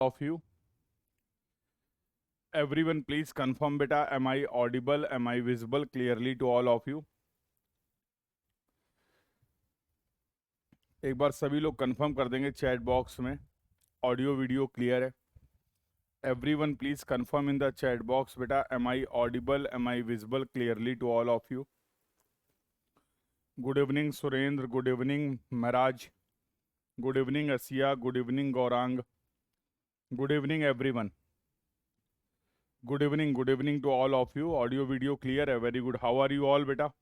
of you. Everyone, please confirm, beta. Am I audible? Am I visible clearly to all of you? एक बार सभी लोग confirm कर देंगे chat box में audio video clear है. Everyone, please confirm in the chat box, beta. Am I audible? Am I visible clearly to all of you? Good evening, Surendra. Good evening, Maraj. Good evening, Asiya. Good evening, Gaurang. Good evening, everyone. Good evening to all of you. Audio video clear है. Very good. How are you all, beta?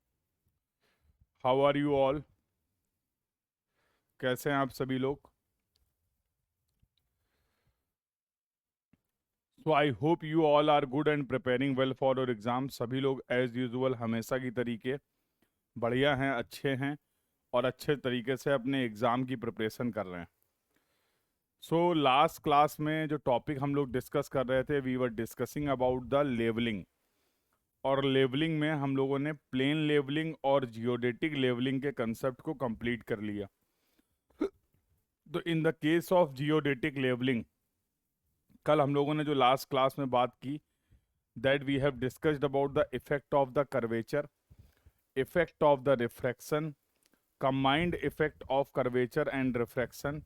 How are you all? कैसे हैं आप सभी लोग? So I hope you all are good and preparing well for your exam. सभी लोग as usual हमेशा की तरीके बढ़िया हैं, अच्छे हैं और अच्छे तरीके से अपने एग्ज़ाम की प्रिपरेशन कर रहे हैं. सो लास्ट क्लास में जो टॉपिक हम लोग डिस्कस कर रहे थे, we were discussing about the levelling. और लेवलिंग में हम लोगों ने प्लेन लेवलिंग और जियोडेटिक लेवलिंग के कंसेप्ट को कंप्लीट कर लिया. तो in the case of geodetic levelling, कल हम लोगों ने जो लास्ट क्लास में बात की, that we have discussed about the effect of the curvature, effect of the refraction, combined effect of curvature and refraction.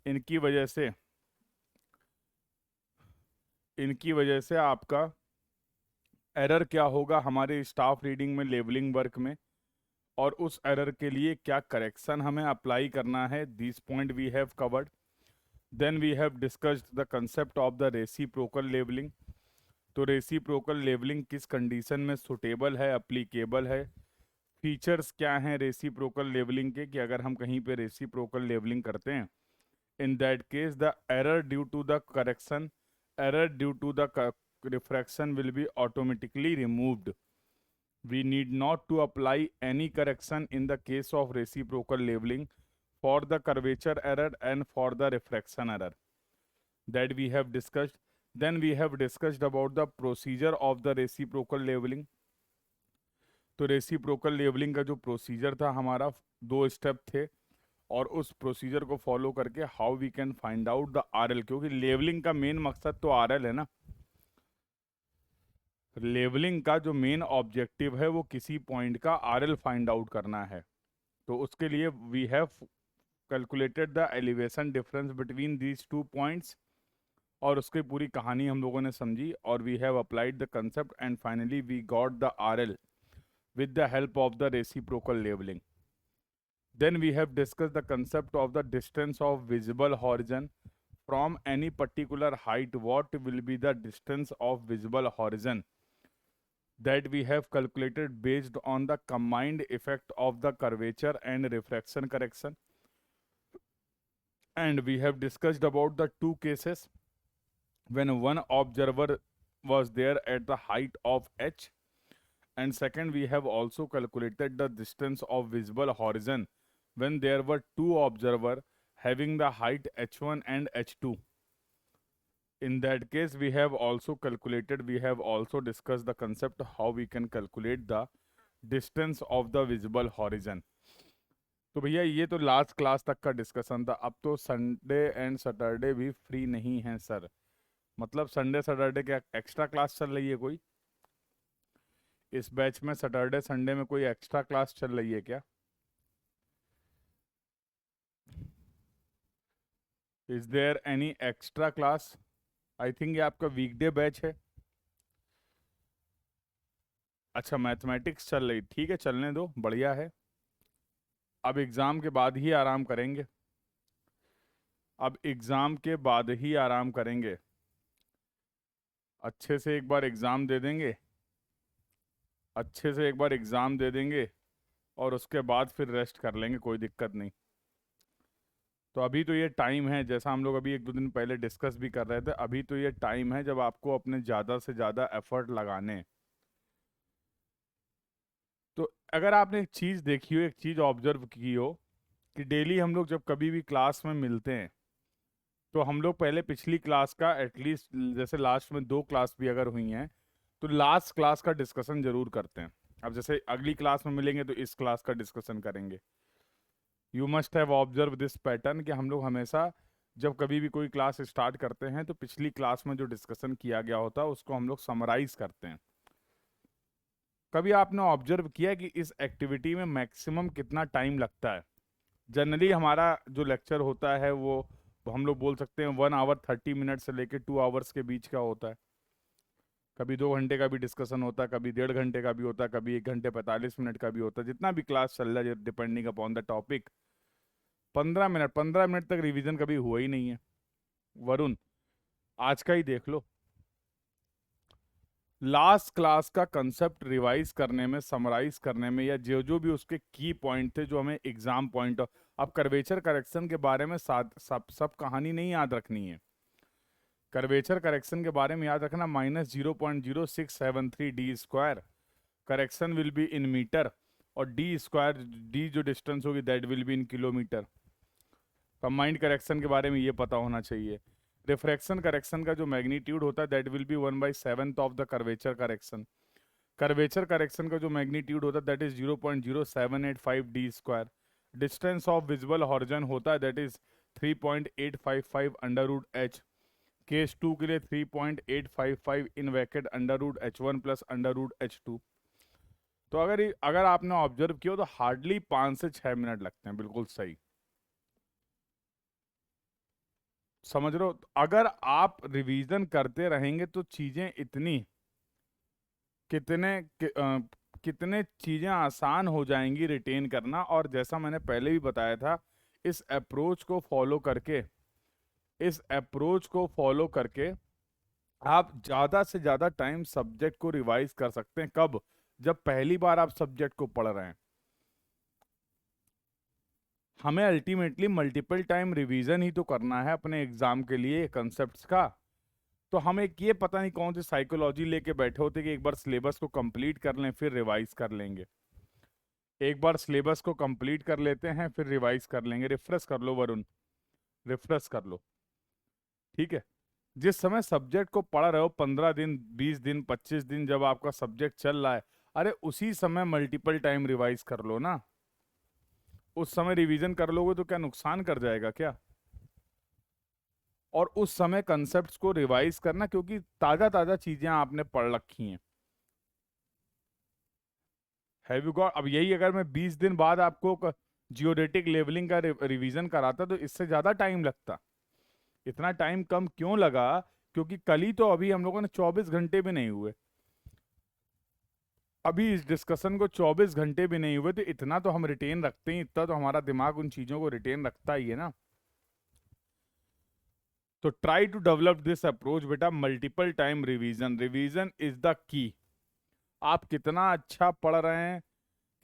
इनकी वजह से आपका एरर क्या होगा हमारे स्टाफ रीडिंग में, लेवलिंग वर्क में, और उस एरर के लिए क्या करेक्शन हमें अप्लाई करना है. This point we have covered. Then we have discussed the concept of the reciprocal levelling. तो रेसिप्रोकल लेवलिंग किस कंडीशन में सुटेबल है, अप्लीकेबल है, फीचर्स क्या हैं रेसिप्रोकल लेवलिंग के, कि अगर हम कहीं पे रेसिप्रोकल लेवलिंग करते हैं, in that case the error due to the correction, error due to the refraction will be automatically removed. We need not to apply any correction in the case of reciprocal leveling for the curvature error and for the refraction error that we have discussed. Then we have discussed about the procedure of the reciprocal leveling. तो reciprocal levelling का जो procedure था हमारा, 2 step थे, और उस procedure को follow करके how we can find out the RL, क्योंकि लेवलिंग का मेन मकसद तो आरएल है ना. लेवलिंग का जो मेन ऑब्जेक्टिव है वो किसी पॉइंट का आरएल फाइंड आउट करना है. तो उसके लिए we have calculated the elevation difference between these 2 points, और उसकी पूरी कहानी हम लोगों ने समझी, और we have applied the concept and finally we got the RL with the help of the reciprocal leveling. Then we have discussed the concept of the distance of visible horizon from any particular height. What will be the distance of visible horizon that we have calculated based on the combined effect of the curvature and refraction correction. And we have discussed about the 2 cases when one observer was there at the height of h, and second we have also calculated the distance of visible horizon when there were 2 observers having the height h1 and h2. In that case we have also discussed the concept how we can calculate the distance of the visible horizon. तो भैया ये तो last class तक का discussion था. अब तो Sunday and Saturday भी फ्री नहीं हैं सर. मतलब संडे सैटरडे क्या एक्स्ट्रा क्लास चल रही है कोई? इस बैच में सैटरडे संडे में कोई एक्स्ट्रा क्लास चल रही है क्या? Is there any extra class? I think ये आपका वीकडे बैच है. अच्छा, मैथमेटिक्स चल रही, ठीक है, चलने दो, बढ़िया है. अब एग्ज़ाम के बाद ही आराम करेंगे. अच्छे से एक बार एग्ज़ाम दे देंगे, और उसके बाद फिर रेस्ट कर लेंगे, कोई दिक्कत नहीं. तो अभी तो ये टाइम है, जैसा हम लोग अभी 1-2 दिन पहले डिस्कस भी कर रहे थे, अभी तो ये टाइम है जब आपको अपने ज़्यादा से ज़्यादा एफर्ट लगाने. तो अगर आपने एक चीज़ देखी हो, एक चीज़ ऑब्जर्व की हो, कि डेली हम लोग जब कभी भी क्लास में मिलते हैं, तो हम लोग पहले पिछली क्लास का एटलीस्ट, जैसे लास्ट में 2 क्लास भी अगर हुई हैं, तो लास्ट क्लास का डिस्कशन ज़रूर करते हैं. अब जैसे अगली क्लास में मिलेंगे तो इस क्लास का डिस्कशन करेंगे. You must have observe this pattern कि हम लोग हमेशा जब कभी भी कोई क्लास स्टार्ट करते हैं तो पिछली क्लास में जो डिस्कशन किया गया होता है उसको हम लोग समराइज करते हैं। कभी आपने ऑब्जर्व किया कि इस एक्टिविटी में मैक्सिमम कितना टाइम लगता है? जनरली हमारा जो लेक्चर होता है वो हम लोग बोल सकते हैं 1 आवर 30 मिनट से लेकर 2 आवर्स के बीच का होता है। कभी 2 घंटे का भी डिस्कशन होता है, कभी 1.5 घंटे का भी होता है, कभी 1 घंटे 45 मिनट का भी होता है, जितना भी क्लास चल रहा है depending upon the topic. 15 minute तक रिवीजन कभी हुआ ही नहीं है। वरुण, आज का ही देख लो, लास्ट क्लास का कंसेप्ट रिवाइज करने में, समराइज करने में, या जो जो भी उसके की पॉइंट थे जो हमें एग्जाम पॉइंट। अब कर्वेचर करेक्शन के बारे में सब कहानी नहीं याद रखनी है। कर्वेचर करेक्शन के बारे में याद रखना -0.0673 d²। Correction will be in metre, और d², d जो डिस्टेंस होगी that will be in kilometre. Combined correction के बारे में ये पता होना चाहिए। रिफ्रैक्शन करेक्शन का जो मैग्नीट्यूड होता है that will B 1/7 of the curvature correction. Curvature correction का जो मैग्नीट्यूड होता है that is 0.0785 d²। Distance of visible horizon होता है दैट इज 3.855 √h। केस 2 के लिए 3.855 इन वैकेट √h1 प्लस √h2। तो अगर आपने ऑब्जर्व किया तो हार्डली 5 से 6 मिनट लगते हैं, बिल्कुल सही। समझ रहे हो? अगर आप रिवीजन करते रहेंगे तो चीजें इतनी कितने कितने चीजें आसान हो जाएंगी रिटेन करना। और जैसा मैंने पहले भी बताया था, इस अप्रोच को फॉलो करके इस अप्रोच को फॉलो करके आप ज्यादा से ज्यादा टाइम सब्जेक्ट को रिवाइज कर सकते हैं। कब? जब पहली बार आप सब्जेक्ट को पढ़ रहे हैं। हमें अल्टीमेटली मल्टीपल टाइम रिवीजन ही तो करना है अपने एग्जाम के लिए कंसेप्ट्स का। तो हम एक ये पता नहीं कौन सी साइकोलॉजी लेके बैठे होते कि एक बार सिलेबस को कंप्लीट कर लें फिर रिवाइज कर लेंगे। एक बार सिलेबस को कंप्लीट कर लेते हैं फिर रिवाइज कर लेंगे। रिफ्रेश कर लो वरुण, रिफ्रेश कर लो। ठीक है, जिस समय सब्जेक्ट को पढ़ रहे हो, 15 दिन, 20 दिन, 25 दिन जब आपका सब्जेक्ट चल रहा है, अरे उसी समय मल्टीपल टाइम रिवाइज कर लो ना। उस समय रिवीजन कर लोगे तो क्या नुकसान कर जाएगा क्या? और उस समय कंसेप्ट्स को रिवाइज करना, क्योंकि ताजा ताजा चीजें आपने पढ़ रखी हैं। Have you got? अब यही अगर मैं 20 दिन बाद आपको जियोडेटिक लेवलिंग का रिवीजन कराता तो इससे ज्यादा टाइम लगता। इतना टाइम कम क्यों लगा? क्योंकि कल ही तो अभी हम लोगों ने 24 घंटे भी नहीं हुए, अभी इस डिस्कशन को 24 घंटे भी नहीं हुए, तो इतना तो हम रिटेन रखते हैं, इतना तो हमारा दिमाग उन चीजों को रिटेन रखता ही है ना। तो try to develop this approach बेटा, multiple time revision. Revision is the key. आप कितना अच्छा पढ़ रहे हैं,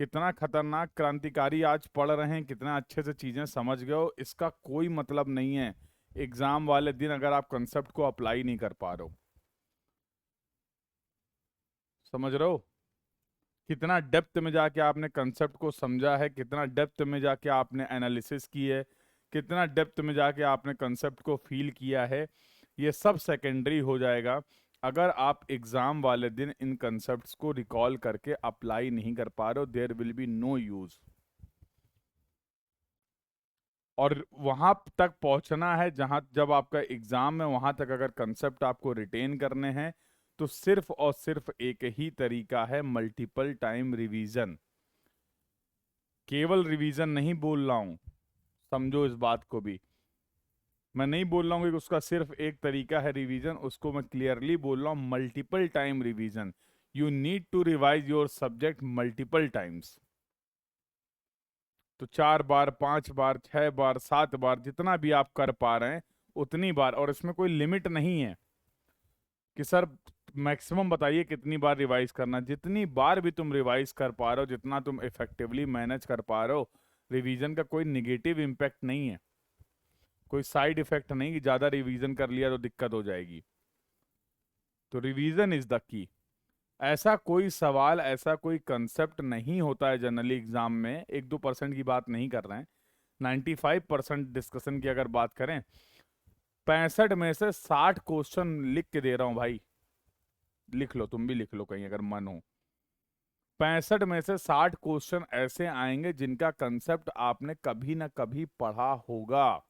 कितना खतरनाक क्रांतिकारी आज पढ़ रहे हैं, कितना अच्छे से चीजें समझ गए हो, इसका कोई मतलब नहीं है एग्जाम वाले दिन अगर आप कंसेप्ट को अप्लाई नहीं कर पा रहे हो। समझ रहे हो? कितना डेप्थ में जाके आपने कंसेप्ट को समझा है, कितना डेप्थ में जाके आपने एनालिसिस की है, कितना डेप्थ में जाके आपने कंसेप्ट को फील किया है, ये सब सेकेंडरी हो जाएगा अगर आप एग्जाम वाले दिन इन कंसेप्ट्स को रिकॉल करके अप्लाई नहीं कर पा रहे हो। There will be no use. और वहां तक पहुंचना है जहां, जब आपका एग्जाम है, वहां तक अगर कंसेप्ट आपको रिटेन करने हैं तो सिर्फ और सिर्फ एक ही तरीका है, मल्टीपल टाइम रिवीजन। केवल रिवीजन नहीं बोल रहा हूं, समझो इस बात को भी। मैं नहीं बोल रहा हूं कि उसका सिर्फ एक तरीका है रिवीजन, उसको मैं क्लियरली बोल रहा हूं multiple time revision. You need to revise your subject multiple times. तो 4 बार, 5 बार, 6 बार, 7 बार, जितना भी आप कर पा रहे हैं उतनी बार। और इसमें कोई लिमिट नहीं है कि सर मैक्सिमम बताइए कितनी बार रिवाइज करना। जितनी बार भी तुम रिवाइज कर पा रहे हो, जितना तुम इफेक्टिवली मैनेज कर पा रहे हो, रिवीजन का कोई निगेटिव इम्पैक्ट नहीं है, कोई साइड इफेक्ट नहीं कि ज्यादा रिवीजन कर लिया तो दिक्कत हो जाएगी। तो रिवीजन इज द की। ऐसा कोई सवाल, ऐसा कोई कंसेप्ट नहीं होता है जनरली एग्जाम में, 1-2% की बात नहीं कर रहे हैं, 95% डिस्कशन की अगर बात करें, 65 में से 60 क्वेश्चन लिख के दे रहा हूं भाई, लिख लो, तुम भी लिख लो कहीं अगर मन हो। 65 में से 60 क्वेश्चन ऐसे आएंगे जिनका कंसेप्ट आपने कभी ना कभी पढ़ा होगा।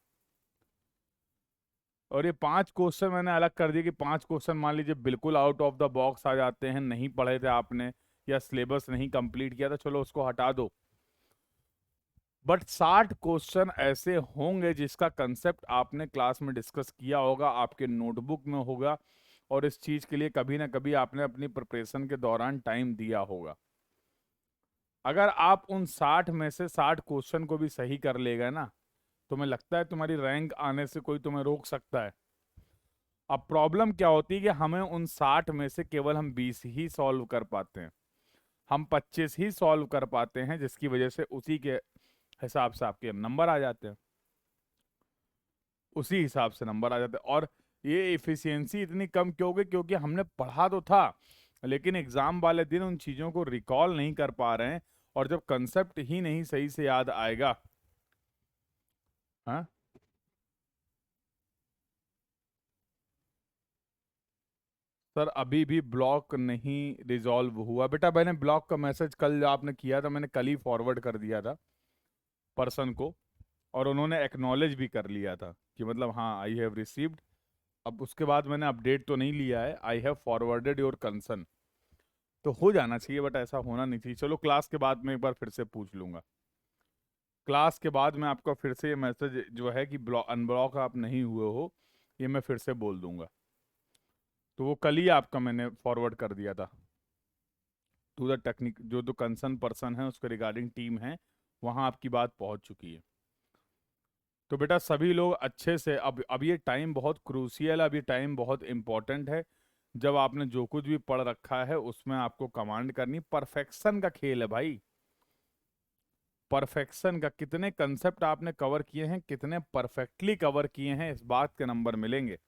और ये 5 क्वेश्चन मैंने अलग कर दिए कि 5 क्वेश्चन मान लीजिए बिल्कुल आउट ऑफ द बॉक्स आ जाते हैं, नहीं पढ़े थे आपने या सिलेबस नहीं कंप्लीट किया था, चलो उसको हटा दो। बट 60 क्वेश्चन ऐसे होंगे जिसका कंसेप्ट आपने क्लास में डिस्कस किया होगा, आपके नोटबुक में होगा, और इस चीज के लिए कभी ना कभी आपने अपनी प्रिपरेशन के दौरान टाइम दिया होगा। अगर आप उन 60 में से 60 क्वेश्चन को भी सही कर ले गए ना, तुम्हें लगता है तुम्हारी रैंक आने से कोई तुम्हें रोक सकता है? अब प्रॉब्लम क्या होती है कि हमें उन 60 में से केवल हम 20 ही सॉल्व कर पाते हैं, हम 25 ही सॉल्व कर पाते हैं, जिसकी वजह से उसी के हिसाब से आपके नंबर आ जाते हैं, उसी हिसाब से नंबर आ जाते हैं। और ये इफिशियंसी इतनी कम क्यों हो गई? क्योंकि हमने पढ़ा तो था, लेकिन एग्जाम वाले दिन उन चीजों को रिकॉल नहीं कर पा रहे हैं, और जब कंसेप्ट ही नहीं सही से याद आएगा, हाँ। सर अभी भी ब्लॉक नहीं रिजॉल्व हुआ बेटा, मैंने ब्लॉक का मैसेज कल आपने किया था, मैंने कल ही फॉरवर्ड कर दिया था पर्सन को, और उन्होंने एक्नॉलेज भी कर लिया था कि मतलब हाँ आई हैव रिसीव्ड। अब उसके बाद मैंने अपडेट तो नहीं लिया है, I have forwarded your concern, तो हो जाना चाहिए, बट ऐसा होना नहीं चाहिए। चलो क्लास के बाद में एक बार फिर से पूछ लूंगा, क्लास के बाद मैं आपको फिर से ये मैसेज जो है कि ब्लॉक अनब्लॉक आप नहीं हुए हो, ये मैं फिर से बोल दूंगा। तो वो कल ही आपका मैंने फॉरवर्ड कर दिया था टू द टेक्निक, जो तो कंसर्न पर्सन है उसके रिगार्डिंग टीम है, वहां आपकी बात पहुंच चुकी है। तो बेटा सभी लोग अच्छे से, अब ये टाइम बहुत क्रूशियल है, अब ये टाइम बहुत इंपॉर्टेंट है। जब आपने जो कुछ भी पढ़ रखा है उसमें आपको कमांड करनी, परफेक्शन का खेल है भाई, परफेक्शन का। कितने कंसेप्ट आपने कवर किए हैं, कितने परफेक्टली कवर किए हैं, इस बात के नंबर मिलेंगे।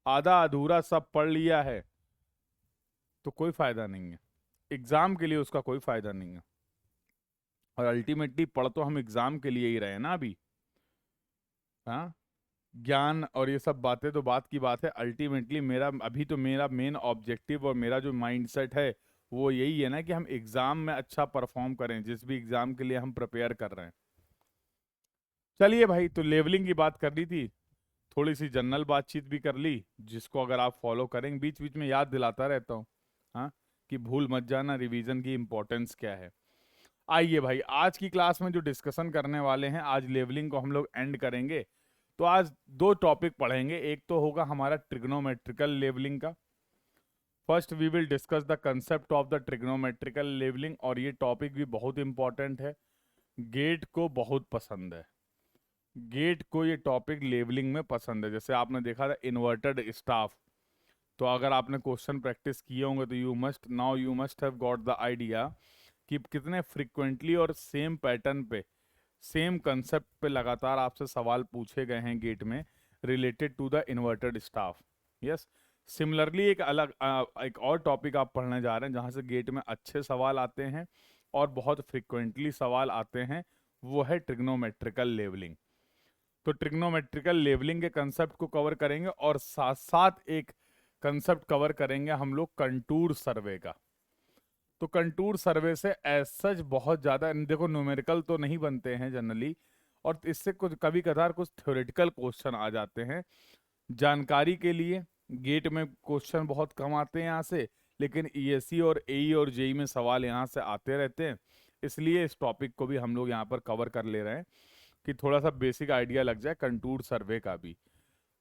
आधा अधूरा सब पढ़ लिया है तो कोई फायदा नहीं है, एग्जाम के लिए उसका कोई फायदा नहीं है। और अल्टीमेटली पढ़ तो हम एग्जाम के लिए ही रहे ना अभी, हाँ। ज्ञान और ये सब बातें तो बात की बात है, अल्टीमेटली मेरा अभी तो मेरा मेन ऑब्जेक्टिव और मेरा जो माइंडसेट है वो यही है ना कि हम एग्जाम में अच्छा परफॉर्म करें, जिस भी एग्जाम के लिए हम प्रिपेयर कर रहे हैं। चलिए भाई, तो लेवलिंग की बात करनी थी, थोड़ी सी जनरल बातचीत भी कर ली, जिसको अगर आप फॉलो करेंगे, बीच बीच में याद दिलाता रहता हूँ, हाँ, कि भूल मत जाना रिवीजन की इम्पोर्टेंस क्या है। आइए भाई, आज की क्लास में जो डिस्कशन करने वाले हैं, आज लेवलिंग को हम लोग एंड करेंगे। तो आज दो टॉपिक पढ़ेंगे, एक तो होगा हमारा ट्रिग्नोमेट्रिकल लेवलिंग का। First we will discuss the concept of the trigonometrical levelling, और ये टॉपिक भी बहुत इंपॉर्टेंट है, गेट को बहुत पसंद है, गेट को ये टॉपिक लेवलिंग में पसंद है। जैसे आपने देखा था इन्वर्टेड स्टाफ, तो अगर आपने क्वेश्चन प्रैक्टिस किए होंगे तो you must have got the idea कि कितने फ्रिक्वेंटली और सेम पैटर्न पे, सेम कंसेप्ट पे लगातार आपसे सवाल पूछे गए हैं गेट में, related to the inverted staff. Yes, similarly एक और टॉपिक आप पढ़ने जा रहे हैं जहां से गेट में अच्छे सवाल आते हैं और बहुत फ्रिक्वेंटली सवाल आते हैं, वो है ट्रिग्नोमेट्रिकल लेवलिंग। तो ट्रिग्नोमेट्रिकल लेवलिंग के कंसेप्ट को कवर करेंगे, और साथ साथ एक कंसेप्ट कवर करेंगे हम लोग कंटूर सर्वे का। तो कंटूर सर्वे से एज सच बहुत ज़्यादा, देखो न्यूमेरिकल तो नहीं बनते हैं जनरली, और इससे कुछ कभी कभार कुछ थ्योरेटिकल क्वेश्चन आ जाते हैं। जानकारी के लिए गेट में क्वेश्चन बहुत कम आते हैं यहाँ से, लेकिन ईएससी और एई और जेई में सवाल यहाँ से आते रहते हैं, इसलिए इस टॉपिक को भी हम लोग यहाँ पर कवर कर ले रहे हैं कि थोड़ा सा बेसिक आइडिया लग जाए कंटूर सर्वे का भी।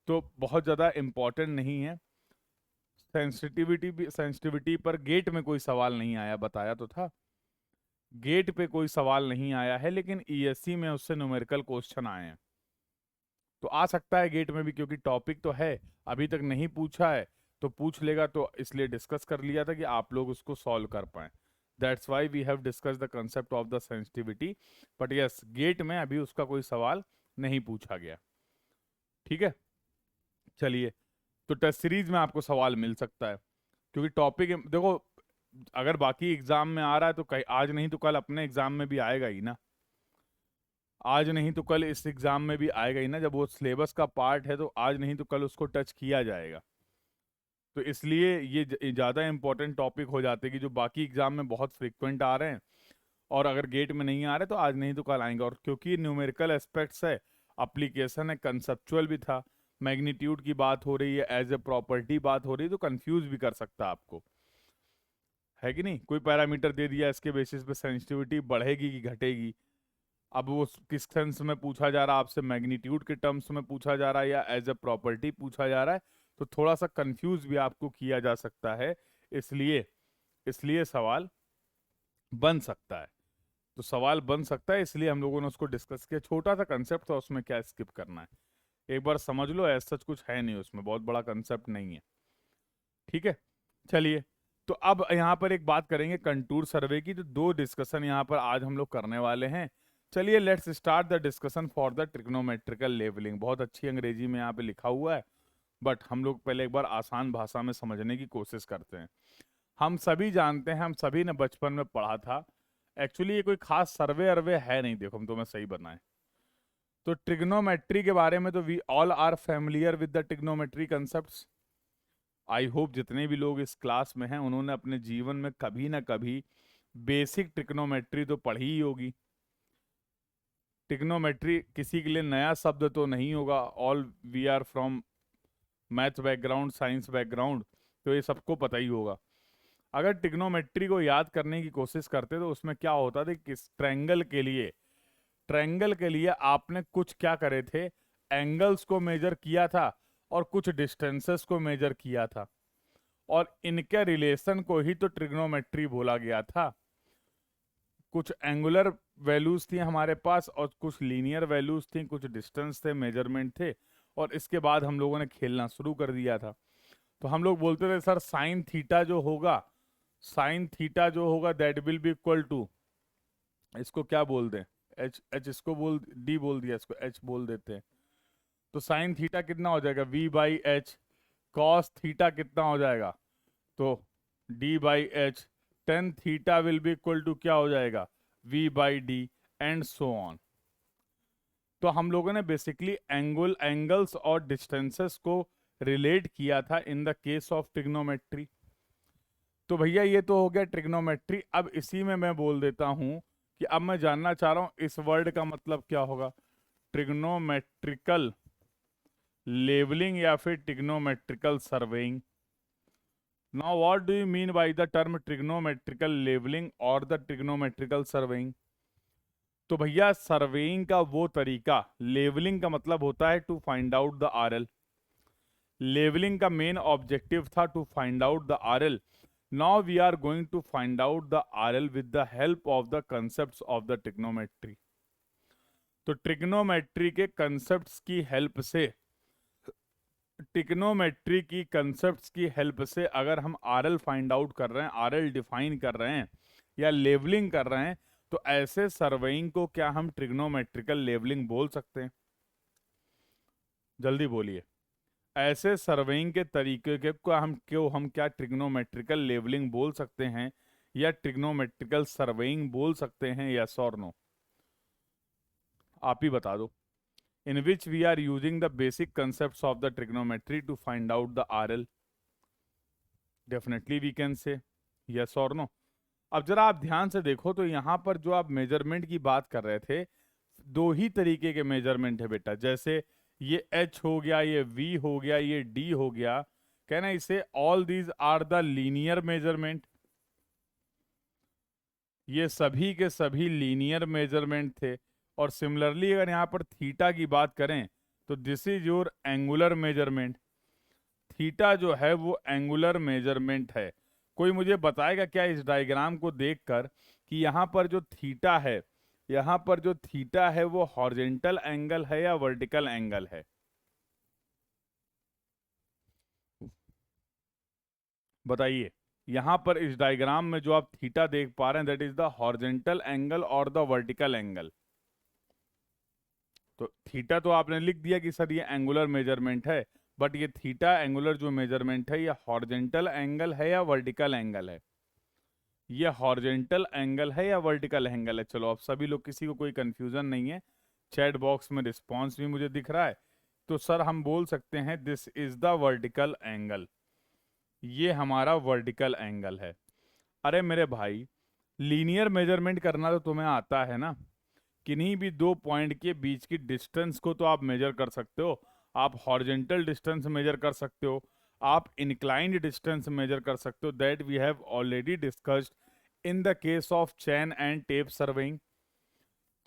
तो बहुत ज़्यादा इम्पोर्टेंट नहीं है, सेंसिटिविटी पर गेट में कोई सवाल नहीं आया, बताया तो था, गेट पे कोई सवाल नहीं आया है, लेकिन ईएससी में उससे न्यूमेरिकल क्वेश्चन आए हैं, तो आ सकता है गेट में भी, क्योंकि टॉपिक तो है, अभी तक नहीं पूछा है तो पूछ लेगा, तो इसलिए डिस्कस कर लिया था कि आप लोग उसको सॉल्व कर पाए। That's why we have discuss the concept of the sensitivity, but yes GATE में अभी उसका कोई सवाल नहीं पूछा गया। ठीक है, चलिए, तो टेस्ट सीरीज में आपको सवाल मिल सकता है, क्योंकि टॉपिक देखो, अगर बाकी एग्जाम में आ रहा है तो कहीं आज नहीं तो कल अपने एग्जाम में भी आएगा ही ना, आज नहीं तो कल इस एग्जाम में भी आएगा ही ना, जब वो सिलेबस का पार्ट है तो आज नहीं तो कल उसको टच किया जाएगा। तो इसलिए ये ज़्यादा इंपॉर्टेंट टॉपिक हो जाते हैं कि जो बाकी एग्जाम में बहुत फ्रिक्वेंट आ रहे हैं, और अगर गेट में नहीं आ रहे तो आज नहीं तो कल आएंगे। और क्योंकि न्यूमेरिकल एस्पेक्ट्स है, एप्लीकेशन है, कंसेप्चुअल भी था, मैग्नीट्यूड की बात हो रही है, एज ए प्रॉपर्टी बात हो रही है, तो कंफ्यूज भी कर सकता है आपको, है कि नहीं। कोई पैरामीटर दे दिया, इसके बेसिस पे सेंसिटिविटी बढ़ेगी कि घटेगी। अब वो किस सेंस में पूछा जा रहा है आपसे, मैग्नीट्यूड के टर्म्स में पूछा जा रहा है या एज ए प्रॉपर्टी पूछा जा रहा है, तो थोड़ा सा कंफ्यूज भी आपको किया जा सकता है। इसलिए इसलिए सवाल बन सकता है। तो सवाल बन सकता है, इसलिए हम लोगों ने उसको डिस्कस किया। छोटा सा कंसेप्ट था, उसमें क्या स्किप करना है, एक बार समझ लो। ऐसा कुछ है नहीं उसमें, बहुत बड़ा कंसेप्ट नहीं है, ठीक है। चलिए, तो अब यहाँ पर एक बात करेंगे कंटूर सर्वे की। तो दो डिस्कशन यहाँ पर आज हम लोग करने वाले हैं। चलिए, let's start the discussion for the trigonometrical levelling. बहुत अच्छी अंग्रेजी में यहाँ पे लिखा हुआ है, बट हम लोग पहले एक बार आसान भाषा में समझने की कोशिश करते हैं। हम सभी जानते हैं, हम सभी ने बचपन में पढ़ा था। एक्चुअली ये कोई खास सर्वे अरवे है नहीं, देखो हम तुम्हें सही बताएं तो ट्रिग्नोमेट्री के बारे में तो we all are familiar with the trigonometry concepts. I hope जितने भी लोग इस क्लास में हैं उन्होंने अपने जीवन में कभी ना कभी बेसिक ट्रिग्नोमेट्री तो पढ़ी ही होगी। ट्रिग्नोमेट्री किसी के लिए नया शब्द तो नहीं होगा, all we are from math background, science background, तो ये सबको पता ही होगा। अगर ट्रिग्नोमेट्री को याद करने की कोशिश करते तो उसमें क्या होता था, किस ट्रायंगल के लिए आपने कुछ क्या करे थे, एंगल्स को मेजर किया था और कुछ डिस्टेंसेस को मेजर किया था, और इनके रिलेशन को ही तो ट्रिग्नोमेट्री बोला गया था। कुछ एंगुलर वैल्यूज थी हमारे पास और कुछ लीनियर वैल्यूज थी, कुछ डिस्टेंस थे, मेजरमेंट थे, और इसके बाद हम लोगों ने खेलना शुरू कर दिया था। तो हम लोग बोलते थे सर साइन थीटा जो होगा that will be equal to, इसको क्या बोल दें, एच एच इसको बोल, डी बोल दिया, इसको एच बोल देते हैं। तो साइन थीटा कितना हो जाएगा, V by H. Cos theta कितना हो जाएगा, तो D by H. Tan theta will be equal to क्या हो जाएगा, V by D, and so on. तो हम लोगों ने बेसिकली एंगल्स और डिस्टेंसेस को रिलेट किया था in the case of trigonometry. तो भैया ये तो हो गया ट्रिग्नोमेट्री। अब इसी में मैं बोल देता हूं कि अब मैं जानना चाह रहा हूं इस वर्ड का मतलब क्या होगा, ट्रिग्नोमेट्रिकल लेवलिंग या फिर trigonometrical surveying. Now what do you mean by the term trigonometrical levelling और द ट्रिग्नोमेट्रिकल सर्वेइंग। तो भैया सर्वेइंग का वो तरीका, लेवलिंग का मतलब होता है to find out the RL. Levelling का मेन ऑब्जेक्टिव था to find out the RL. Now we are going to find out the RL with the help of the concepts of the trigonometry. तो trigonometry के concepts की help से, trigonometry की concepts की help से अगर हम आरएल फाइंड आउट कर रहे हैं, आरएल डिफाइन कर रहे हैं या लेवलिंग कर रहे हैं, तो ऐसे सर्वेइंग को क्या हम ट्रिग्नोमेट्रिकल लेवलिंग बोल सकते हैं, जल्दी बोलिए। ऐसे सर्वेइंग के तरीके के को हम क्या ट्रिग्नोमेट्रिकल लेवलिंग बोल सकते हैं या ट्रिग्नोमेट्रिकल सर्वेइंग बोल सकते हैं, यस और नो, आप ही बता दो। in which we are using the basic concepts of the trigonometry to find out the RL. Definitely we can say yes or no. अब जरा आप ध्यान से देखो तो यहाँ पर जो आप मेजरमेंट की बात कर रहे थे, दो ही तरीके के मेजरमेंट है बेटा। जैसे ये H हो गया, ये V हो गया, ये D हो गया, कहना इसे all these are the linear measurement. ये सभी के सभी लीनियर मेजरमेंट थे। और सिमिलरली अगर यहाँ पर थीटा की बात करें तो this is your angular measurement. Theta जो है वो एंगुलर मेजरमेंट है। कोई मुझे बताएगा क्या इस डायग्राम को देखकर कि यहाँ पर जो थीटा है, यहाँ पर जो थीटा है वो हॉरिजॉन्टल एंगल है या वर्टिकल एंगल है, बताइए। यहाँ पर इस डायग्राम में जो आप थीटा देख पा रहे हैं that is the horizontal angle और द वर्टिकल एंगल। तो थीटा तो आपने लिख दिया कि सर ये एंगुलर मेजरमेंट है, बट ये थीटा एंगुलर जो मेजरमेंट है ये हॉरिजॉन्टल एंगल है या वर्टिकल एंगल है, ये हॉरिजॉन्टल एंगल है या वर्टिकल एंगल है। चलो अब सभी लोग, किसी को कोई कंफ्यूजन नहीं है, चैट बॉक्स में रिस्पॉन्स भी मुझे दिख रहा है। तो सर हम बोल सकते हैं this is the vertical angle, ये हमारा वर्टिकल एंगल है। अरे मेरे भाई, लीनियर मेजरमेंट करना तो तुम्हें आता है ना, किन्हीं भी दो पॉइंट के बीच की डिस्टेंस को तो आप मेजर कर सकते हो। आप हॉरिजेंटल डिस्टेंस मेजर कर सकते हो, आप इंक्लाइंड डिस्टेंस मेजर कर सकते हो, that we have already discussed in the case of chain and tape surveying.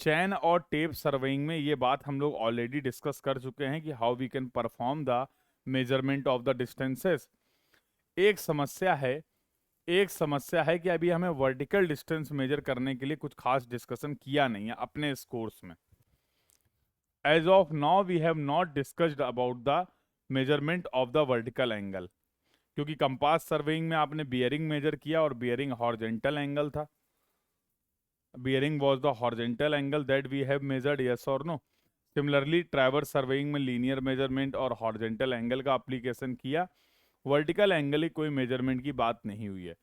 Chain और टेप सर्वेइंग में ये बात हम लोग ऑलरेडी डिस्कस कर चुके हैं कि how we can perform the measurement of the distances. एक समस्या है एक समस्या है कि अभी हमें वर्टिकल डिस्टेंस मेजर करने के लिए कुछ खास डिस्कशन किया नहीं है अपने इस कोर्स में। As of now we have not discussed about the measurement of the vertical angle, क्योंकि कंपास सर्वेइंग में आपने बियरिंग मेजर किया और बियरिंग हॉरिजेंटल एंगल था। Bearing was the horizontal angle that we have measured, yes और no. Similarly traverse surveying में linear measurement और horizontal angle का एप्लीकेशन किया, वर्टिकल एंगल की कोई मेजरमेंट की बात नहीं हुई है।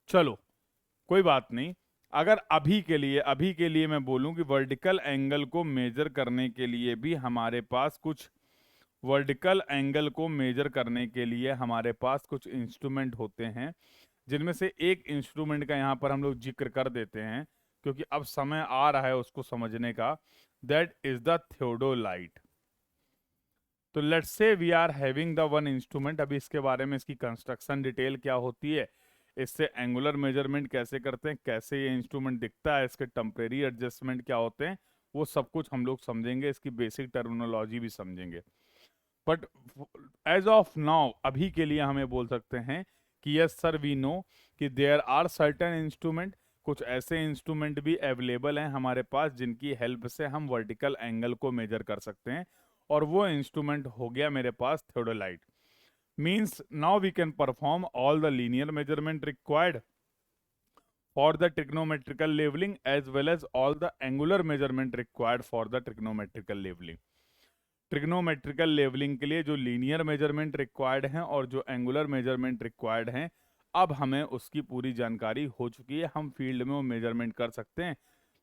चलो कोई बात नहीं। अगर अभी के लिए मैं बोलूं कि वर्टिकल एंगल को मेजर करने के लिए भी हमारे पास कुछ वर्टिकल एंगल को मेजर करने के लिए हमारे पास कुछ इंस्ट्रूमेंट होते हैं, जिनमें से एक इंस्ट्रूमेंट का यहाँ पर हम लोग जिक्र कर देते हैं क्योंकि अब समय आ रहा है उसको समझने का। That is the theodolite. तो let's say we are having the one instrument. अभी इसके बारे में इसकी कंस्ट्रक्शन डिटेल क्या होती है, इससे एंगुलर मेजरमेंट कैसे करते हैं, कैसे ये इंस्ट्रूमेंट दिखता है, इसके टेम्परेरी एडजस्टमेंट क्या होते हैं, वो सब कुछ हम लोग समझेंगे, इसकी बेसिक टर्मिनोलॉजी भी समझेंगे। बट एज ऑफ नाउ अभी के लिए हमें बोल सकते हैं कि यस सर वी नो कि देयर आर सर्टेन इंस्ट्रूमेंट, कुछ ऐसे इंस्ट्रूमेंट भी अवेलेबल हैं हमारे पास जिनकी हेल्प से हम वर्टिकल एंगल को मेजर कर सकते हैं, और वो इंस्ट्रूमेंट हो गया मेरे पास theodolite. Means now we can perform all the linear measurement required for the trigonometrical leveling as well as all the angular measurement required for the trigonometrical leveling। Trigonometrical levelling के लिए जो लीनियर मेजरमेंट रिक्वायर्ड हैं और जो angular measurement required हैं, अब हमें उसकी पूरी जानकारी हो चुकी है, हम फील्ड में वो मेजरमेंट कर सकते हैं।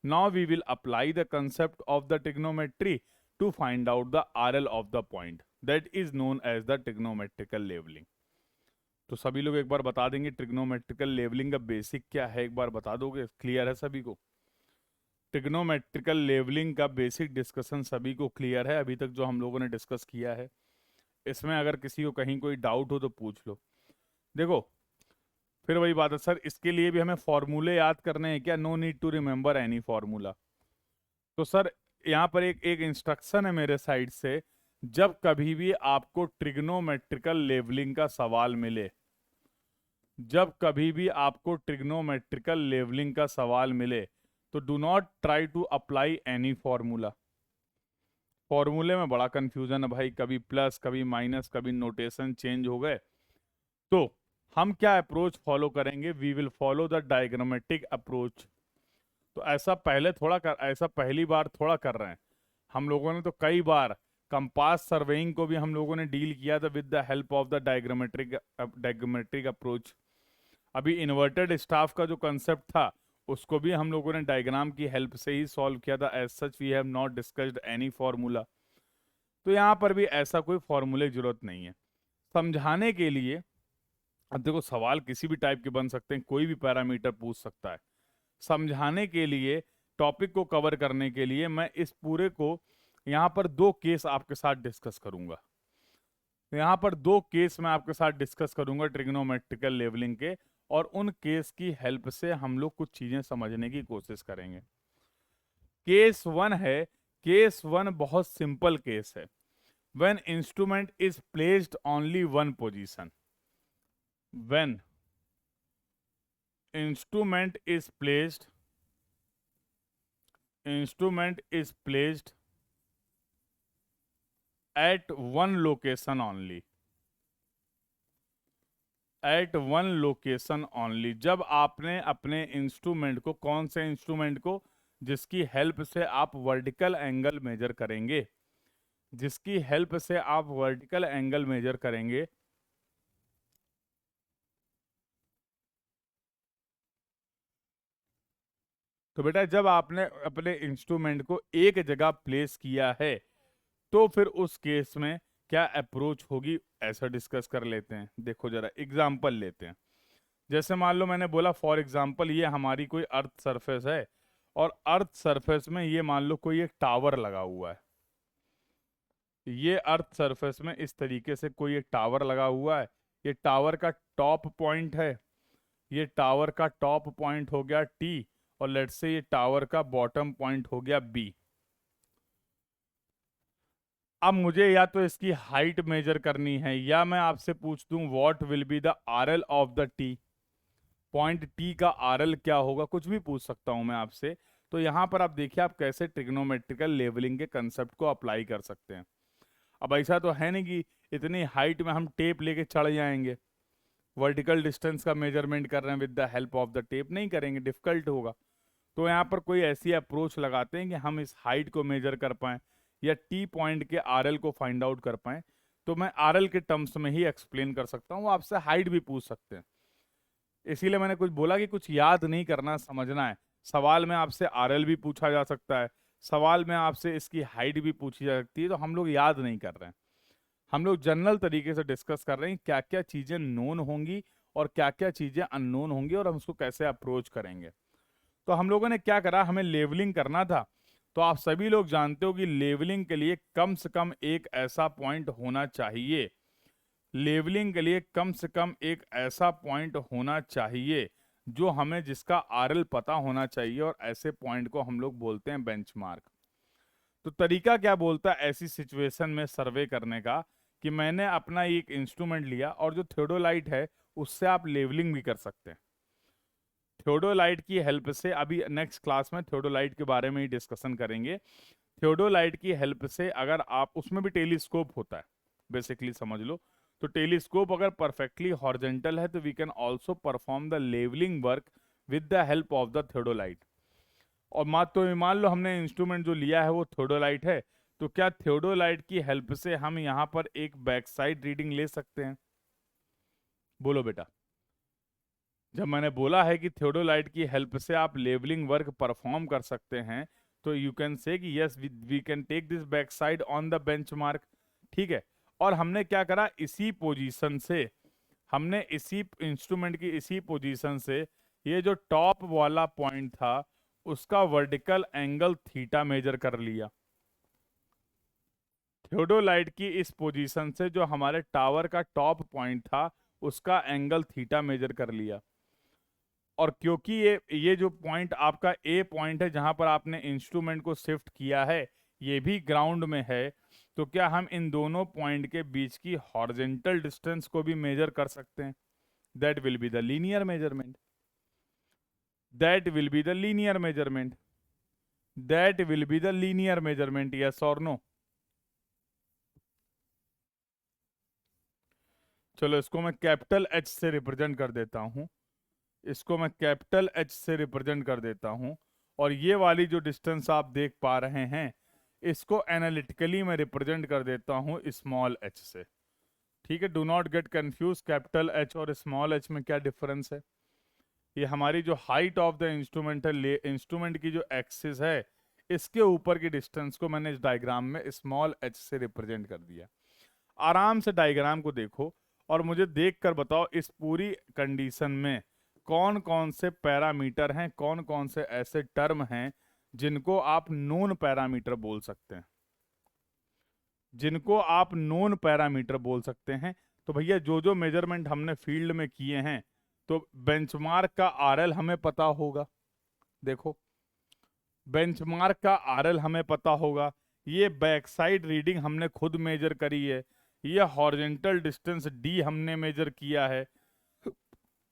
Now we will apply the concept of the trigonometry to find out the RL of the point that is known as the trigonometrical levelling. तो सभी लोग एक बार बता देंगे ट्रिग्नोमेट्रिकल लेवलिंग का बेसिक क्या है, एक बार बता दोगे? क्लियर है सभी को? ट्रिग्नोमेट्रिकल लेवलिंग का बेसिक डिस्कशन सभी को क्लियर है अभी तक जो हम लोगों ने डिस्कस किया है? इसमें अगर किसी को कहीं कोई डाउट हो तो पूछ लो। देखो फिर वही बात है, सर इसके लिए भी हमें फॉर्मूले याद करने हैं क्या? No need to remember any formula. तो सर यहाँ पर एक इंस्ट्रक्शन है मेरे साइड से, जब कभी भी आपको ट्रिग्नोमेट्रिकल लेवलिंग का सवाल मिले, जब कभी भी आपको ट्रिग्नोमेट्रिकल लेवलिंग का सवाल मिले तो do not try to apply any formula. फॉर्मूले में बड़ा कंफ्यूजन है भाई, कभी प्लस कभी माइनस, कभी नोटेशन चेंज हो गए। तो हम क्या अप्रोच फॉलो करेंगे? We will follow the diagrammatic approach. तो ऐसा पहली बार थोड़ा कर रहे हैं हम लोगों ने, तो कई बार कंपास सर्वेइंग को भी हम लोगों ने डील किया था with the help of the diagrammatic approach. अभी इन्वर्टेड स्टाफ का जो कंसेप्ट था उसको भी हम लोगों ने डायग्राम की हेल्प से ही सॉल्व किया था। As such we have not discussed any formula. तो यहाँ पर भी ऐसा कोई फॉर्मूले की जरूरत नहीं है समझाने के लिए। अब देखो सवाल किसी भी टाइप के बन सकते हैं, कोई भी पैरामीटर पूछ सकता है। समझाने के लिए, टॉपिक को कवर करने के लिए मैं इस पूरे को यहाँ पर दो केस आपके साथ डिस्कस करूंगा। यहाँ पर दो केस मैं आपके साथ डिस्कस करूंगा ट्रिग्नोमेट्रिकल लेवलिंग के, और उन केस की हेल्प से हम लोग कुछ चीजें समझने की कोशिश करेंगे। केस वन है, केस वन बहुत सिंपल केस है। When instrument is placed only one position, when instrument is placed at one location only, at one location only। जब आपने अपने इंस्ट्रूमेंट को, कौन से इंस्ट्रूमेंट को? जिसकी हेल्प से आप वर्टिकल एंगल मेजर करेंगे, जिसकी हेल्प से आप वर्टिकल एंगल मेजर करेंगे, तो बेटा जब आपने अपने इंस्ट्रूमेंट को एक जगह प्लेस किया है तो फिर उस केस में क्या अप्रोच होगी, ऐसा डिस्कस कर लेते हैं। देखो जरा एग्जांपल लेते हैं। जैसे मान लो मैंने बोला फॉर एग्जांपल ये हमारी कोई अर्थ सरफेस है, और अर्थ सरफेस में ये मान लो कोई एक टावर लगा हुआ है, ये अर्थ सरफेस में इस तरीके से कोई एक टावर लगा हुआ है, ये टावर का टॉप पॉइंट है, ये टावर का टॉप पॉइंट हो गया टी, और लेट्स से ये टावर का बॉटम पॉइंट हो गया बी। अब मुझे या तो इसकी हाइट मेजर करनी है, या मैं आपसे पूछ दूं what will be the RL of the T, point T का आरएल क्या होगा, कुछ भी पूछ सकता हूं मैं आपसे। तो यहां पर आप देखिए आप कैसे ट्रिग्नोमेट्रिकल लेवलिंग के कंसेप्ट को अप्लाई कर सकते हैं। अब ऐसा तो है नहीं कि इतनी हाइट में हम टेप लेके चढ़ जाएंगे, वर्टिकल डिस्टेंस का मेजरमेंट कर रहे हैं with the help of the tape, नहीं करेंगे, डिफिकल्ट होगा। तो यहाँ पर कोई ऐसी अप्रोच लगाते हैं कि हम इस हाइट को मेजर कर पाएं या टी पॉइंट के आरएल को फाइंड आउट कर पाएं। तो मैं आरएल के टर्म्स में ही एक्सप्लेन कर सकता हूँ, आपसे हाइट भी पूछ सकते हैं। इसीलिए मैंने कुछ बोला कि कुछ याद नहीं करना, समझना है। सवाल में आपसे आरएल भी पूछा जा सकता है, सवाल में आपसे इसकी हाइट भी पूछी जा सकती है, तो हम लोग याद नहीं कर रहे हैं, हम लोग जनरल तरीके से डिस्कस कर रहे हैं क्या क्या चीजें नोन होंगी और क्या क्या चीजें अननोन होंगी और हम उसको कैसे अप्रोच करेंगे। तो हम लोगों ने क्या करा, हमें लेवलिंग करना था। तो आप सभी लोग जानते हो कि लेवलिंग के लिए कम से कम एक ऐसा पॉइंट होना चाहिए, लेवलिंग के लिए कम से कम एक ऐसा पॉइंट होना चाहिए जो हमें, जिसका आरएल पता होना चाहिए, और ऐसे पॉइंट को हम लोग बोलते हैं बेंचमार्क। तो तरीका क्या बोलता है ऐसी सिचुएशन में सर्वे करने का, कि मैंने अपना एक इंस्ट्रूमेंट लिया और जो थियोडोलाइट है उससे आप लेवलिंग भी कर सकते हैं। थियोडोलाइट की हेल्प से, अभी नेक्स्ट क्लास में थियोडोलाइट के बारे में ही डिस्कशन करेंगे। थियोडोलाइट की हेल्प से अगर आप, उसमें भी टेलीस्कोप होता है बेसिकली, समझ लो। तो टेलीस्कोप अगर परफेक्टली हॉरिजॉन्टल है तो we can also perform the levelling work with the help of the theodolite. और मान लो हमने इंस्ट्रूमेंट जो लिया है वो थियोडोलाइट है, तो क्या थियोडोलाइट की हेल्प से हम यहाँ पर एक बैक साइड रीडिंग ले सकते हैं? बोलो बेटा। जब मैंने बोला है कि थियोडोलाइट की हेल्प से आप लेवलिंग वर्क परफॉर्म कर सकते हैं, तो यू कैन से कि yes we can take this back side on the benchmark. ठीक है। और हमने क्या करा, इसी पोजीशन से, हमने इसी इंस्ट्रूमेंट की इसी पोजीशन से ये जो टॉप वाला पॉइंट था उसका वर्टिकल एंगल थीटा मेजर कर लिया। थियोडोलाइट की इस पोजीशन से जो हमारे टावर का टॉप पॉइंट था उसका एंगल थीटा मेजर कर लिया। और क्योंकि ये जो पॉइंट आपका ए पॉइंट है जहां पर आपने इंस्ट्रूमेंट को शिफ्ट किया है, ये भी ग्राउंड में है, तो क्या हम इन दोनों पॉइंट के बीच की हॉरिजॉन्टल डिस्टेंस को भी मेजर कर सकते हैं? That will be the linear measurement, that will be the linear measurement, that will be the linear measurement, yes और नो? चलो इसको मैं कैपिटल एच से रिप्रेजेंट कर देता हूं, इसको मैं कैपिटल एच से रिप्रेजेंट कर देता हूं। और ये वाली जो डिस्टेंस आप देख पा रहे हैं इसको एनालिटिकली मैं रिप्रेजेंट कर देता हूं स्मॉल एच से। ठीक है, do not get confuse, capital H और स्मॉल एच में क्या डिफरेंस है। ये हमारी जो हाइट ऑफ द इंस्ट्रूमेंट है, इंस्ट्रूमेंट की जो एक्सिस है, इसके ऊपर की डिस्टेंस को मैंने इस डायग्राम में स्मॉल एच से रिप्रेजेंट कर दिया। आराम से डायग्राम को देखो और मुझे देखकर बताओ इस पूरी कंडीशन में कौन कौन से पैरामीटर हैं, कौन कौन से ऐसे टर्म हैं जिनको आप नोन पैरामीटर बोल सकते हैं, जिनको आप नोन पैरामीटर बोल सकते हैं। तो भैया जो जो मेजरमेंट हमने फील्ड में किए हैं, तो बेंचमार्क का आरएल हमें पता होगा, देखो बेंचमार्क का आरएल हमें पता होगा, ये बैक साइड रीडिंग हमने खुद मेजर करी है, ये हॉरिजॉन्टल डिस्टेंस डी हमने मेजर किया है,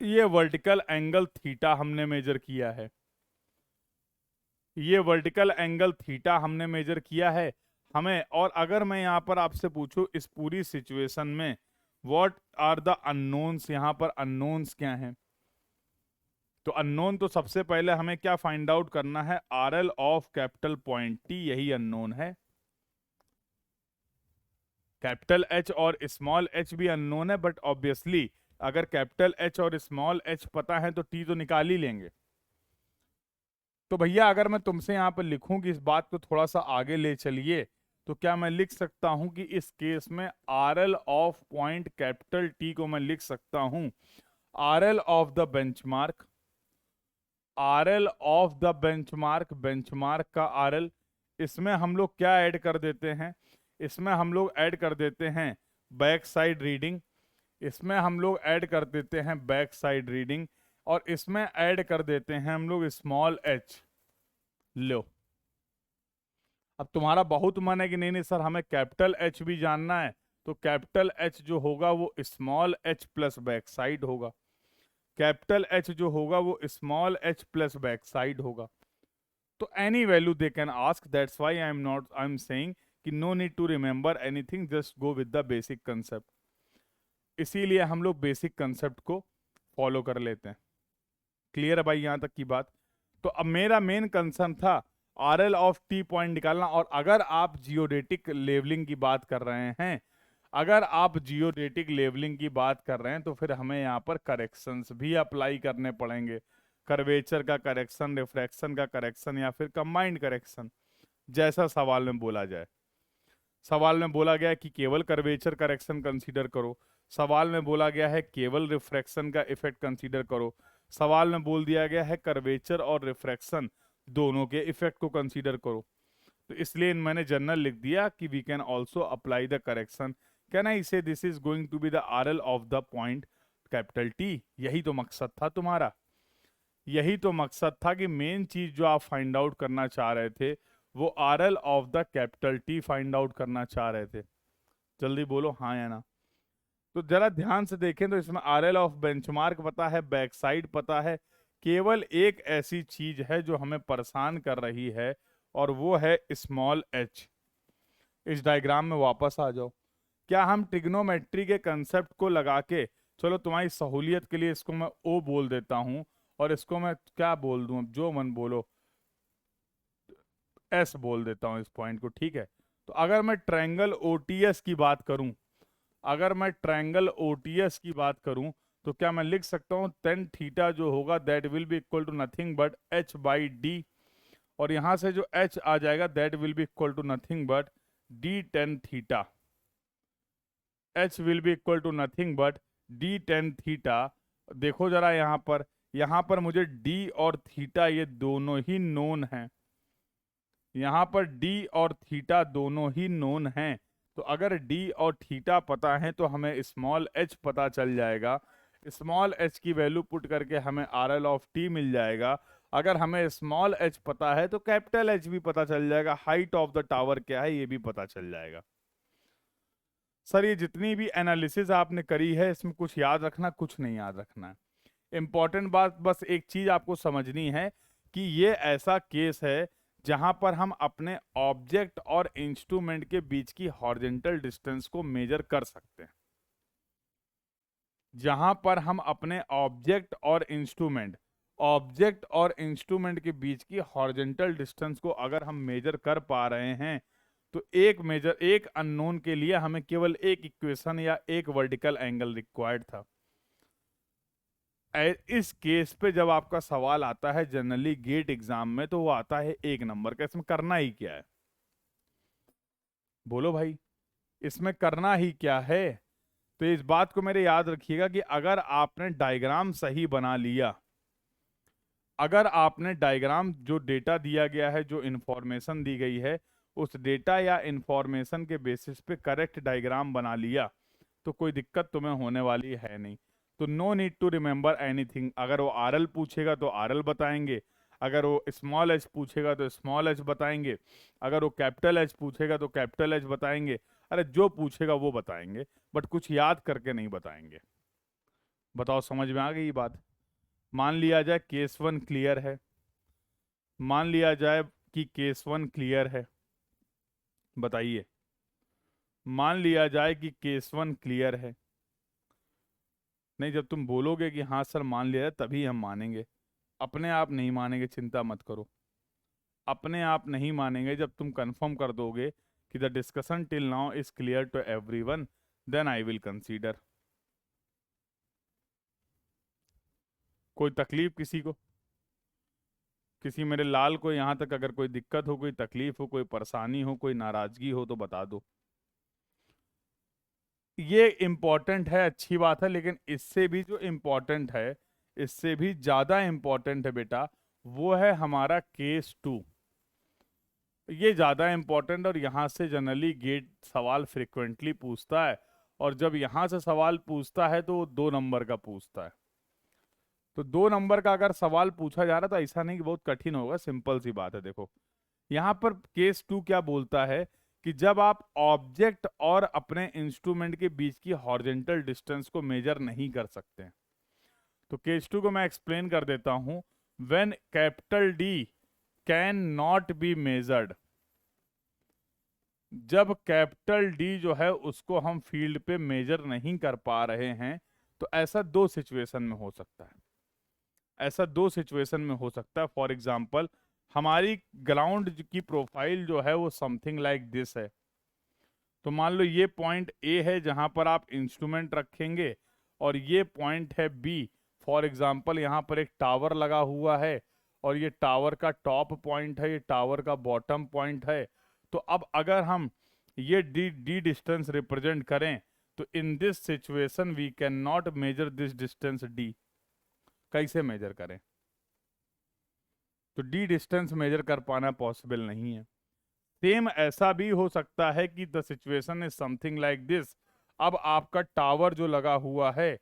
ये वर्टिकल एंगल थीटा हमने मेजर किया है, ये वर्टिकल एंगल थीटा हमने मेजर किया है हमें। और अगर मैं यहां पर आपसे पूछूं इस पूरी सिचुएशन में व्हाट आर द अननोन्स, यहां पर अननोन्स क्या हैं, तो अननोन तो सबसे पहले हमें क्या फाइंड आउट करना है, RL of capital point T, यही अननोन है। कैपिटल एच और स्मॉल एच भी अननोन है, बट ऑब्वियसली अगर कैपिटल एच और स्मॉल एच पता है तो टी तो निकाल ही लेंगे। तो भैया अगर मैं तुमसे यहां पर लिखूं कि इस बात को थोड़ा सा आगे ले चलिए, तो क्या मैं लिख सकता हूं कि इस केस में RL of point capital T को मैं लिख सकता हूं RL of the benchmark, RL of the benchmark, benchmark का आरएल। इसमें हम लोग क्या ऐड कर देते हैं, इसमें हम लोग ऐड कर देते हैं बैक साइड रीडिंग, इसमें हम लोग ऐड कर देते हैं बैक साइड रीडिंग, और इसमें ऐड कर देते हैं हम लोग स्मॉल एच। लो, अब तुम्हारा बहुत मन है कि नहीं नहीं सर हमें कैपिटल एच भी जानना है, तो कैपिटल एच जो होगा वो small H plus back side होगा, कैपिटल एच जो होगा वो small H plus back side होगा। तो any value they can ask, that's why I am saying कि no need to remember anything, just go with the basic concept. इसीलिए हम लोग बेसिक कंसेप्ट को फॉलो कर लेते हैं। क्लियर है भाई यहाँ तक की बात? तो अब मेरा मेन कंसर्न था are L of T point निकालना। और अगर आप जियोडेटिक लेवलिंग की बात कर रहे हैं, अगर आप जियोडेटिक लेवलिंग की बात कर रहे हैं, तो फिर हमें यहाँ पर करेक्शंस भी अप्लाई करने पड़ेंगे। कर्वेचर का करेक्शन, रिफ्रैक्शन का करेक्शन, या फिर कंबाइंड करेक्शन, जैसा सवाल में बोला जाए। सवाल में बोला गया है कि केवल कर्वेचर करेक्शन कंसीडर करो, सवाल में बोला गया है केवल रिफ्रैक्शन का इफेक्ट कंसीडर करो, सवाल में बोल दिया गया है कर्वेचर और रिफ्रैक्शन दोनों के इफेक्ट को कंसीडर करो। तो इसलिए मैंने जनरल लिख दिया कि we can also apply the correction. Can I say this is going to be the R L of the point capital T. यही तो मकसद था तुम्हारा, यही तो मकसद था कि मेन चीज जो आप फाइंड आउट करना चाह रहे थे वो are L of the capital T find out करना चाह रहे थे। जल्दी बोलो हाँ या ना। तो जरा ध्यान से देखें तो इसमें आर एल ऑफ बेंचमार्क पता है, बैक साइड पता है, केवल एक ऐसी चीज है जो हमें परेशान कर रही है और वो है स्मॉल एच। इस डायग्राम में वापस आ जाओ। क्या हम ट्रिग्नोमेट्री के कंसेप्ट को लगा के, चलो तुम्हारी सहूलियत के लिए इसको मैं ओ बोल देता हूं और इसको मैं क्या बोल दूं, जो मन बोलो, एस बोल देता हूं इस पॉइंट को, ठीक है। तो अगर मैं ट्रायंगल ओटीएस की बात करूं, अगर मैं ट्रायंगल ओटीएस की बात करूं, तो क्या मैं लिख सकता हूं टेन थीटा जो होगा that will be equal to nothing but H by D, और यहां से जो एच आ जाएगा that will be equal to nothing but D tan theta. H will be equal to nothing but D tan theta. देखो जरा यहां पर मुझे डी और थीटा ये दोनों ही नोन हैं, यहां पर डी और थीटा दोनों ही नोन हैं। तो अगर डी और थीटा पता है तो हमें स्मॉल एच पता चल जाएगा, स्मॉल एच की वैल्यू पुट करके हमें आर एल ऑफ टी मिल जाएगा। अगर हमें स्मॉल एच पता है तो कैपिटल एच भी पता चल जाएगा, हाइट ऑफ द टावर क्या है ये भी पता चल जाएगा। सर ये जितनी भी एनालिसिस आपने करी है इसमें कुछ याद रखना, कुछ नहीं याद रखना है। इंपॉर्टेंट बात बस एक चीज आपको समझनी है कि ये ऐसा केस है जहां पर हम अपने ऑब्जेक्ट और इंस्ट्रूमेंट के बीच की हॉरिजॉन्टल डिस्टेंस को मेजर कर सकते हैं। जहां पर हम अपने ऑब्जेक्ट और इंस्ट्रूमेंट के बीच की हॉरिजॉन्टल डिस्टेंस को अगर हम मेजर कर पा रहे हैं, तो एक अननोन के लिए हमें केवल एक इक्वेशन या एक वर्टिकल एंगल रिक्वायर्ड था। इस केस पे जब आपका सवाल आता है जनरली गेट एग्जाम में, तो वो आता है एक नंबर का। इसमें करना ही क्या है, बोलो भाई, इसमें करना ही क्या है? तो इस बात को मेरे याद रखिएगा कि अगर आपने डायग्राम सही बना लिया, अगर आपने डायग्राम जो डेटा दिया गया है, जो इंफॉर्मेशन दी गई है, उस डेटा या इंफॉर्मेशन के बेसिस पे करेक्ट डायग्राम बना लिया, तो कोई दिक्कत तुम्हें होने वाली है नहीं। तो no need to remember anything. अगर वो आर एल पूछेगा तो आर एल बताएंगे, अगर वो स्मॉल एच पूछेगा तो स्मॉल एच बताएंगे, अगर वो कैपिटल एच पूछेगा तो कैपिटल एच बताएंगे। अरे जो पूछेगा वो बताएंगे, बट कुछ याद करके नहीं बताएंगे। बताओ समझ में आ गई ये बात? मान लिया जाए केस वन क्लियर है, मान लिया जाए कि केस वन क्लियर है, बताइए, मान लिया जाए कि केस वन क्लियर है। नहीं, जब तुम बोलोगे कि हाँ सर मान लिया है तभी हम मानेंगे, अपने आप नहीं मानेंगे, चिंता मत करो। अपने आप नहीं मानेंगे, जब तुम कंफर्म कर दोगे कि the discussion till now is clear to everyone, then I will consider. कोई तकलीफ किसी को, किसी मेरे लाल को यहाँ तक अगर कोई दिक्कत हो, कोई तकलीफ हो, कोई परेशानी हो, कोई नाराजगी हो तो बता दो। ये इम्पोर्टेंट है, अच्छी बात है, लेकिन इससे भी जो इम्पोर्टेंट है, इससे भी ज्यादा इम्पोर्टेंट है बेटा, वो है हमारा केस टू। ये ज़्यादा इम्पोर्टेंट, और यहाँ से जनरली गेट सवाल फ्रिक्वेंटली पूछता है, और जब यहाँ से सवाल पूछता है तो वो 2 नंबर का पूछता है। तो 2 नंबर का अगर सवाल पूछा जा रहा है तो ऐसा नहीं कि बहुत कठिन होगा, सिंपल सी बात है। देखो यहाँ पर केस 2 क्या बोलता है कि जब आप ऑब्जेक्ट और अपने इंस्ट्रूमेंट के बीच की हॉरिजॉन्टल डिस्टेंस को मेजर नहीं कर सकते हैं। तो केस 2 को मैं एक्सप्लेन कर देता हूं। When capital D can not be measured, जब कैपिटल डी जो है उसको हम फील्ड पे मेजर नहीं कर पा रहे हैं, तो ऐसा 2 सिचुएशन में हो सकता है। ऐसा 2 सिचुएशन में हो सकता है। फॉर एग्जाम्पल, हमारी ग्राउंड की प्रोफाइल जो है वो समथिंग लाइक दिस है। तो मान लो ये पॉइंट ए है जहां पर आप इंस्ट्रूमेंट रखेंगे, और ये पॉइंट है बी। फॉर एग्जाम्पल, यहाँ पर एक टावर लगा हुआ है, और ये टावर का टॉप पॉइंट है, ये टावर का बॉटम पॉइंट है। तो अब अगर हम ये डी डिस्टेंस रिप्रेजेंट करें, तो in this situation we can not measure this distance D. कैसे मेजर करें? तो डी डिस्टेंस मेजर कर पाना पॉसिबल नहीं है। सेम ऐसा भी हो सकता है कि the situation is something like this. अब आपका टावर जो लगा हुआ है,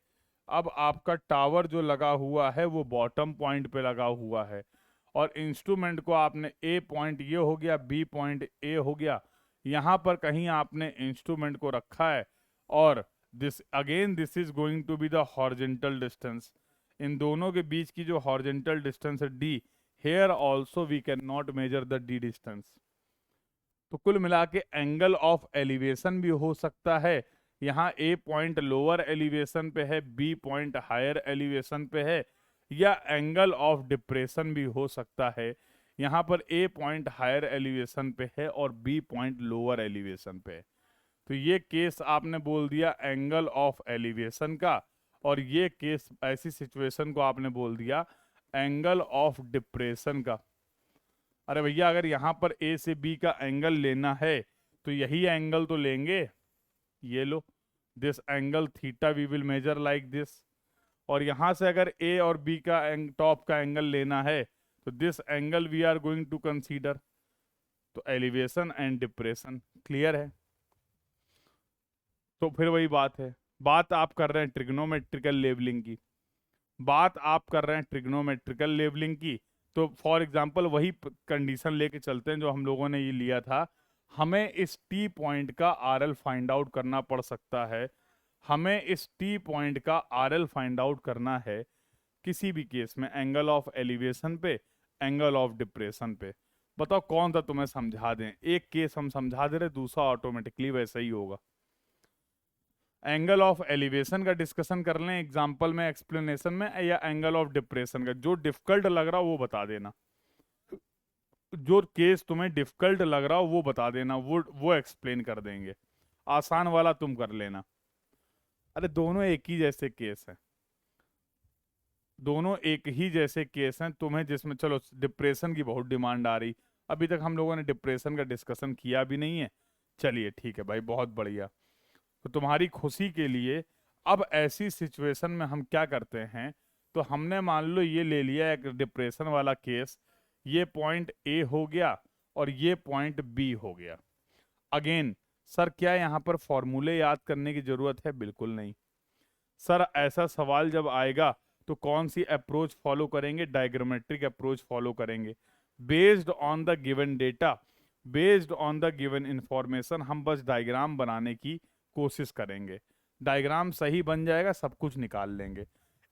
अब आपका टावर जो लगा हुआ है वो बॉटम पॉइंट पे लगा हुआ है, और इंस्ट्रूमेंट को आपने ए पॉइंट ये हो गया, बी पॉइंट ए हो गया, यहाँ पर कहीं आपने इंस्ट्रूमेंट को रखा है, और this is going to be the horizontal distance. इन दोनों के बीच की जो हॉरिजॉन्टल डिस्टेंस है D, here also we can not measure the D distance. तो कुल मिला के एंगल ऑफ एलिवेशन भी हो सकता है। यहाँ ए पॉइंट लोअर एलिवेशन पे है, बी पॉइंट हायर एलिवेशन पे है, या एंगल ऑफ डिप्रेशन भी हो सकता है। यहाँ पर ए पॉइंट हायर एलिवेशन पे है और बी पॉइंट लोअर एलिवेशन पे है। तो ये केस आपने बोल दिया एंगल ऑफ एलिवेशन का, और ये केस, ऐसी सिचुएशन को आपने बोल दिया एंगल ऑफ डिप्रेशन का। अरे भैया, अगर यहाँ पर ए से बी का एंगल लेना है तो यही एंगल तो लेंगे। ये लो, this angle theta we will measure like this. और यहाँ से अगर ए और बी का टॉप का एंगल लेना है तो this angle we are going to consider. तो एलिवेशन एंड डिप्रेशन क्लियर है। तो फिर वही बात है, बात आप कर रहे हैं ट्रिग्नोमेट्रिकल लेवलिंग की, बात आप कर रहे हैं ट्रिग्नोमेट्रिकल लेवलिंग की। तो फॉर एग्जांपल वही कंडीशन लेके चलते हैं जो हम लोगों ने ये लिया था। हमें इस टी पॉइंट का आरएल फाइंड आउट करना पड़ सकता है। हमें इस टी पॉइंट का आरएल फाइंड आउट करना है किसी भी केस में, एंगल ऑफ एलिवेशन पे, एंगल ऑफ डिप्रेशन पे। बताओ कौन सा तुम्हें समझा दें? एक केस हम समझा दे रहे, दूसरा ऑटोमेटिकली वैसा ही होगा। एंगल ऑफ एलिवेशन का डिस्कशन कर लें एग्जांपल में, एक्सप्लेनेशन में, या एंगल ऑफ डिप्रेशन का? जो डिफिकल्ट लग रहा हो वो बता देना, जो केस तुम्हें डिफिकल्ट लग रहा हो वो बता देना, वो एक्सप्लेन कर देंगे। आसान वाला तुम कर लेना। अरे दोनों एक ही जैसे केस हैं, दोनों एक ही जैसे केस हैं। तुम्हें जिसमें, चलो डिप्रेशन की बहुत डिमांड आ रही, अभी तक हम लोगों ने डिप्रेशन का डिस्कशन किया भी नहीं है। चलिए ठीक है भाई, बहुत बढ़िया। तो तुम्हारी खुशी के लिए अब ऐसी सिचुएशन में हम क्या करते हैं, तो हमने मान लो ये ले लिया एक डिप्रेशन वाला केस, ये पॉइंट ए हो गया और ये पॉइंट बी हो गया। अगेन सर, क्या यहाँ पर फॉर्मूले याद करने की जरूरत है? बिल्कुल नहीं सर। ऐसा सवाल जब आएगा तो कौन सी अप्रोच फॉलो करेंगे? डायग्रामेट्रिक अप्रोच फॉलो करेंगे। Based on the given data, based on the given information, हम बस डायग्राम बनाने की कोशिश करेंगे। डायग्राम सही बन जाएगा, सब कुछ निकाल लेंगे।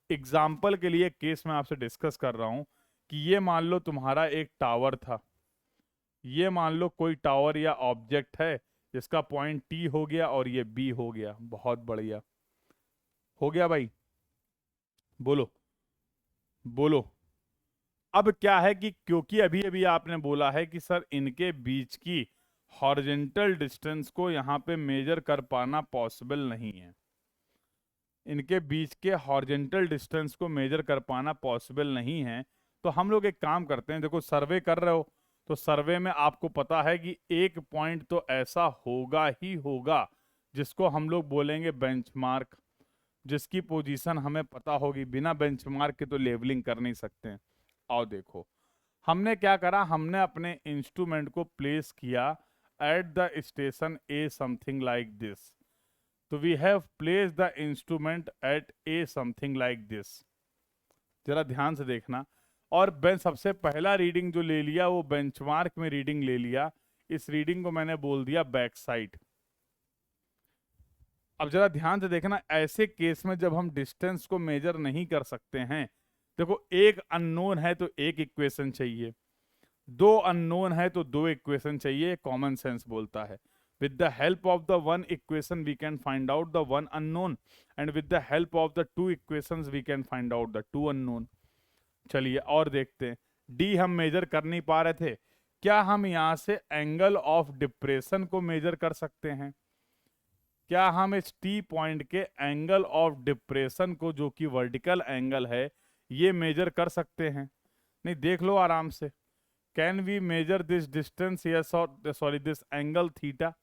एग्जाम्पल के लिए केस में आपसे डिस्कस कर रहा हूं कि ये मान लो तुम्हारा एक टावर था, ये मान लो कोई टावर या ऑब्जेक्ट है जिसका पॉइंट टी हो गया और ये बी हो गया। बहुत बढ़िया, हो गया भाई? बोलो बोलो। अब क्या है कि क्योंकि अभी अभी आपने बोला है कि सर इनके बीच की हॉरिजॉन्टल डिस्टेंस को यहाँ पे मेजर कर पाना पॉसिबल नहीं है, इनके बीच के हॉरिजॉन्टल डिस्टेंस को मेजर कर पाना पॉसिबल नहीं है, तो हम लोग एक काम करते हैं। देखो सर्वे कर रहे हो तो सर्वे में आपको पता है कि एक पॉइंट तो ऐसा होगा ही होगा जिसको हम लोग बोलेंगे बेंचमार्क, जिसकी पोजीशन हमें पता होगी। बिना बेंचमार्क के तो लेवलिंग कर नहीं सकते हैं। आओ देखो, हमने क्या करा, हमने अपने इंस्ट्रूमेंट को प्लेस किया at the station A something like this. तो we have place the instrument at A something like this. जरा ध्यान से देखना। और सबसे पहला रीडिंग जो ले लिया वो बेंचमार्क में रीडिंग ले लिया। इस रीडिंग को मैंने बोल दिया बैक साइड। अब जरा ध्यान से देखना, ऐसे केस में जब हम डिस्टेंस को मेजर नहीं कर सकते हैं, देखो एक अननोन है तो एक इक्वेशन चाहिए, दो अननोन है तो दो इक्वेशन चाहिए, कॉमन सेंस बोलता है। With the help of the one equation we can find out the one unknown, and with the help of the two equations we can find out the two unknown. चलिए और देखते हैं। D हम major कर नहीं पा रहे थे, क्या हम यहां से एंगल ऑफ डिप्रेशन को मेजर कर सकते हैं? क्या हम इस टी पॉइंट के एंगल ऑफ डिप्रेशन को, जो कि वर्टिकल एंगल है, ये मेजर कर सकते हैं? नहीं, देख लो आराम से। Can we measure this distance, yes और सॉरी दिस एंगल थीटा?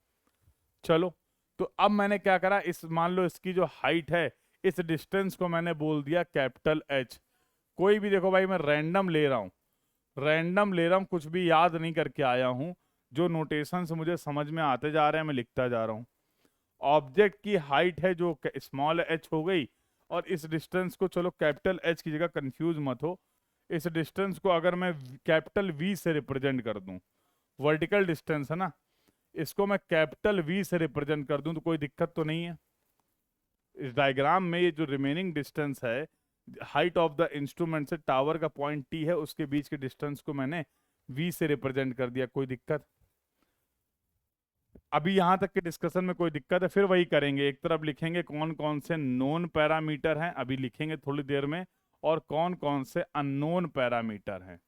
चलो, तो अब मैंने क्या करा, इस मान लो इसकी जो हाइट है, इस डिस्टेंस को मैंने बोल दिया कैपिटल एच। कोई भी देखो भाई, मैं रैंडम ले रहा हूँ, रैंडम ले रहा हूँ, कुछ भी याद नहीं करके आया हूँ। जो नोटेशन से मुझे समझ में आते जा रहे हैं मैं लिखता जा रहा हूँ। ऑब्जेक्ट की हाइट है जो स्मॉल एच हो गई, और इस डिस्टेंस को, चलो कैपिटल एच की जगह कंफ्यूज मत हो, इस डिस्टेंस को अगर मैं कैपिटल वी से रिप्रेजेंट कर दूं, वर्टिकल डिस्टेंस है ना, इसको मैं कैपिटल वी से रिप्रेजेंट कर दूं तो कोई दिक्कत तो नहीं है। इस डायग्राम में ये जो रिमेनिंग डिस्टेंस है, हाइट ऑफ द इंस्ट्रूमेंट से टावर का पॉइंट टी है, उसके बीच के डिस्टेंस को मैंने वी से रिप्रेजेंट कर दिया। कोई दिक्कत? अभी यहां तक के डिस्कशन में कोई दिक्कत है? फिर वही करेंगे, एक तरफ लिखेंगे कौन कौन से नोन पैरामीटर हैं, अभी लिखेंगे थोड़ी देर में, और कौन कौन से अननोन पैरामीटर हैं।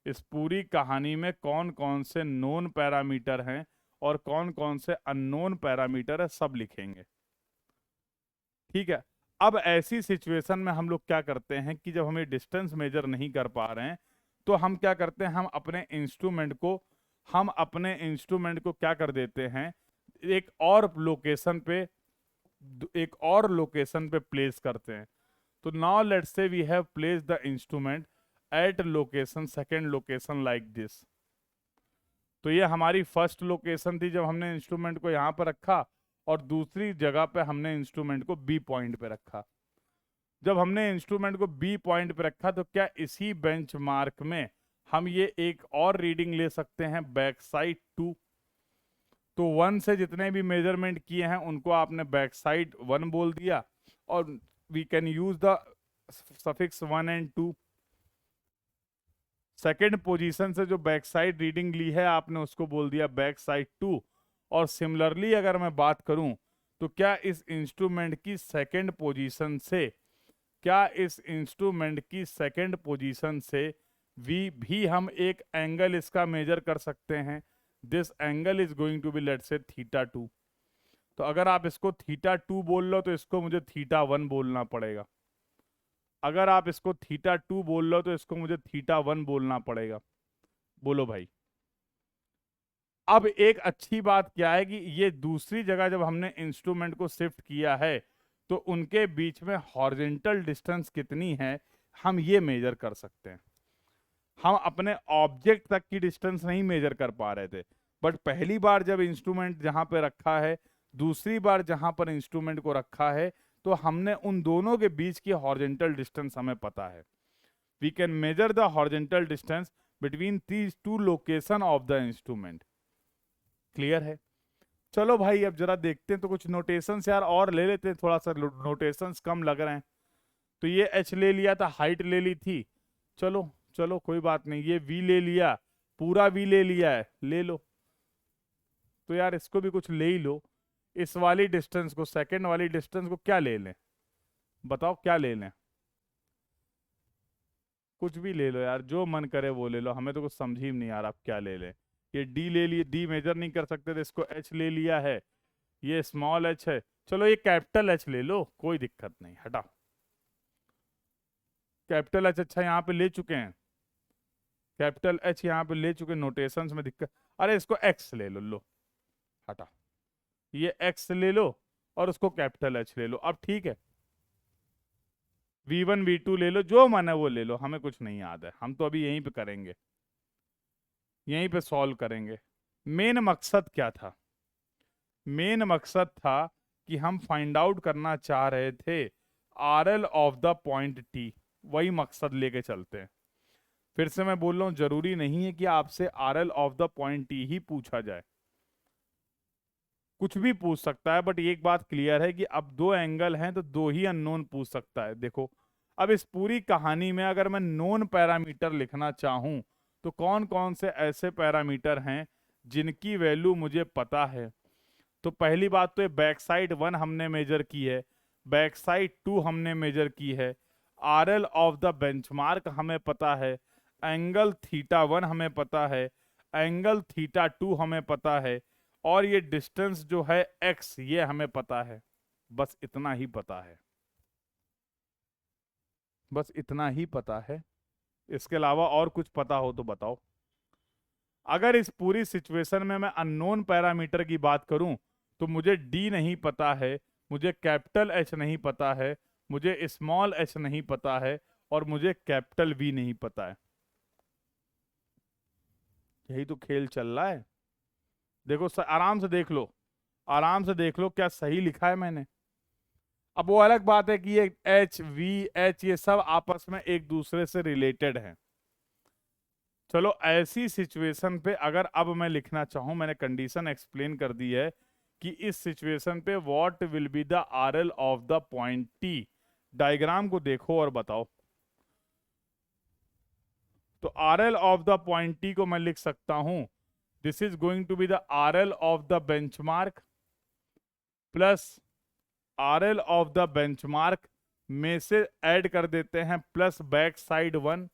इस पूरी कहानी में कौन कौन से नोन पैरामीटर हैं और कौन कौन से अननोन पैरामीटर है, सब लिखेंगे। ठीक है। अब ऐसी सिचुएशन में हम लोग क्या करते हैं कि जब हमें डिस्टेंस मेजर नहीं कर पा रहे हैं, तो हम क्या करते हैं, हम अपने इंस्ट्रूमेंट को क्या कर देते हैं, एक और लोकेशन पे, प्लेस करते हैं। तो now let's say we have place the instrument at location, second location like this. तो ये हमारी फर्स्ट लोकेशन थी जब हमने इंस्ट्रूमेंट को यहां पर रखा, और दूसरी जगह पे हमने इंस्ट्रूमेंट को बी पॉइंट पे रखा। जब हमने इंस्ट्रूमेंट को बी पॉइंट पे रखा, तो क्या इसी बेंचमार्क में हम ये एक और रीडिंग ले सकते हैं, बैक साइड 2? तो 1 से जितने भी मेजरमेंट किए हैं उनको आपने बैक साइड 1 बोल दिया, और we can use the suffix 1 and 2। Second position से जो बैक साइड रीडिंग ली है आपने, उसको बोल दिया बैक साइड 2। और सिमिलरली अगर मैं बात करूं, तो क्या इस इंस्ट्रूमेंट की सेकेंड पोजीशन से भी हम एक एंगल इसका मेजर कर सकते हैं? This angle is going to be let's say θ2। तो अगर आप इसको θ2 बोल लो तो इसको मुझे θ1 बोलना पड़ेगा। अगर आप इसको θ2 बोल लो तो इसको मुझे θ1 बोलना पड़ेगा। बोलो भाई। अब एक अच्छी बात क्या है कि ये दूसरी जगह जब हमने इंस्ट्रूमेंट को शिफ्ट किया है, तो उनके बीच में हॉरिजॉन्टल डिस्टेंस कितनी है हम ये मेजर कर सकते हैं। हम अपने ऑब्जेक्ट तक की डिस्टेंस नहीं मेजर कर पा रहे थे, बट पहली बार जब इंस्ट्रूमेंट जहां पे रखा है, दूसरी बार जहां पर इंस्ट्रूमेंट को रखा है, तो हमने उन दोनों के बीच की हॉरिजॉन्टल डिस्टेंस हमें पता है। We can measure the horizontal distance between these two location of the instrument. Clear है? चलो भाई, अब जरा देखते हैं, तो कुछ नोटेशंस यार और ले लेते हैं, थोड़ा सा नोटेशंस कम लग रहे हैं। तो ये एच ले लिया था, हाइट ले ली थी, चलो चलो कोई बात नहीं। ये वी ले लिया, पूरा वी ले लिया है, ले लो। तो यार इसको भी कुछ ले ही लो। इस वाली डिस्टेंस को, सेकंड वाली डिस्टेंस को क्या ले लें, बताओ क्या ले लें? कुछ भी ले लो यार, जो मन करे वो ले लो, हमें तो कुछ समझ ही नहीं आ रहा आप क्या ले लें। ये डी ले लिए, डी मेजर नहीं कर सकते थे, इसको एच ले लिया है, ये स्मॉल एच है, चलो ये कैपिटल एच ले लो, कोई दिक्कत नहीं, हटाओ। कैपिटल एच अच्छा यहाँ पे ले चुके हैं, कैपिटल एच यहाँ पे ले चुके, नोटेशंस में दिक्कत। अरे इसको एक्स ले लो, लो हटा, ये एक्स ले लो और उसको कैपिटल एच ले लो। अब ठीक है, V1 V2 ले लो, जो मन है वो ले लो, हमें कुछ नहीं याद है, हम तो अभी यहीं पे करेंगे। यहीं पे सॉल्व करेंगे। मेन मकसद क्या था? मेन मकसद था कि हम फाइंड आउट करना चाह रहे थे RL of the point T. वही मकसद लेके चलते हैं। फिर से मैं बोल रहा हूं, जरूरी नहीं है कि आपसे RL of the point T ही पूछा जाए, कुछ भी पूछ सकता है। बट एक बात क्लियर है कि अब दो एंगल हैं तो दो ही अननोन पूछ सकता है। देखो, अब इस पूरी कहानी में अगर मैं नोन पैरामीटर लिखना चाहूं तो कौन कौन से ऐसे पैरामीटर हैं जिनकी वैल्यू मुझे पता है? तो पहली बात तो ये बैक साइड 1 हमने मेजर की है, बैक साइड 2 हमने मेजर की है, आरएल ऑफ द बेंचमार्क हमें पता है, एंगल थीटा 1 हमें पता है, एंगल थीटा 2 हमें पता है, और ये डिस्टेंस जो है x ये हमें पता है। बस इतना ही पता है, बस इतना ही पता है। इसके अलावा और कुछ पता हो तो बताओ। अगर इस पूरी सिचुएशन में मैं अननोन पैरामीटर की बात करूं तो मुझे डी नहीं पता है, मुझे कैपिटल एच नहीं पता है, मुझे स्मॉल एच नहीं पता है, और मुझे कैपिटल वी नहीं पता है। यही तो खेल चल रहा है। देखो आराम से देख लो, आराम से देख लो क्या सही लिखा है मैंने। अब वो अलग बात है कि ये एच वी एच ये सब आपस में एक दूसरे से रिलेटेड हैं। चलो ऐसी सिचुएशन पे अगर अब मैं लिखना चाहूं, मैंने कंडीशन एक्सप्लेन कर दी है कि इस सिचुएशन पे what will be the RL of the point T. Diagram को देखो और बताओ। तो RL of the point T को मैं लिख सकता हूं, this is going to be the RL of the benchmark plus RL of the benchmark में से ऐड कर देते हैं plus back side 1,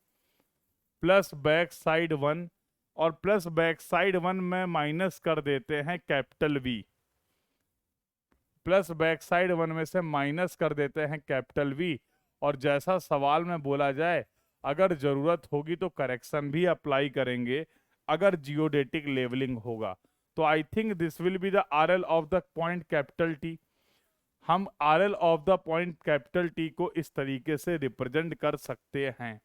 plus back side 1, और प्लस बैक साइड 1 में माइनस कर देते हैं capital V, plus back side 1 में से माइनस कर देते हैं कैपिटल वी। और जैसा सवाल में बोला जाए, अगर जरूरत होगी तो करेक्शन भी अप्लाई करेंगे अगर जियोडेटिक लेवलिंग होगा। तो I think this will be the RL of the point capital T. हम RL of the point capital T को इस तरीके से रिप्रेजेंट कर सकते हैं।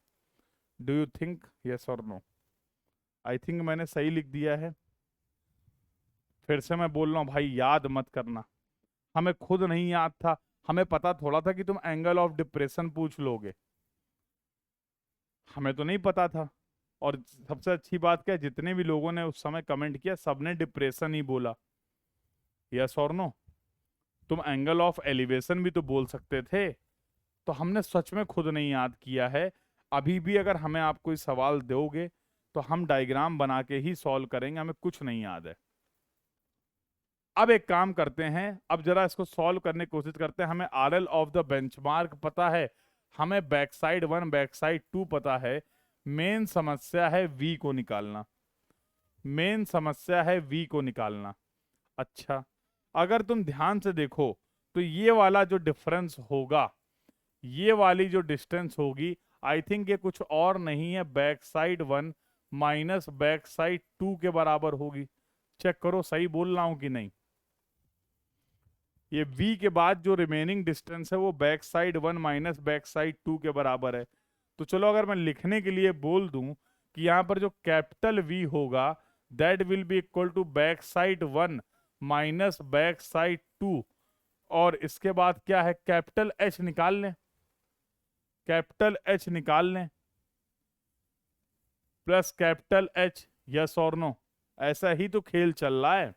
डू यू थिंक यस और नो? आई थिंक मैंने सही लिख दिया है। फिर से मैं बोल रहा हूँ भाई, याद मत करना, हमें खुद नहीं याद था। हमें पता थोड़ा था कि तुम एंगल ऑफ डिप्रेशन पूछ लोगे, हमें तो नहीं पता था। और सबसे अच्छी बात क्या है, जितने भी लोगों ने उस समय कमेंट किया सबने डिप्रेशन ही बोला। यस और नो? तुम एंगल ऑफ एलिवेशन भी तो बोल सकते थे। तो हमने सच में खुद नहीं याद किया है। अभी भी अगर हमें आप कोई सवाल दोगे तो हम डायग्राम बना के ही सॉल्व करेंगे, हमें कुछ नहीं याद है। अब एक काम करते हैं, अब जरा इसको सॉल्व करने की कोशिश करते हैं। हमें आरएल ऑफ द बेंचमार्क पता है, हमें बैक साइड 1 बैक साइड 2 पता है। मेन समस्या है वी को निकालना, मेन समस्या है वी को निकालना। अच्छा, अगर तुम ध्यान से देखो तो ये वाला जो डिफरेंस होगा, ये वाली जो डिस्टेंस होगी, आई थिंक ये कुछ और नहीं है, back side 1 minus back side 2 के बराबर होगी। चेक करो सही बोल रहा हूं कि नहीं। ये v के बाद जो रिमेनिंग डिस्टेंस है वो back side 1 minus back side 2 के बराबर है। तो चलो अगर मैं लिखने के लिए बोल दूं कि यहां पर जो कैपिटल v होगा that will be equal to back side 1 minus back side 2, और इसके बाद क्या है, कैपिटल h निकाल लें, कैपिटल h निकाल लें प्लस कैपिटल h। यस और नो? ऐसा ही तो खेल चल रहा है,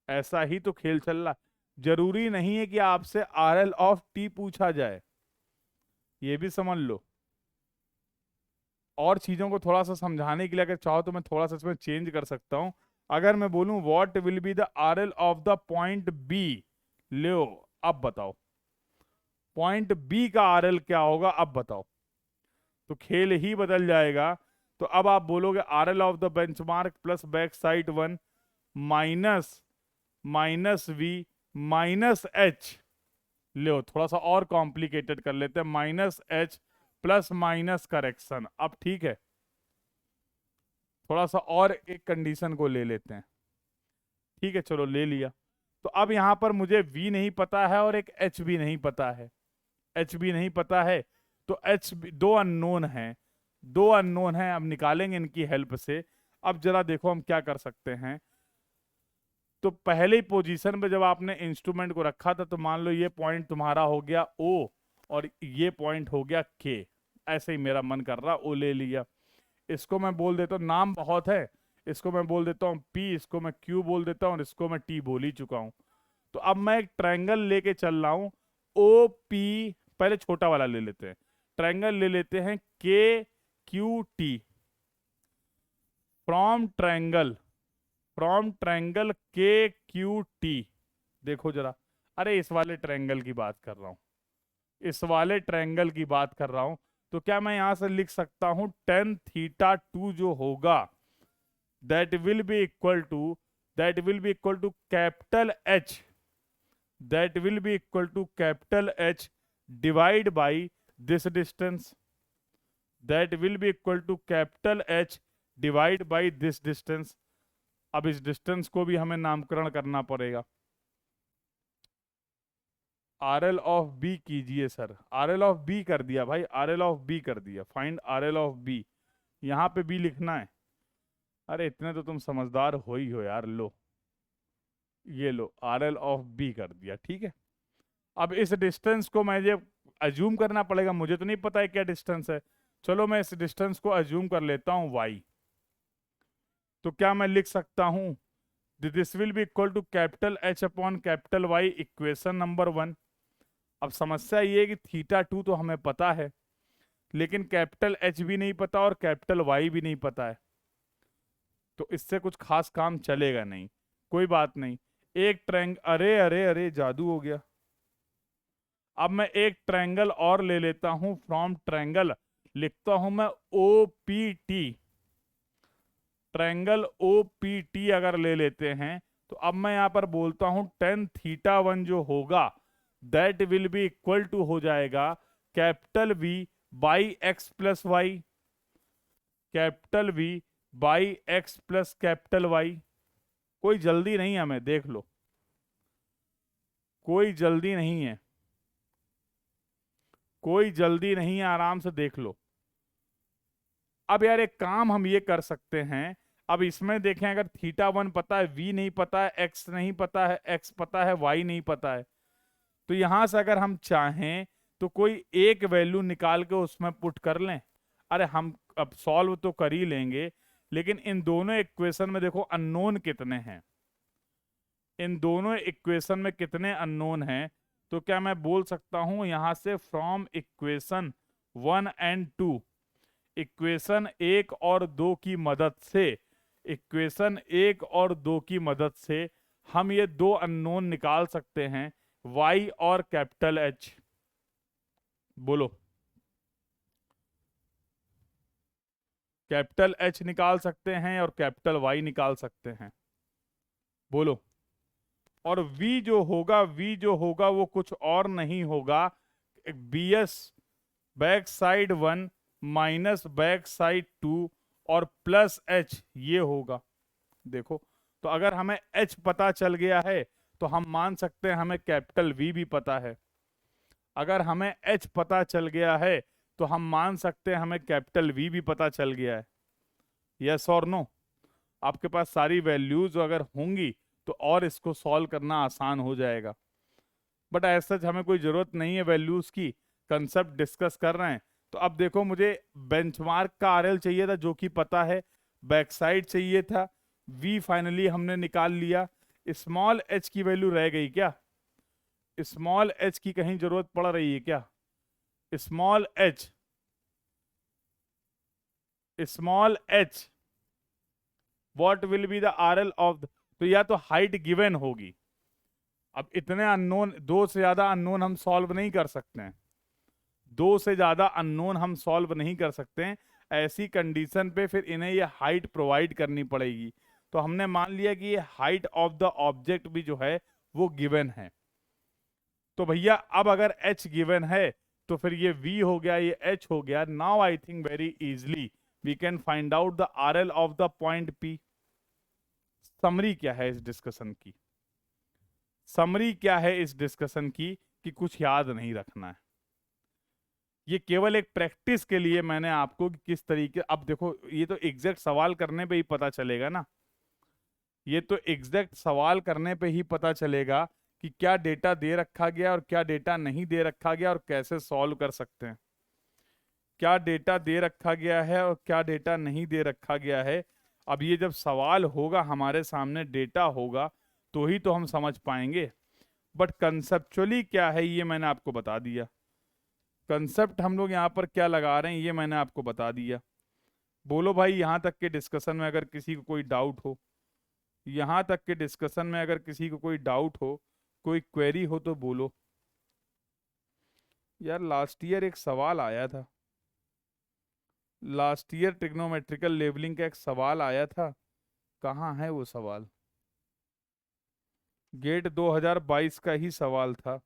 ऐसा ही तो खेल चल रहा है। जरूरी नहीं है कि आपसे आरएल ऑफ टी पूछा जाए, ये भी समझ लो। और चीजों को थोड़ा सा समझाने के लिए अगर चाहो तो मैं थोड़ा सा इसमें चेंज कर सकता हूं। अगर मैं बोलूं what will be the RL of the point B, लो अब बताओ पॉइंट बी का आरएल क्या होगा, अब बताओ। तो खेल ही बदल जाएगा। तो अब आप बोलोगे RL of the benchmark plus back side 1 minus minus V minus H. लो थोड़ा सा और कॉम्प्लिकेटेड कर लेते हैं, minus H plus minus correction. अब ठीक है, थोड़ा सा और एक कंडीशन को ले लेते हैं। ठीक है चलो ले लिया। तो अब यहां पर मुझे v नहीं पता है और एक h भी नहीं पता है, h भी नहीं पता है। तो h दो अननोन है, दो अननोन है, अब निकालेंगे इनकी हेल्प से। अब जरा देखो हम क्या कर सकते हैं। तो पहले पोजीशन पे जब आपने इंस्ट्रूमेंट को रखा था तो मान लो ये पॉइंट तुम्हारा हो गया ओ और ये पॉइंट हो गया के। ऐसे ही मेरा मन कर रहा ओ ले लिया। इसको मैं बोल देता हूँ, नाम बहुत है, इसको मैं बोल देता हूँ पी, इसको मैं क्यू बोल देता हूँ और इसको मैं टी बोल ही चुका हूँ। तो अब मैं एक ट्रायंगल लेके चल रहा हूँ ओ पी, पहले छोटा वाला ले लेते हैं, ट्रायंगल ले लेते हैं के Q T. From triangle, from triangle के क्यू टी, देखो जरा, अरे इस वाले ट्रायंगल की बात कर रहा हूं, इस वाले ट्रायंगल की बात कर रहा हूं। तो क्या मैं यहां से लिख सकता हूं टेन थीटा टू जो होगा that will be equal to, that will be equal to capital H, that will be equal to capital H divide by this distance, that will be equal to capital H divide by this distance. अब इस distance को भी हमें नामकरण करना पड़ेगा। R L of B कीजिए sir, R L of B कर दिया भाई, आर एल ऑफ बी कर दिया, find R L of B. यहां पे बी लिखना है। अरे इतने तो तुम समझदार हो ही हो यार। लो ये लो, आर एल ऑफ बी कर दिया, ठीक है। अब इस डिस्टेंस को मुझे अज्यूम करना पड़ेगा, मुझे तो नहीं पता है क्या डिस्टेंस है। चलो मैं इस डिस्टेंस को अज्यूम कर लेता हूं वाई। तो क्या मैं लिख सकता हूं this will be equal to capital H upon capital Y, equation number 1। अब समस्या ये है कि थीटा टू तो हमें पता है लेकिन कैपिटल एच भी नहीं पता और कैपिटल वाई भी नहीं पता है, तो इससे कुछ खास काम चलेगा नहीं। कोई बात नहीं, एक अरे अरे अरे जादू हो गया। अब मैं एक ट्रायंगल और ले लेता हूं, फ्रॉम ट्रायंगल लिखता हूं मैं O P T, triangle O P T अगर ले लेते हैं तो अब मैं यहां पर बोलता हूं टेन थीटा वन जो होगा that will be equal to हो जाएगा capital V by X plus Y, capital V by X plus capital Y. कोई जल्दी नहीं है, हमें देख लो, कोई जल्दी नहीं है, कोई जल्दी नहीं है, आराम से देख लो। अब यार एक काम हम ये कर सकते हैं, अब इसमें देखें अगर थीटा वन पता है, वी नहीं पता है, एक्स नहीं पता है, एक्स पता है, वाई नहीं पता है, तो यहां से अगर हम चाहें तो कोई एक वैल्यू निकाल के उसमें पुट कर लें। अरे हम अब सॉल्व तो कर ही लेंगे, लेकिन इन दोनों इक्वेशन में देखो अननोन कितने हैं, इन दोनों इक्वेशन में कितने अननोन हैं। तो क्या मैं बोल सकता हूं यहां से फ्रॉम इक्वेशन 1 और 2, इक्वेशन 1 और 2 की मदद से, इक्वेशन 1 और 2 की मदद से हम ये दो अननोन निकाल सकते हैं, y और कैपिटल H। बोलो, कैपिटल H निकाल सकते हैं और कैपिटल Y निकाल सकते हैं। बोलो, और v जो होगा, v जो होगा वो कुछ और नहीं होगा, B S back side 1 minus back side 2 और प्लस h ये होगा। देखो, तो अगर हमें h पता चल गया है तो हम मान सकते हैं हमें कैपिटल V भी पता है। अगर हमें h पता चल गया है तो हम मान सकते हैं हमें कैपिटल V भी पता चल गया है। यस और नो? आपके पास सारी वैल्यूज अगर होंगी तो और इसको सॉल्व करना आसान हो जाएगा। बट ऐसा हमें कोई जरूरत नहीं है वैल्यूज की, कंसेप्ट डिस्कस कर रहे हैं। तो अब देखो, मुझे बेंचमार्क का आरएल चाहिए था जो कि पता है, बैक साइड चाहिए था, वी फाइनली हमने निकाल लिया। स्मॉल एच की वैल्यू रह गई क्या? स्मॉल एच की कहीं जरूरत पड़ रही है क्या? Small H, small H what will be the RL of, तो या तो हाइट गिवन होगी। अब इतने अननोन, दो से ज्यादा अननोन हम सॉल्व नहीं कर सकते हैं, दो से ज्यादा अननोन हम सॉल्व नहीं कर सकते हैं। ऐसी कंडीशन पे फिर इन्हें ये हाइट प्रोवाइड करनी पड़ेगी। तो हमने मान लिया कि ये हाइट ऑफ द ऑब्जेक्ट भी जो है वो गिवन है। तो भैया अब अगर h गिवन है तो फिर ये v हो गया, ये h हो गया। Now I think very easily we can find out the RL of the point p। Summary क्या है इस डिस्कशन की? समरी क्या है इस डिस्कशन की कि कुछ याद नहीं रखना है। ये केवल एक प्रैक्टिस के लिए मैंने आपको कि किस तरीके, अब देखो ये तो एग्जैक्ट सवाल करने पे ही पता चलेगा ना, ये तो एग्जैक्ट सवाल करने पे ही पता चलेगा कि क्या डेटा दे रखा गया और क्या डेटा नहीं दे रखा गया और कैसे सॉल्व कर सकते हैं। क्या डेटा दे रखा गया है और क्या डेटा नहीं दे रखा गया है। अब ये जब सवाल होगा हमारे सामने, डेटा होगा, तो ही तो हम समझ पाएंगे। बट कंसेप्चुअली क्या है ये मैंने आपको बता दिया। कंसेप्ट हम लोग यहाँ पर क्या लगा रहे हैं ये मैंने आपको बता दिया। बोलो भाई, यहाँ तक के डिस्कशन में अगर किसी को कोई डाउट हो, यहाँ तक के डिस्कशन में अगर किसी को कोई डाउट हो, कोई क्वेरी हो तो बोलो। यार लास्ट ईयर एक सवाल आया था, लास्ट ईयर ट्रिग्नोमेट्रिकल लेवलिंग का एक सवाल आया था, कहाँ है वो सवाल। गेट 2022 का ही सवाल था।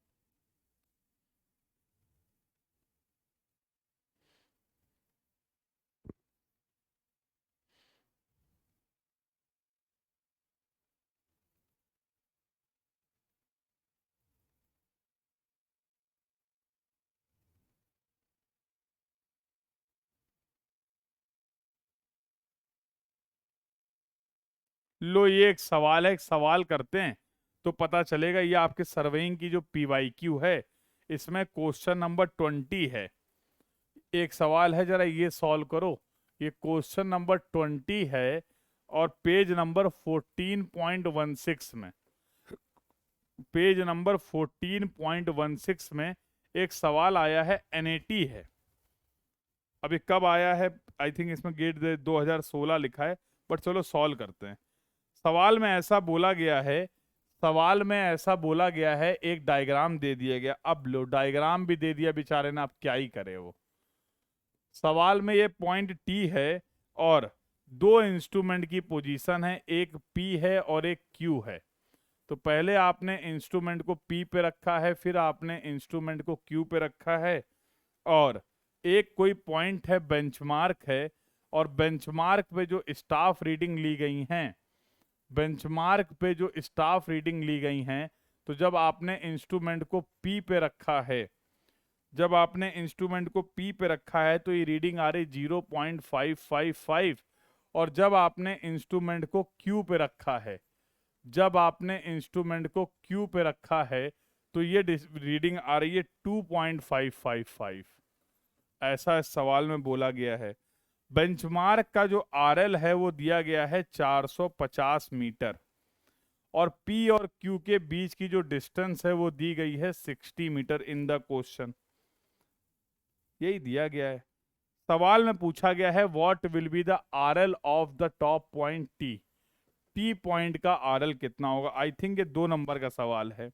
लो ये एक सवाल है, एक सवाल करते हैं तो पता चलेगा। ये आपके सर्वेइंग की जो पीवाईक्यू है, इसमें क्वेश्चन नंबर 20 है। एक सवाल है, जरा ये सॉल्व करो। ये क्वेश्चन नंबर 20 है और पेज नंबर 14.16 में, पेज नंबर 14.16 में एक सवाल आया है, एनएटी है। अभी कब आया है, आई थिंक इसमें गेट 2016 लिखा है, बट चलो सॉल्व करते हैं। सवाल में ऐसा बोला गया है, सवाल में ऐसा बोला गया है, एक डायग्राम दे दिया गया। अब लो डायग्राम भी दे दिया बेचारे ने, अब क्या ही करे वो। सवाल में ये पॉइंट टी है और दो इंस्ट्रूमेंट की पोजीशन है, एक पी है और एक क्यू है। तो पहले आपने इंस्ट्रूमेंट को पी पे रखा है, फिर आपने इंस्ट्रूमेंट को क्यू पे रखा है, और एक कोई पॉइंट है, बेंचमार्क है, और बेंचमार्क पे जो स्टाफ रीडिंग ली गई हैं, बेंचमार्क पे जो स्टाफ रीडिंग ली गई हैं, तो जब आपने इंस्ट्रूमेंट को पी पे रखा है, जब आपने इंस्ट्रूमेंट को पी पे रखा है तो ये रीडिंग आ रही 0.555। और जब आपने इंस्ट्रूमेंट को क्यू पे रखा है, जब आपने इंस्ट्रूमेंट को क्यू पे रखा है तो ये रीडिंग आ रही है 2.555। ऐसा इस सवाल में बोला गया है। बेंचमार्क का जो आरएल है वो दिया गया है 450 मीटर, और पी और क्यू के बीच की जो डिस्टेंस है वो दी गई है 60 मीटर इन द क्वेश्चन। यही दिया गया है। सवाल में पूछा गया है what will be the RL of the top point T. T point का आरएल कितना होगा। आई थिंक ये 2 नंबर का सवाल है।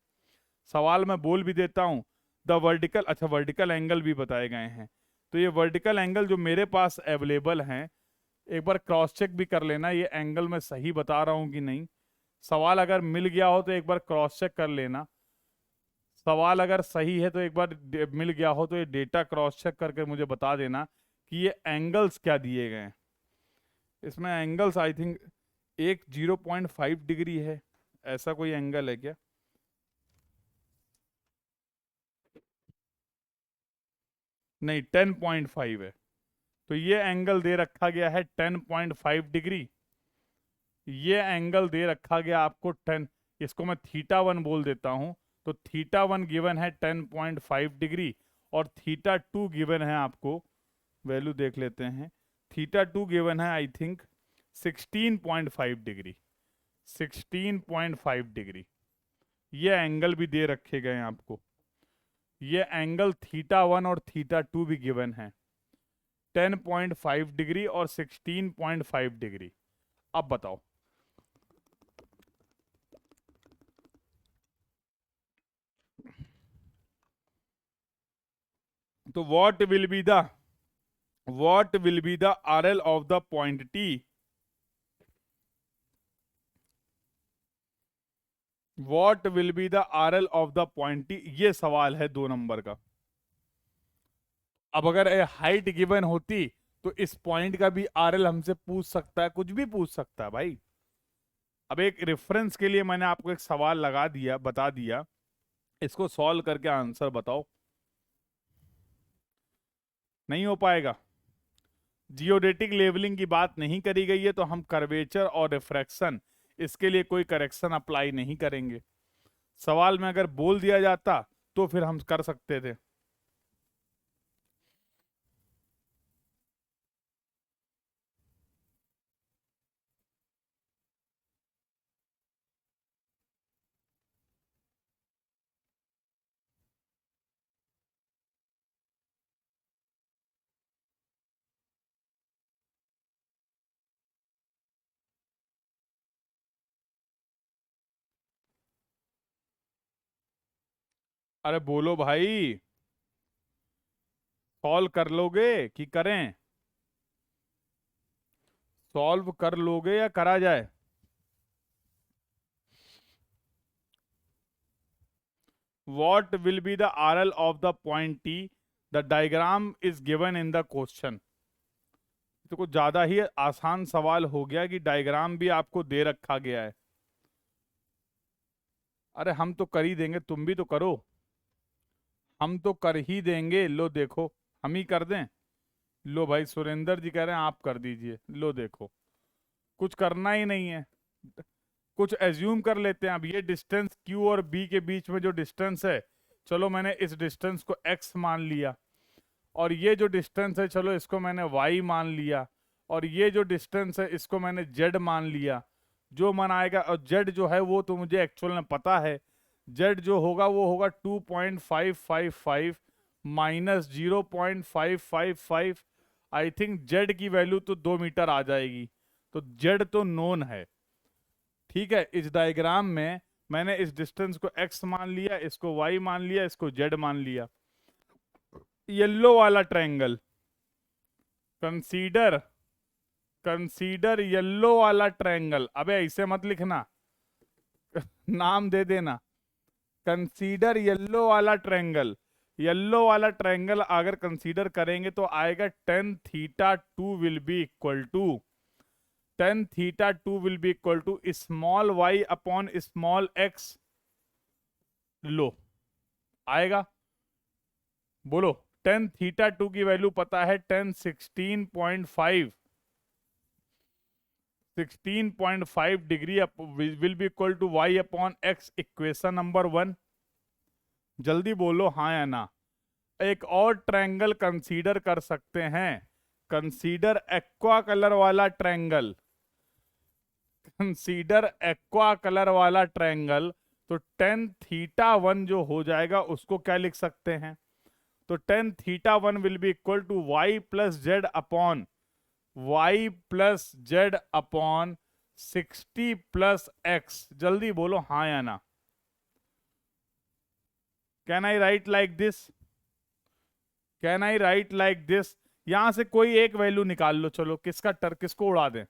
सवाल मैं बोल भी देता हूं, द वर्टिकल, अच्छा वर्टिकल एंगल भी बताए गए हैं। तो ये वर्टिकल एंगल जो मेरे पास अवेलेबल हैं, एक बार क्रॉस चेक भी कर लेना ये एंगल मैं सही बता रहा हूं कि नहीं। सवाल अगर मिल गया हो तो एक बार क्रॉस चेक कर लेना। सवाल अगर सही है तो एक बार मिल गया हो तो ये डेटा क्रॉस चेक करके मुझे बता देना कि ये एंगल्स क्या दिए गए हैं। इसमें एंगल्स आई थिंक एक 0.5 डिग्री है, ऐसा कोई एंगल है क्या। नहीं 10.5 है। तो ये एंगल दे रखा गया है 10.5 डिग्री। ये एंगल दे रखा गया आपको 10, इसको मैं θ1 बोल देता हूं। तो θ1 गिवन है 10.5 डिग्री, और θ2 गिवन है आपको, वैल्यू देख लेते हैं। θ2 गिवन है आई थिंक 16.5 डिग्री, 16.5 डिग्री। ये एंगल भी दे रखे गए हैं आपको। ये एंगल θ1 और θ2 भी गिवन है, 10.5 डिग्री और 16.5 डिग्री। अब बताओ, तो what will be the, what will be the RL of the point T. What will be the RL of the point T, ये सवाल है 2 नंबर का। अब अगर हाइट गिवन होती तो इस पॉइंट का भी आरएल हमसे पूछ सकता है, कुछ भी पूछ सकता है भाई। अब एक रेफरेंस के लिए मैंने आपको एक सवाल लगा दिया, बता दिया, इसको सॉल्व करके आंसर बताओ। नहीं हो पाएगा। जियोडेटिक लेवलिंग की बात नहीं करी गई है, तो हम कर्वेचर और रिफ्रैक्शन इसके लिए कोई करेक्शन अप्लाई नहीं करेंगे। सवाल में अगर बोल दिया जाता तो फिर हम कर सकते थे। अरे बोलो भाई, सॉल्व कर लोगे कि करें? सॉल्व कर लोगे या करा जाए? What will be the RL of the point T? The diagram is given in the question. तो कुछ ज्यादा ही आसान सवाल हो गया कि डायग्राम भी आपको दे रखा गया है। अरे हम तो कर ही देंगे, तुम भी तो करो। हम तो कर ही देंगे, लो देखो। हम ही कर दें? लो भाई, सुरेंद्र जी कह रहे हैं आप कर दीजिए, लो देखो। कुछ करना ही नहीं है, कुछ एज्यूम कर लेते हैं। अब ये डिस्टेंस Q और B के बीच में जो डिस्टेंस है, चलो मैंने इस डिस्टेंस को x मान लिया, और ये जो डिस्टेंस है चलो इसको मैंने y मान लिया, और ये जो डिस्टेंस है इसको मैंने z मान लिया। जो मन आएगा, और z जो है वो तो मुझे एक्चुअल में पता है। z जो होगा वो होगा 2.555 माइनस 0.555। आई थिंक z की वैल्यू तो 2 मीटर आ जाएगी, तो z तो नोन है। ठीक है, इस डायग्राम में मैंने इस डिस्टेंस को x मान लिया, इसको y मान लिया, इसको z मान लिया। येलो वाला ट्रायंगल, कंसीडर कंसीडर येलो वाला ट्रायंगल। अबे ऐसे मत लिखना नाम दे देना। कंसीडर येलो वाला ट्रायंगल। येलो वाला ट्रायंगल अगर कंसीडर करेंगे तो आएगा tan theta 2 will be equal to tan theta 2 will be equal to small y upon small x। लो आएगा, बोलो। tan थीटा 2 की वैल्यू पता है, tan 16.5 degree will be equal to y upon x। Equation number 1। जल्दी बोलो हाँ या ना। एक और ट्रायंगल कंसीडर कर सकते हैं, कंसीडर एक्वा कलर वाला ट्रायंगल। कंसीडर एक्वा कलर वाला ट्रायंगल, तो tan थीटा 1 जो हो जाएगा उसको क्या लिख सकते हैं? तो tan theta 1 will be equal to y plus Z upon y plus Z upon 60 plus x। जल्दी बोलो हाँ या ना। Can I write like this? Can I write like this? यहां से कोई एक वैल्यू निकाल लो, चलो किसको उड़ा दें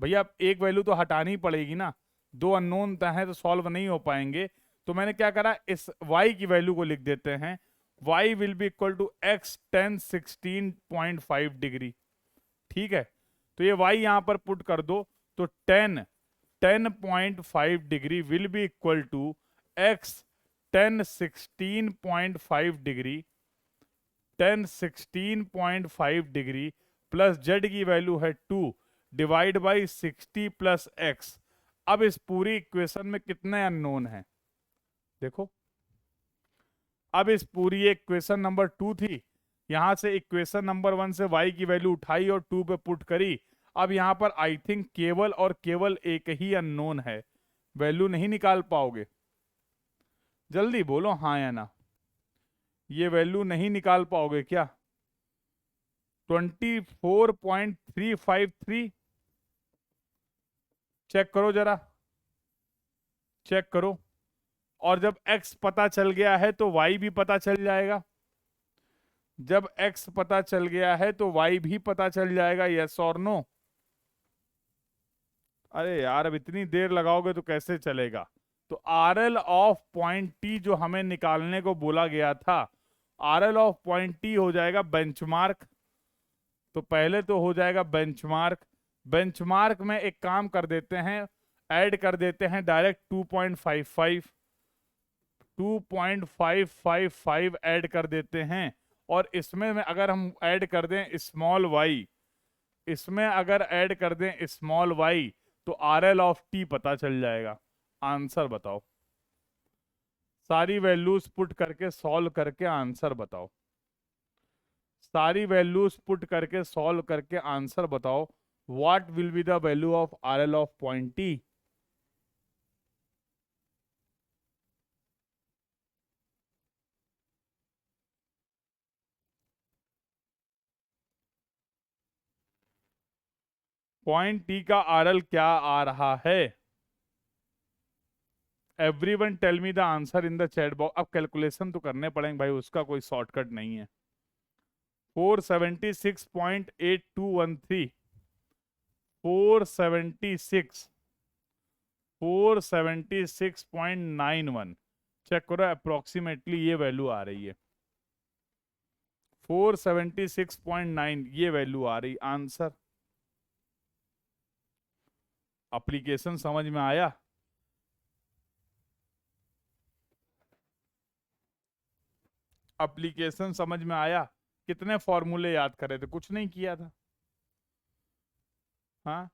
भैया। एक वैल्यू तो हटानी पड़ेगी ना, दो अननोन हैं तो सॉल्व नहीं हो पाएंगे। तो मैंने क्या करा, इस y की वैल्यू को लिख देते हैं। y will be equal to x tan 16.5 degree. ठीक है, तो ये y यहां पर पुट कर दो, तो 10.5 degree will be equal to x tan 16.5 degree, tan 16.5 degree plus z की वैल्यू है 2 डिवाइड बाई 60 प्लस x। अब इस पूरी इक्वेशन में कितने अननोन हैं देखो। अब इस पूरी इक्वेशन नंबर 2 थी, यहां से इक्वेशन नंबर 1 से y की वैल्यू उठाई और 2 पे पुट करी। अब यहां पर आई थिंक केवल और केवल एक ही अननोन है, वैल्यू नहीं निकाल पाओगे। जल्दी बोलो हाँ या ना। ये वैल्यू नहीं निकाल पाओगे क्या? 24.353। चेक करो जरा, चेक करो। और जब x पता चल गया है तो y भी पता चल जाएगा। जब x पता चल गया है तो y भी पता चल जाएगा। यस और नो? अरे यार, अब इतनी देर लगाओगे तो कैसे चलेगा। तो RL ऑफ पॉइंट T जो हमें निकालने को बोला गया था, RL ऑफ पॉइंट T हो जाएगा बेंचमार्क। तो पहले तो हो जाएगा बेंचमार्क। बेंचमार्क में एक काम कर देते हैं, ऐड कर देते हैं डायरेक्ट 2.55 ऐड कर देते हैं, और इसमें अगर हम ऐड कर दें स्मॉल वाई, इसमें अगर ऐड कर दें स्मॉल वाई, तो आर एल ऑफ टी पता चल जाएगा। आंसर बताओ, सारी वैल्यूज पुट करके सॉल्व करके आंसर बताओ, सारी वैल्यूज पुट करके सॉल्व करके आंसर बताओ। What will be the value of R L of point T? Point T का आर एल क्या आ रहा है? Everyone tell me the answer in the chat box. अब कैलकुलेशन तो करने पड़ेंगे भाई, उसका कोई शॉर्टकट नहीं है। 476.8213, 476, 476.91, चेक करो, अप्रोक्सीमेटली ये वैल्यू आ रही है, 476.9 ये वैल्यू आ रही। आंसर, एप्लीकेशन समझ में आया? एप्लीकेशन समझ में आया? कितने फॉर्मूले याद करे थे? कुछ नहीं किया था। हाँ,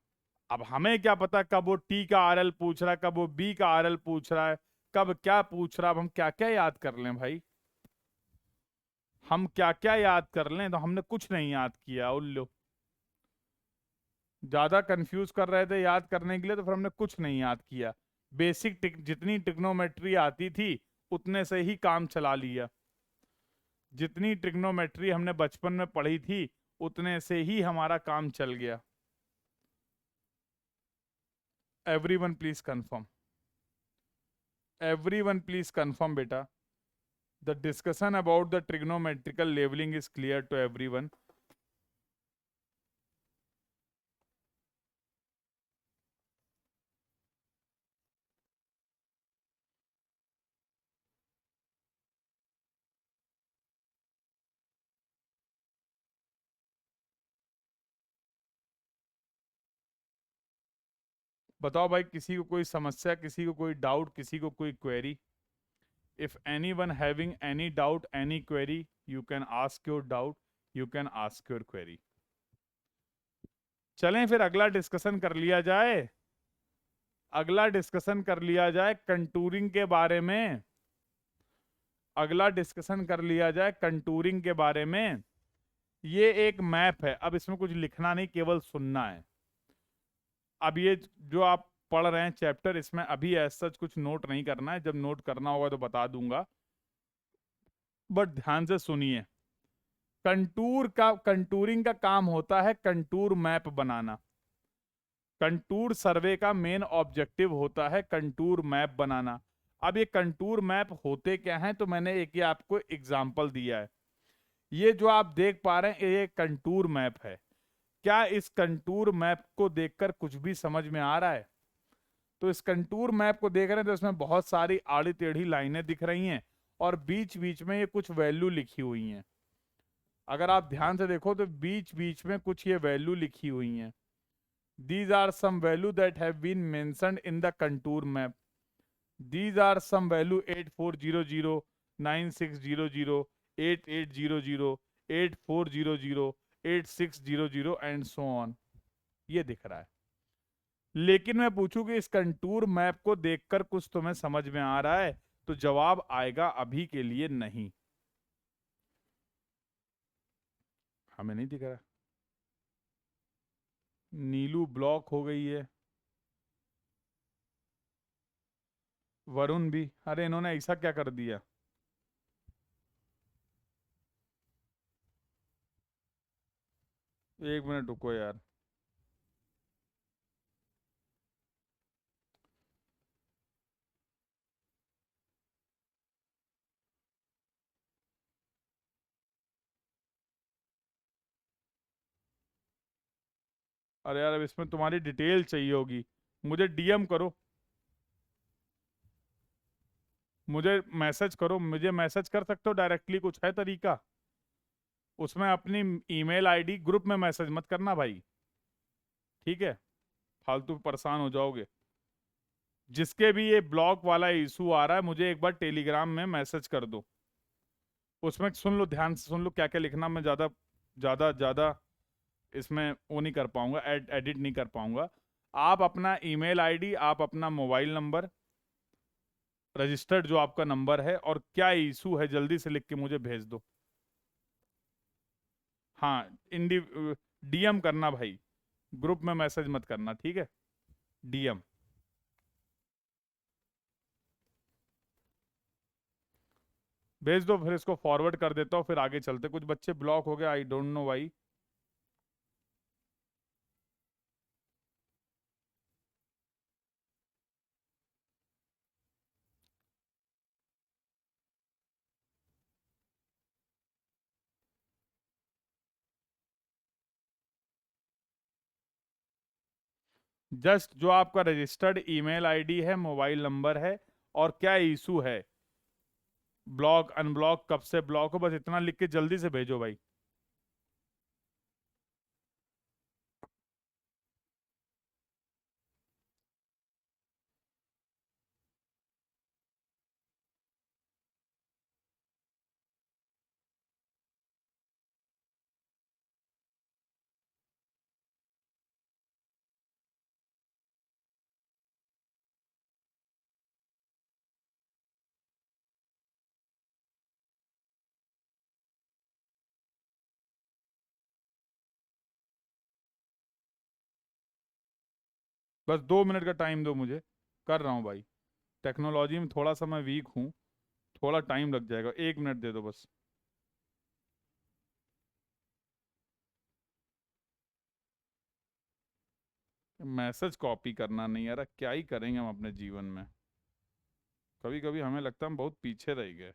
अब हमें क्या पता कब वो टी का आरएल पूछ रहा है, कब वो बी का आरएल पूछ रहा है, कब क्या पूछ रहा है। अब हम क्या क्या याद कर लें भाई, हम क्या क्या याद कर लें? तो हमने कुछ नहीं याद किया उल्लू। ज्यादा कंफ्यूज कर रहे थे याद करने के लिए, तो फिर हमने कुछ नहीं याद किया। बेसिक जितनी ट्रिग्नोमेट्री आती थी उतने से ही काम चला लिया। जितनी ट्रिग्नोमेट्री हमने बचपन में पढ़ी थी उतने से ही हमारा काम चल गया। Everyone please confirm, everyone please confirm बेटा। The discussion about the trigonometrical levelling is clear to everyone. बताओ भाई, किसी को कोई समस्या, किसी को कोई डाउट, किसी को कोई query? If any one having any doubt, any query, you can ask your doubt, you can ask your query. चलें फिर अगला डिस्कशन कर लिया जाए, अगला डिस्कशन कर लिया जाए कंटूरिंग के बारे में। अगला डिस्कशन कर लिया जाए कंटूरिंग के बारे में। ये एक मैप है, अब इसमें कुछ लिखना नहीं, केवल सुनना है। अब ये जो आप पढ़ रहे हैं चैप्टर, इसमें अभी ऐसा कुछ नोट नहीं करना है, जब नोट करना होगा तो बता दूंगा, बट ध्यान से सुनिए। कंटूरिंग का काम होता है कंटूर मैप बनाना। कंटूर सर्वे का मेन ऑब्जेक्टिव होता है कंटूर मैप बनाना। अब ये कंटूर मैप होते क्या हैं, तो मैंने एक ये आपको एग्जांपल दिया है। ये जो आप देख पा रहे हैं ये कंटूर मैप है। क्या इस कंटूर मैप को देखकर कुछ भी समझ में आ रहा है? तो इस कंटूर मैप को देख रहे हैं तो इसमें बहुत सारी आड़ी टेढ़ी लाइनें दिख रही हैं और बीच बीच में ये कुछ वैल्यू लिखी हुई हैं। अगर आप ध्यान से देखो तो बीच बीच में कुछ ये वैल्यू लिखी हुई हैं। These are some value that have been mentioned in the contour map. These are some value 8400, 9600, 8800, 8400, 8600 and so on. ये दिख रहा है। लेकिन मैं पूछूं कि इस कंटूर मैप को देखकर कुछ तुम्हें समझ में आ रहा है, तो जवाब आएगा अभी के लिए नहीं। हमें नहीं दिख रहा। नीलू ब्लॉक हो गई है, वरुण भी। अरे इन्होंने ऐसा क्या कर दिया? एक मिनट रुको यार। अरे यार अब इसमें तुम्हारी डिटेल चाहिए होगी, मुझे डीएम करो, मुझे मैसेज करो, मुझे मैसेज कर सकते हो डायरेक्टली, कुछ है तरीका? उसमें अपनी ईमेल आईडी, ग्रुप में मैसेज मत करना भाई, ठीक है? फालतू परेशान हो जाओगे। जिसके भी ये ब्लॉक वाला इशू आ रहा है मुझे एक बार टेलीग्राम में मैसेज कर दो, उसमें सुन लो, ध्यान से सुन लो क्या क्या लिखना। मैं ज़्यादा ज़्यादा ज़्यादा इसमें वो नहीं कर पाऊंगा, एडिट नहीं कर पाऊंगा। आप अपना ईमेल आईडी, आप अपना मोबाइल नंबर, रजिस्टर्ड जो आपका नंबर है, और क्या इशू है जल्दी से लिख के मुझे भेज दो। हाँ, इंडि डीएम करना भाई, ग्रुप में मैसेज मत करना, ठीक है? डीएम भेज दो, फिर इसको फॉरवर्ड कर देता हूँ, फिर आगे चलते। कुछ बच्चे ब्लॉक हो गए, I don't know why. Just जो आपका रजिस्टर्ड ईमेल आईडी है, मोबाइल नंबर है, और क्या इशू है, ब्लॉक अनब्लॉक, कब से ब्लॉक हो, बस इतना लिख के जल्दी से भेजो भाई। बस 2 मिनट का टाइम दो मुझे, कर रहा हूँ भाई। टेक्नोलॉजी में थोड़ा सा मैं वीक हूँ, थोड़ा टाइम लग जाएगा, 1 मिनट दे दो बस। मैसेज कॉपी करना नहीं आ रहा, क्या ही करेंगे हम अपने जीवन में। कभी कभी हमें लगता है हम बहुत पीछे रह गए।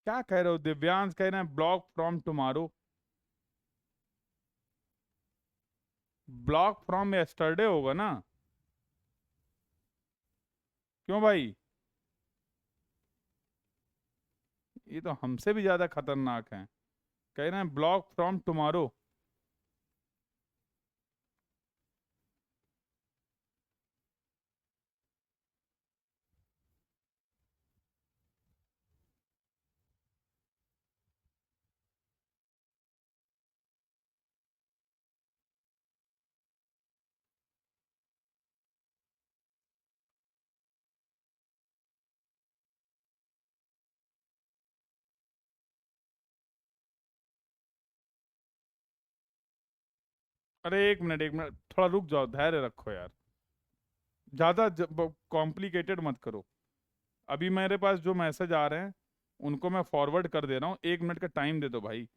क्या कह रहे हो? दिव्यांश कह रहे हैं block from tomorrow. Block from yesterday होगा ना? क्यों भाई? ये तो हमसे भी ज्यादा खतरनाक हैं। कह रहे हैं ब्लॉक फ्रॉम टुमारो। अरे 1 मिनट, 1 मिनट, थोड़ा रुक जाओ, धैर्य रखो यार। ज्यादा कॉम्प्लिकेटेड मत करो। अभी मेरे पास जो मैसेज आ रहे हैं उनको मैं फॉरवर्ड कर दे रहा हूँ, 1 मिनट का टाइम दे दो भाई।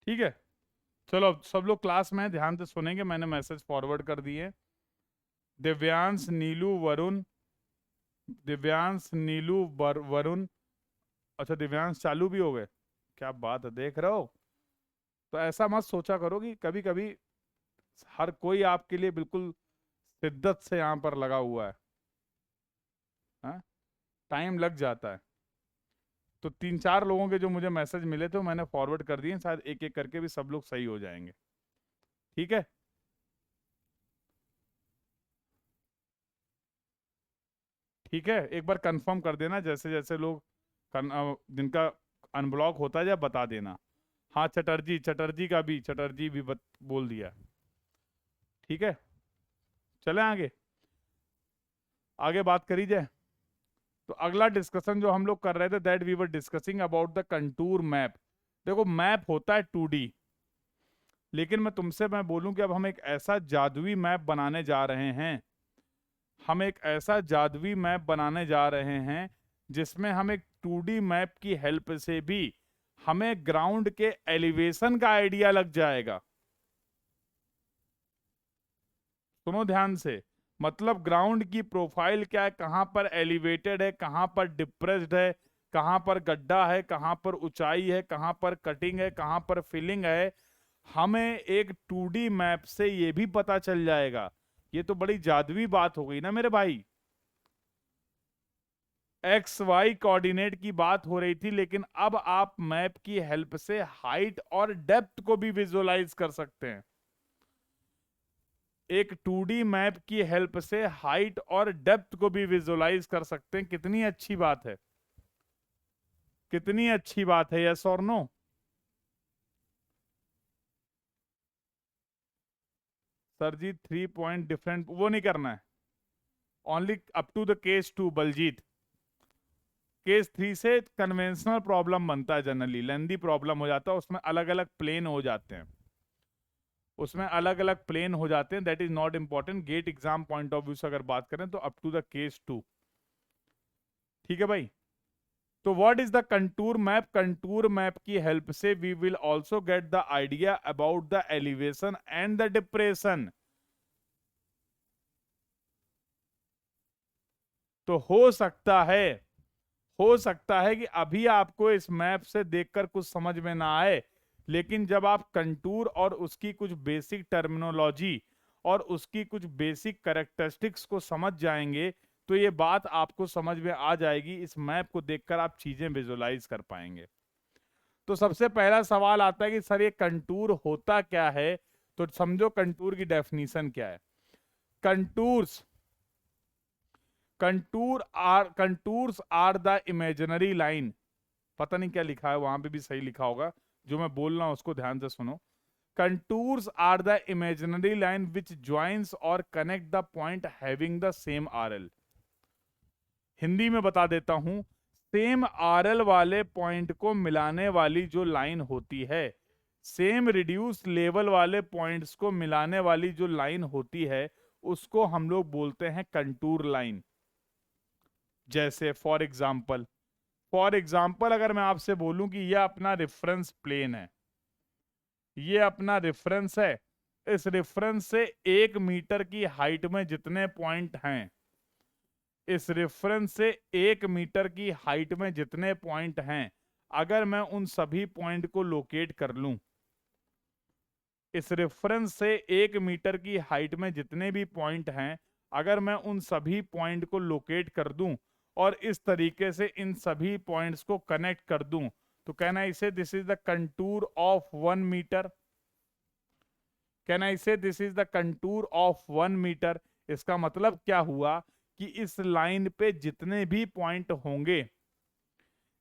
ठीक है, चलो अब सब लोग क्लास में हैं, ध्यान से सुनेंगे। मैंने मैसेज फॉरवर्ड कर दिए। दिव्यांश, नीलू, वरुण। दिव्यांश, नीलू, वरुण। अच्छा, दिव्यांश चालू भी हो गए, क्या बात है, देख रहे हो? तो ऐसा मत सोचा करो कि कभी कभी हर कोई आपके लिए बिल्कुल शिद्दत से यहाँ पर लगा हुआ है। हाँ, टाइम लग जाता है। तो 3 4 लोगों के जो मुझे मैसेज मिले थे वो मैंने फॉरवर्ड कर दिए, शायद एक एक करके भी सब लोग सही हो जाएंगे। ठीक है? ठीक है, एक बार कंफर्म कर देना जैसे जैसे लोग जिनका अनब्लॉक होता है, या बता देना। हाँ, चटर्जी, चटर्जी का भी, चटर्जी भी बोल दिया। ठीक है, चले आगे, आगे बात करी जाए। तो अगला डिस्कशन जो हम लोग कर रहे थे, that we were discussing about the contour map. देखो मैप होता है 2D, लेकिन मैं बोलूं कि अब हम एक ऐसा जादुई मैप बनाने जा रहे हैं, हम एक ऐसा जादुई मैप बनाने जा रहे हैं जिसमें हम एक 2D मैप की हेल्प से भी हमें ग्राउंड के एलिवेशन का आइडिया लग जाएगा। सुनो ध्यान से, मतलब ग्राउंड की प्रोफाइल क्या है, कहां पर एलिवेटेड है, कहां पर डिप्रेस्ड है, कहां पर गड्ढा है, कहां पर ऊंचाई है, कहां पर कटिंग है, कहां पर फिलिंग है, हमें एक 2D मैप से ये भी पता चल जाएगा। ये तो बड़ी जादुई बात हो गई ना मेरे भाई। एक्स वाई कोऑर्डिनेट की बात हो रही थी, लेकिन अब आप मैप की हेल्प से हाइट और डेप्थ को भी विजुअलाइज कर सकते हैं। एक 2D मैप की हेल्प से हाइट और डेप्थ को भी विजुअलाइज कर सकते हैं। कितनी अच्छी बात है, कितनी अच्छी बात है, यस और no? Sir ji 3 point different वो नहीं करना है, only up to the case 2 Baljeet. Case 3 से कन्वेंशनल प्रॉब्लम बनता है, जनरली लेंदी प्रॉब्लम हो जाता है, उसमें अलग अलग प्लेन हो जाते हैं, उसमें अलग अलग प्लेन हो जाते हैं। That is not important, GATE exam point of view से अगर बात करें तो अप टू द केस 2। ठीक है भाई। तो what is the contour map? Contour map की हेल्प से we will also get the idea about the elevation and the depression. तो हो सकता है कि अभी आपको इस मैप से देखकर कुछ समझ में ना आए, लेकिन जब आप कंटूर और उसकी कुछ बेसिक टर्मिनोलॉजी और उसकी कुछ बेसिक कैरेक्टरिस्टिक्स को समझ जाएंगे तो ये बात आपको समझ में आ जाएगी। इस मैप को देखकर आप चीजें विजुअलाइज कर पाएंगे। तो सबसे पहला सवाल आता है कि सर ये कंटूर होता क्या है? तो समझो कंटूर की डेफिनेशन क्या है। Contours contours are the imaginary line. पता नहीं क्या लिखा है, वहां पे भी सही लिखा होगा, जो मैं बोल रहा हूं उसको ध्यान से सुनो। Contours are the imaginary line which joins और connect the point having the same RL. Hindi में बता देता हूं, सेम आरएल वाले पॉइंट को मिलाने वाली जो लाइन होती है, सेम रिड्यूस लेवल वाले पॉइंट्स को मिलाने वाली जो लाइन होती है, उसको हम लोग बोलते हैं कंटूर लाइन। जैसे फॉर एग्जाम्पल अगर मैं आपसे बोलूं कि यह अपना रेफरेंस प्लेन है, ये अपना रेफरेंस है, इस रेफरेंस से 1 मीटर की हाइट में जितने पॉइंट हैं, इस रेफरेंस से 1 मीटर की हाइट में जितने पॉइंट हैं, अगर मैं उन सभी पॉइंट को लोकेट कर लूं, इस रेफरेंस से 1 मीटर की हाइट में जितने भी पॉइंट हैं, अगर मैं उन सभी पॉइंट को लोकेट कर दूं और इस तरीके से इन सभी पॉइंट्स को कनेक्ट कर दूं, तो can I say this is the contour of 1 metre. Can I say this is the contour of 1 metre. इसका मतलब क्या हुआ कि इस लाइन पे जितने भी पॉइंट होंगे,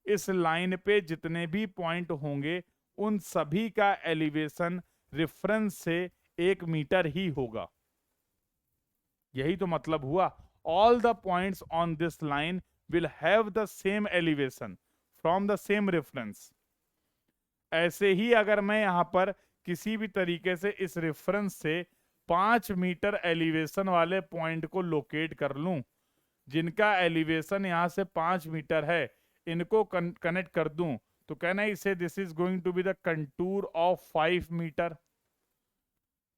इस लाइन पे जितने भी पॉइंट होंगे, उन सभी का एलिवेशन रेफरेंस से 1 मीटर ही होगा। यही तो मतलब हुआ, all the points on this line will have the same elevation from the same reference. ऐसे ही अगर मैं यहां पर किसी भी तरीके से इस रेफरेंस से 5 मीटर एलिवेशन वाले पॉइंट को लोकेट कर लूं, जिनका एलिवेशन यहां से 5 मीटर है, इनको कनेक्ट कर दूं, तो can I say this is going to be the contour of 5 metre.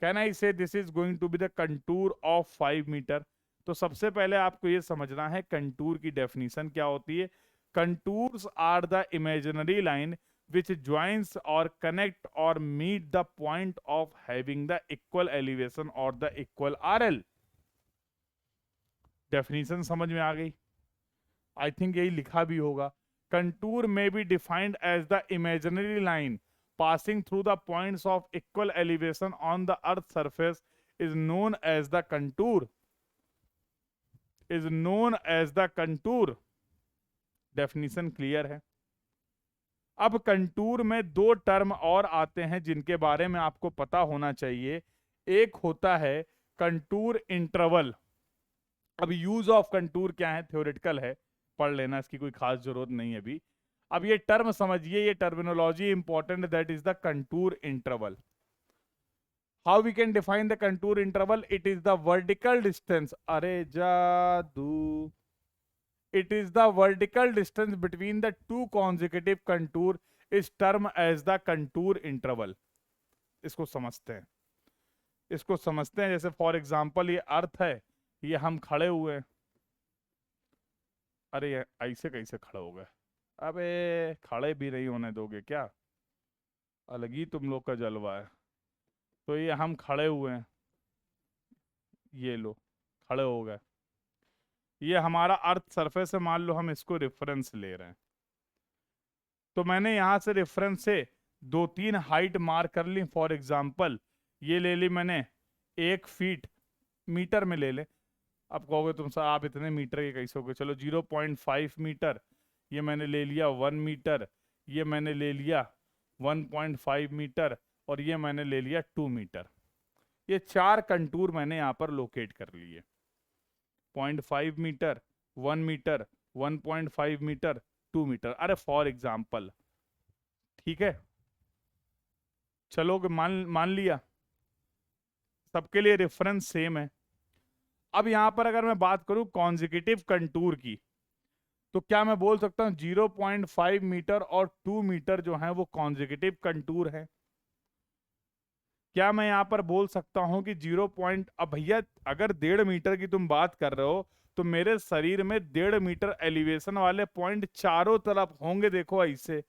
Can I say this is going to be the contour of 5 metre. तो सबसे पहले आपको यह समझना है कंटूर की डेफिनेशन क्या होती है। Contours are the imaginary line which joins or connect or meet the point of having the equal elevation or the equal RL। Definition समझ में आ गई? आई थिंक यही लिखा भी होगा। कंटूर में be defined as the imaginary line passing through the points of equal elevation on the earth surface is known as the contour, is known as the contour। Definition clear है? अब contour में 2 term और आते हैं जिनके बारे में आपको पता होना चाहिए। एक होता है कंटूर इंटरवल। अब यूज ऑफ कंटूर क्या है, थ्योरेटिकल है, पढ़ लेना, इसकी कोई खास जरूरत नहीं है अभी। अब ये टर्म समझिए, ये terminology important, that is the contour interval. How we can define the contour interval? It is the vertical distance, अरे जादू, it is the vertical distance between the two consecutive contour is termed as the contour interval। इसको समझते हैं, इसको समझते हैं। जैसे for example ये अर्थ है, ये हम खड़े हुए हैं। अरे ये ऐसे कैसे खड़े हो गए? अबे खड़े भी नहीं होने दोगे क्या? अलग ही तुम लोग का जलवा है। तो ये हम खड़े हुए हैं, ये लो खड़े हो गए। ये हमारा अर्थ सरफेस है, मान लो हम इसको रेफरेंस ले रहे हैं। तो मैंने यहां से रेफरेंस से 2-3 हाइट मार्क कर ली। फॉर एग्जांपल ये ले ली मैंने 1 फीट, मीटर में ले ले। अब कहोगे तुम सर आप इतने मीटर के कैसे हो गए? चलो 0.5 मीटर, ये मैंने ले लिया 1 मीटर, ये मैंने ले लिया 1.5 मीटर, और ये मैंने ले लिया 2 मीटर। ये 4 कंटूर मैंने यहाँ पर लोकेट कर लिए। 0.5 मीटर, 1 मीटर, 1.5 मीटर, 2 मीटर। अरे फॉर एग्जाम्पल, ठीक है, चलो मान लिया, सबके लिए रेफरेंस सेम है। अब यहां पर अगर मैं बात करूं कॉन्जिक्यूटिव कंटूर की, तो क्या मैं बोल सकता हूं 0.5 मीटर और 2 मीटर जो है वो कॉन्जिक्यूटिव कंटूर है? क्या मैं यहां पर बोल सकता हूं कि 0 पॉइंट, अब भैया अगर 1.5 मीटर की तुम बात कर रहे हो तो मेरे शरीर में 1.5 मीटर एलिवेशन वाले पॉइंट चारों तरफ होंगे। देखो ऐसे,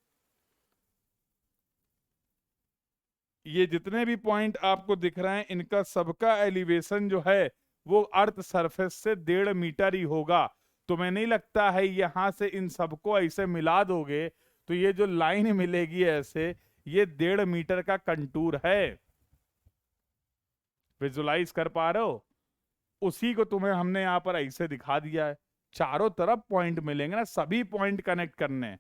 ये जितने भी पॉइंट आपको दिख रहे हैं इनका सबका एलिवेशन जो है वो अर्थ सरफेस से 1.5 मीटर ही होगा। तुम्हें नहीं लगता है यहां से इन सबको ऐसे मिला दोगे तो ये जो लाइन मिलेगी ऐसे, ये 1.5 मीटर का कंटूर है? विजुलाइज कर पा रहे हो? उसी को तुम्हें हमने यहां पर ऐसे दिखा दिया है। चारों तरफ पॉइंट मिलेंगे ना, सभी पॉइंट कनेक्ट करने हैं,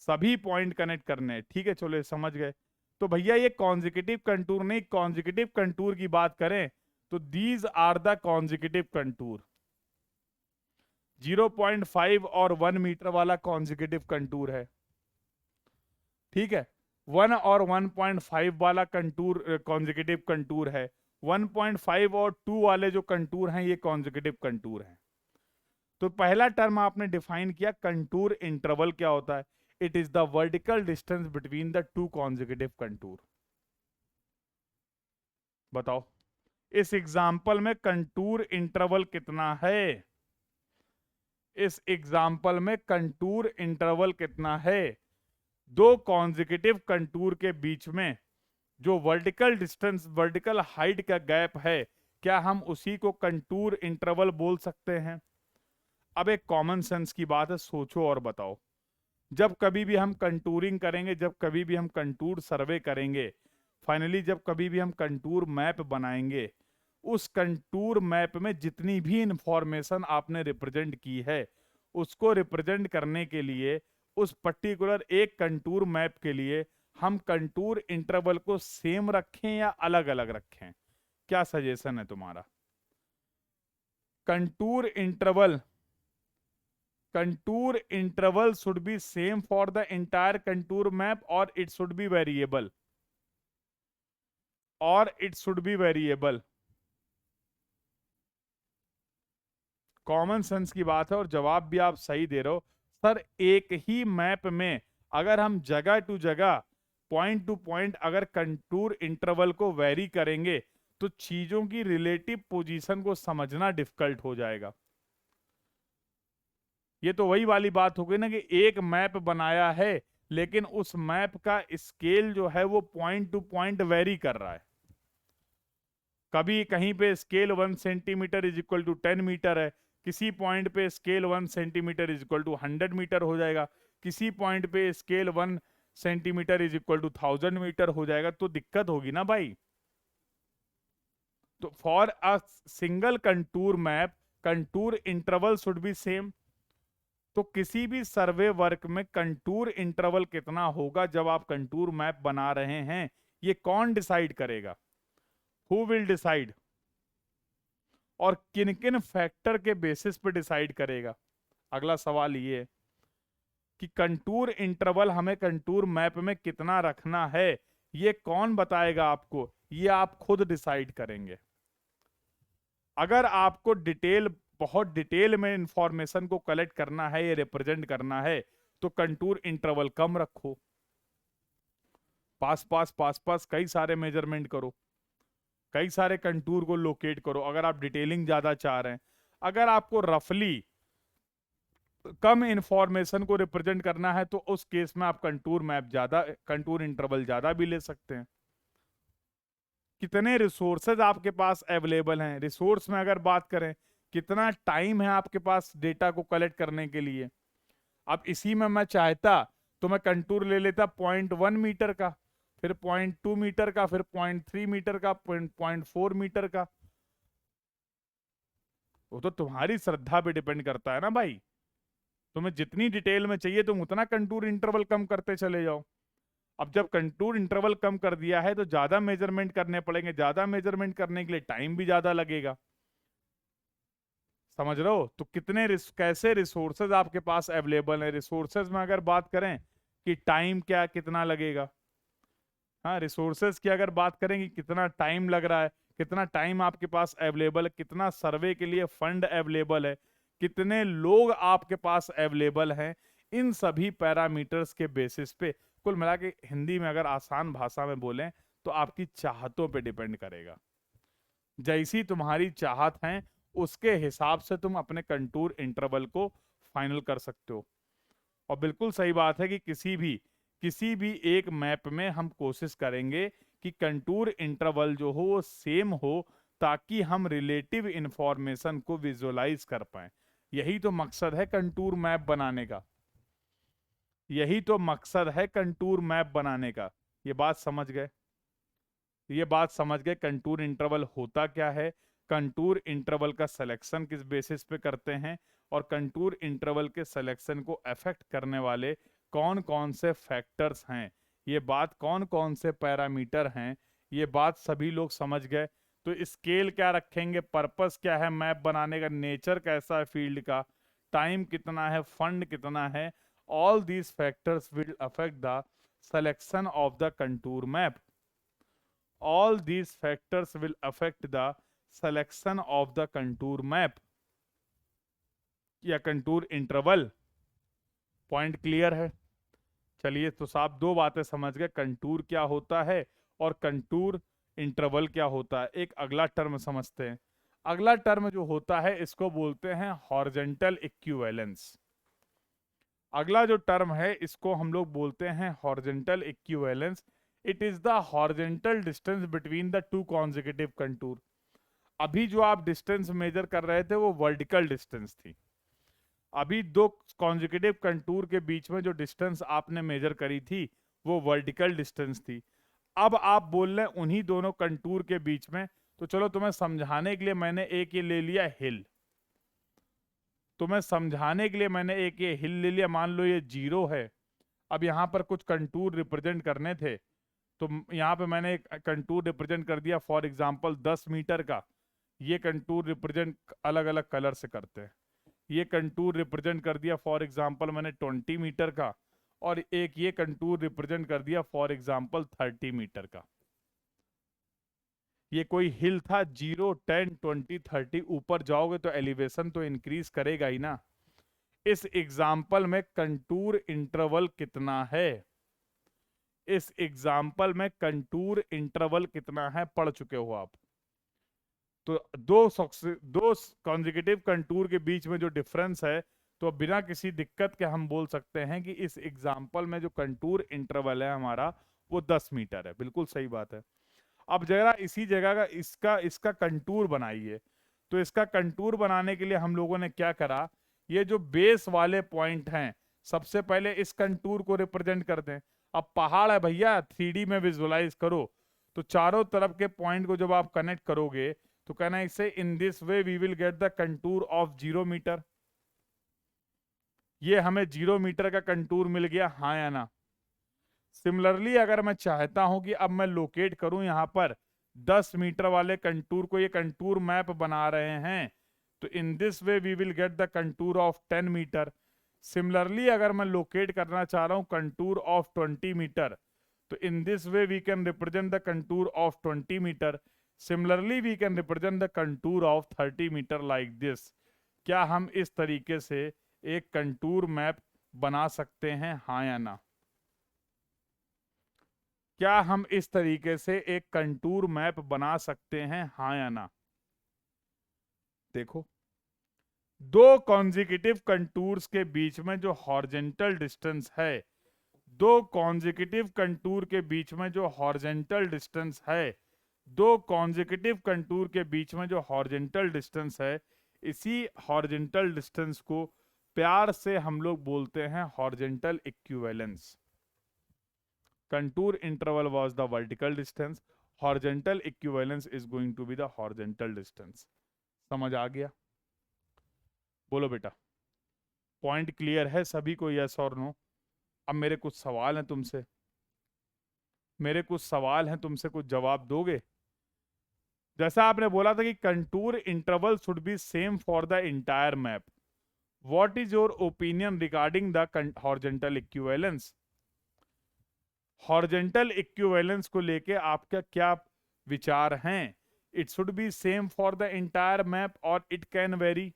सभी पॉइंट कनेक्ट करने हैं। ठीक है, चलो ये समझ गए। तो भैया ये कॉन्जिक्यूटिव कंटूर नहीं, कॉन्जिक्यूटिव कंटूर की बात करें तो these are the consecutive contour. 0.5 और 1 मीटर वाला कॉन्जिक्यूटिव कंटूर है, ठीक है। 1 और 1.5 वाला कंटूर कॉन्जिक्यूटिव कंटूर है। 1.5 और 2 वाले जो कंटूर हैं ये कॉन्जिक्यूटिव कंटूर हैं। तो पहला टर्म आपने डिफाइन किया, कंटूर इंटरवल क्या होता है? It is the vertical distance between the 2 consecutive contour. बताओ इस एग्जाम्पल में कंटूर इंटरवल कितना है? इस एग्जाम्पल में कंटूर इंटरवल कितना है? 2 कॉन्जिक्यूटिव कंटूर के बीच में जो वर्टिकल डिस्टेंस, वर्टिकल हाइट का गैप है, क्या हम उसी को कंटूर इंटरवल बोल सकते हैं? अब एक कॉमन सेंस की बात है, सोचो और बताओ। जब कभी भी हम कंटूरिंग करेंगे, जब कभी भी हम कंटूर सर्वे करेंगे, फाइनली जब कभी भी हम कंटूर मैप बनाएंगे, उस कंटूर मैप में जितनी भी इंफॉर्मेशन आपने रिप्रेजेंट की है उसको रिप्रेजेंट करने के लिए, उस पर्टिकुलर एक कंटूर मैप के लिए हम कंटूर इंटरवल को सेम रखें या अलग अलग रखें? क्या सजेशन है तुम्हारा? Contour interval should be same for the entire contour map or it should be variable? Common sense की बात है और जवाब भी आप सही दे रहे हो। सर एक ही मैप में अगर हम जगह टू जगह, पॉइंट टू पॉइंट अगर कंटूर इंटरवल को वेरी करेंगे तो चीजों की रिलेटिव पोजीशन को समझना डिफिकल्ट हो जाएगा। ये तो वही वाली बात हो गई ना कि एक मैप बनाया है लेकिन उस मैप का स्केल जो है वो पॉइंट टू पॉइंट वेरी कर रहा है। कभी कहीं पे scale 1 centimetre is equal to 10 metre है, किसी पॉइंट पे scale 1 centimetre is equal to 100 metre हो जाएगा, किसी पॉइंट पे scale 1 centimetre is equal to 1000 metre हो जाएगा। तो दिक्कत होगी ना भाई। तो for a single contour map contour interval should be same. तो किसी भी सर्वे वर्क में कंटूर इंटरवल कितना होगा जब आप कंटूर मैप बना रहे हैं, ये कौन डिसाइड करेगा? हु विल डिसाइड, और किन किन फैक्टर के बेसिस पे डिसाइड करेगा। अगला सवाल ये है कि कंटूर इंटरवल हमें कंटूर मैप में कितना रखना है, ये कौन बताएगा आपको, ये आप खुद डिसाइड करेंगे। अगर आपको बहुत डिटेल में इंफॉर्मेशन को कलेक्ट करना है, ये रिप्रेजेंट करना है, तो कंटूर इंटरवल कम रखो, पास कई सारे मेजरमेंट करो, कई सारे कंटूर को लोकेट करो अगर आप डिटेलिंग ज्यादा चाह रहे हैं। अगर आपको रफली कम इंफॉर्मेशन को रिप्रेजेंट करना है, तो उस केस में आप कंटूर मैप ज्यादा, कंटूर इंटरवल ज्यादा भी ले सकते हैं। कितने रिसोर्सेज आपके पास अवेलेबल हैं, रिसोर्स में अगर बात करें, कितना टाइम है आपके पास डेटा को कलेक्ट करने के लिए। अब इसी में मैं चाहता तो मैं कंटूर ले लेता 0.1 मीटर का, फिर 0.2 मीटर का, फिर 0.3 मीटर का, 0.4 मीटर का। वो तो तुम्हारी श्रद्धा पे डिपेंड करता है ना भाई, तुम्हें जितनी डिटेल में चाहिए तुम उतना कंटूर इंटरवल कम करते चले जाओ। अब जब कंटूर इंटरवल कम कर दिया है तो ज्यादा मेजरमेंट करने पड़ेंगे, ज्यादा मेजरमेंट करने के लिए टाइम भी ज्यादा लगेगा। समझ रहे हो? तो कैसे रिसोर्सेज आपके पास अवेलेबल है, रिसोर्सेज में अगर बात करें कि टाइम क्या कितना लगेगा, हाँ रिसोर्सेज की अगर बात करें कि कितना टाइम लग रहा है, कितना टाइम आपके पास अवेलेबल है, कितना सर्वे के लिए फंड अवेलेबल है, कितने लोग आपके पास अवेलेबल हैं, इन सभी पैरामीटर्स के बेसिस पे, कुल मिला के हिंदी में अगर आसान भाषा में बोलें तो आपकी चाहतों पे डिपेंड करेगा। जैसी तुम्हारी चाहत है उसके हिसाब से तुम अपने कंटूर इंटरवल को फाइनल कर सकते हो। और बिल्कुल सही बात है कि किसी भी एक मैप में हम कोशिश करेंगे कि कंटूर इंटरवल जो हो वो सेम हो, ताकि हम रिलेटिव इंफॉर्मेशन को विजुअलाइज कर पाए। यही तो मकसद है कंटूर मैप बनाने का, यही तो मकसद है कंटूर मैप बनाने का। ये बात समझ गए? ये बात समझ गए कंटूर इंटरवल होता क्या है, कंटूर इंटरवल का सिलेक्शन किस बेसिस पे करते हैं, और कंटूर इंटरवल के सिलेक्शन को अफेक्ट करने वाले कौन कौन से फैक्टर्स हैं, ये बात कौन कौन से पैरामीटर हैं, ये बात सभी लोग समझ गए। तो स्केल क्या रखेंगे, पर्पस क्या है मैप बनाने का, नेचर कैसा है फील्ड का, टाइम कितना है, फंड कितना है, all these factors will affect the selection of the contour map. All these factors will affect the selection of the contour map या कंटूर इंटरवल। पॉइंट क्लियर है? चलिए तो साहब दो बातें समझ गए, कंटूर क्या होता है और कंटूर इंटरवल क्या होता है। एक अगला टर्म समझते हैं। अगला टर्म जो होता है इसको बोलते हैं हॉरिजॉन्टल इक्विवेलेंस। अगला जो टर्म है इसको हम लोग बोलते हैं horizontal equivalence. It is the horizontal distance between the two consecutive contour. अभी जो आप डिस्टेंस मेजर कर रहे थे वो वर्टिकल डिस्टेंस थी। अभी दो कॉन्जिक्यूटिव कंटूर के बीच में जो डिस्टेंस आपने मेजर करी थी वो वर्टिकल डिस्टेंस थी। अब आप बोल रहे हैं उन्हीं दोनों कंटूर के बीच में, तो चलो तुम्हें समझाने के लिए मैंने एक ये ले लिया हिल। तुम्हें समझाने के लिए मैंने एक ये हिल ले लिया, मान लो ये 0 है। अब यहाँ पर कुछ कंटूर रिप्रेजेंट करने थे, तो यहाँ पे मैंने एक कंटूर रिप्रेजेंट कर दिया फॉर एग्जांपल 10 मीटर का। ये कंटूर रिप्रेजेंट अलग अलग कलर से करते हैं। ये कंटूर रिप्रेजेंट कर दिया फॉर एग्जांपल मैंने 20 मीटर का, और एक ये कंटूर रिप्रेजेंट कर दिया फॉर एग्जांपल 30 मीटर का। ये कोई हिल था, 0, 10, 20, 30, ऊपर जाओगे तो एलिवेशन तो इंक्रीज करेगा ही ना। इस एग्जाम्पल में कंटूर इंटरवल कितना है, इस एग्जाम्पल में कंटूर इंटरवल कितना है पढ़ चुके हो आप। तो दो कॉन्जिक्यूटिव कंटूर के बीच में जो डिफरेंस है, तो बिना किसी दिक्कत के हम बोल सकते हैं कि इस एग्जाम्पल में जो कंटूर इंटरवल है हमारा वो 10 मीटर है। बिल्कुल सही बात है। अब जरा इसी जगह का इसका इसका कंटूर बनाइए। तो इसका कंटूर बनाने के लिए हम लोगों ने क्या करा, ये जो बेस वाले पॉइंट हैं सबसे पहले इस कंटूर को रिप्रेजेंट कर दें। अब पहाड़ है भैया, 3D में विजुअलाइज करो, तो चारों तरफ के पॉइंट को जब आप कनेक्ट करोगे तो कहना है इसे in this way we will get the contour of 0 metre. ये हमें 0 मीटर का कंटूर मिल गया, हाँ या ना? सिमिलरली अगर मैं चाहता हूं कि अब मैं लोकेट करूं यहां पर 10 मीटर वाले कंटूर को ये कंटूर मैप बना रहे हैं, तो in this way we will get the contour of 10 metre. Similarly अगर मैं लोकेट करना चाह रहा हूं कंटूर ऑफ 20 मीटर, तो in this way we can represent the contour of 20 metre. Similarly we can represent the contour of 30 metre like this. क्या हम इस तरीके से एक कंटूर मैप बना सकते हैं, हाँ या ना? क्या हम इस तरीके से एक कंटूर मैप बना सकते हैं, हाँ या ना? देखो, दो कॉन्जिक्यूटिव कंटूर्स के बीच में जो हॉरिजॉन्टल डिस्टेंस है, दो कॉन्जिक्यूटिव कंटूर के बीच में जो हॉरिजॉन्टल डिस्टेंस है, दो कॉन्जिक्यूटिव कंटूर के बीच में जो हॉरिजॉन्टल डिस्टेंस है, इसी हॉरिजॉन्टल डिस्टेंस को प्यार से हम लोग बोलते हैं horizontal equivalence. Contour interval was the vertical distance, horizontal equivalence is going to be the horizontal distance. समझ आ गया? बोलो बेटा, पॉइंट क्लियर है सभी को, यस और नो? अब मेरे कुछ सवाल हैं तुमसे, कुछ जवाब दोगे? जैसा आपने बोला था कि contour interval should be same for the entire map, what is your opinion regarding the horizontal equivalence? Horizontal equivalence को लेके आपका क्या विचार हैं? It should be same for the entire map और इट कैन वेरी?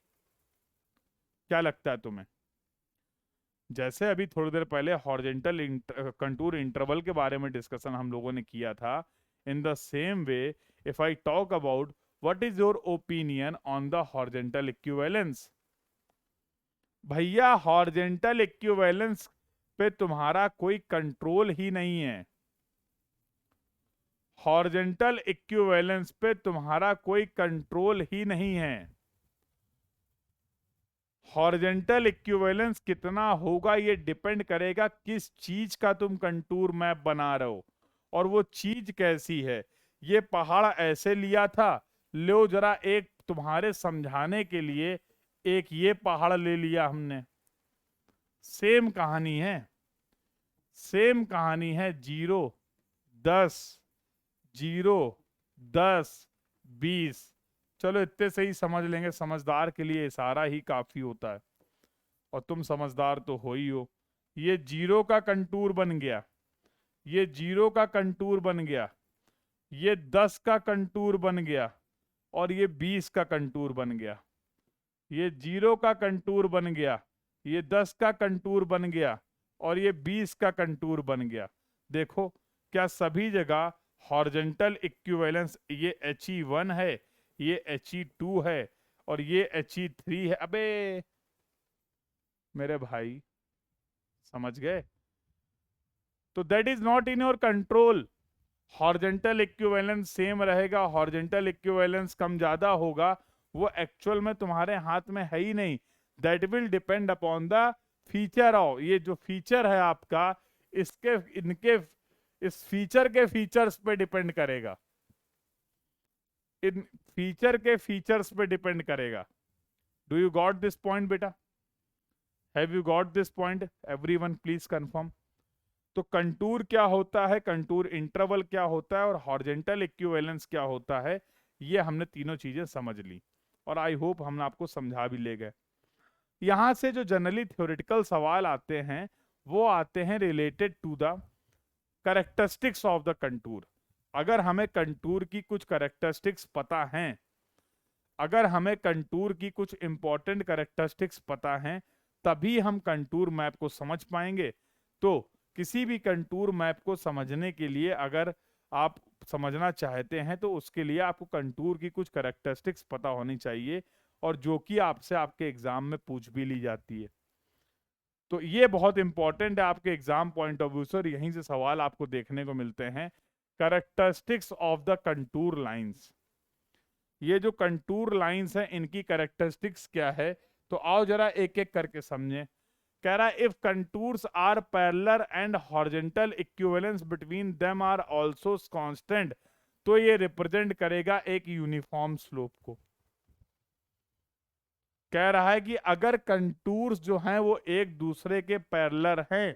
क्या लगता है तुम्हें? जैसे अभी थोड़ी देर पहले हॉरिजॉन्टल कंटूर इंटरवल के बारे में डिस्कशन हम लोगों ने किया था, in the same way if I talk about what is your opinion on the horizontal equivalence? भैया, हॉरिजॉन्टल इक्विवेलेंस पे तुम्हारा कोई कंट्रोल ही नहीं है। हॉरिजॉन्टल इक्विवेलेंस पे तुम्हारा कोई कंट्रोल ही नहीं है। हॉरिजॉन्टल इक्विवेलेंस कितना होगा ये डिपेंड करेगा किस चीज का तुम कंटूर मैप बना रहे हो, और वो चीज कैसी है। ये पहाड़ ऐसे लिया था, लो जरा एक तुम्हारे समझाने के लिए एक ये पहाड़ ले लिया हमने। सेम कहानी है, सेम कहानी है। 0, 10, 0, 10, 20। चलो इतने से ही समझ लेंगे, समझदार के लिए इशारा ही काफी होता है, और तुम समझदार तो हो ही हो। ये 0 का कंटूर बन गया, ये 0 का कंटूर बन गया, ये 10 का कंटूर बन गया, और ये 20 का कंटूर बन गया। ये 0 का कंटूर बन गया, ये 10 का कंटूर बन गया, और ये 20 का कंटूर बन गया। देखो, क्या सभी जगह हॉरिजॉन्टल इक्विवेलेंस, ये He1 है, ये He2 है, और ये He3 है। अबे मेरे भाई, समझ गए? तो that is not in your control. Horizontal equivalence same रहेगा, हॉरिजॉन्टल इक्विवेलेंस कम ज्यादा होगा, वो एक्चुअल में तुम्हारे हाथ में है ही नहीं। That will depend upon the feature of, ये जो फीचर है आपका, इसके इनके इस फीचर के फीचर्स पे डिपेंड करेगा, इन फीचर के फीचर्स पे डिपेंड करेगा। Do you got this point बेटा? Have you got this point? Everyone please confirm. तो कंटूर क्या होता है, कंटूर इंटरवल क्या होता है, और हॉरिजॉन्टल इक्विवेलेंस क्या होता है, ये हमने तीनों चीजें समझ ली, और आई होप हम आपको समझा भी ले गए। यहां से जो जनरली थ्योरेटिकल सवाल आते हैं, वो आते हैं related to the characteristics of the contour. अगर हमें कंटूर की कुछ कैरेक्टरिस्टिक्स पता हैं, अगर हमें कंटूर की कुछ इंपॉर्टेंट कैरेक्टरिस्टिक्स पता हैं, तभी हम कंटूर मैप को समझ पाएंगे। तो किसी भी कंटूर मैप को समझने के लिए, अगर आप समझना चाहते हैं, तो उसके लिए आपको कंटूर की कुछ कैरेक्टरिस्टिक्स पता होनी चाहिए, और जो कि आपसे आपके एग्जाम में पूछ भी ली जाती है। तो ये बहुत इंपॉर्टेंट है आपके एग्जाम पॉइंट ऑफ व्यू से, और यहीं से सवाल आपको देखने को मिलते हैं। Characteristics of the contour lines, ये जो कंटूर लाइंस हैं, इनकी कैरेक्टरिस्टिक्स क्या है? तो आओ जरा एक एक करके समझें। कह रहा है if contours are parallel and horizontal equivalence between them are also constant, तो ये रिप्रेजेंट करेगा एक यूनिफॉर्म स्लोप को। कह रहा है कि अगर कंटूर्स जो हैं वो एक दूसरे के पैरेलल हैं,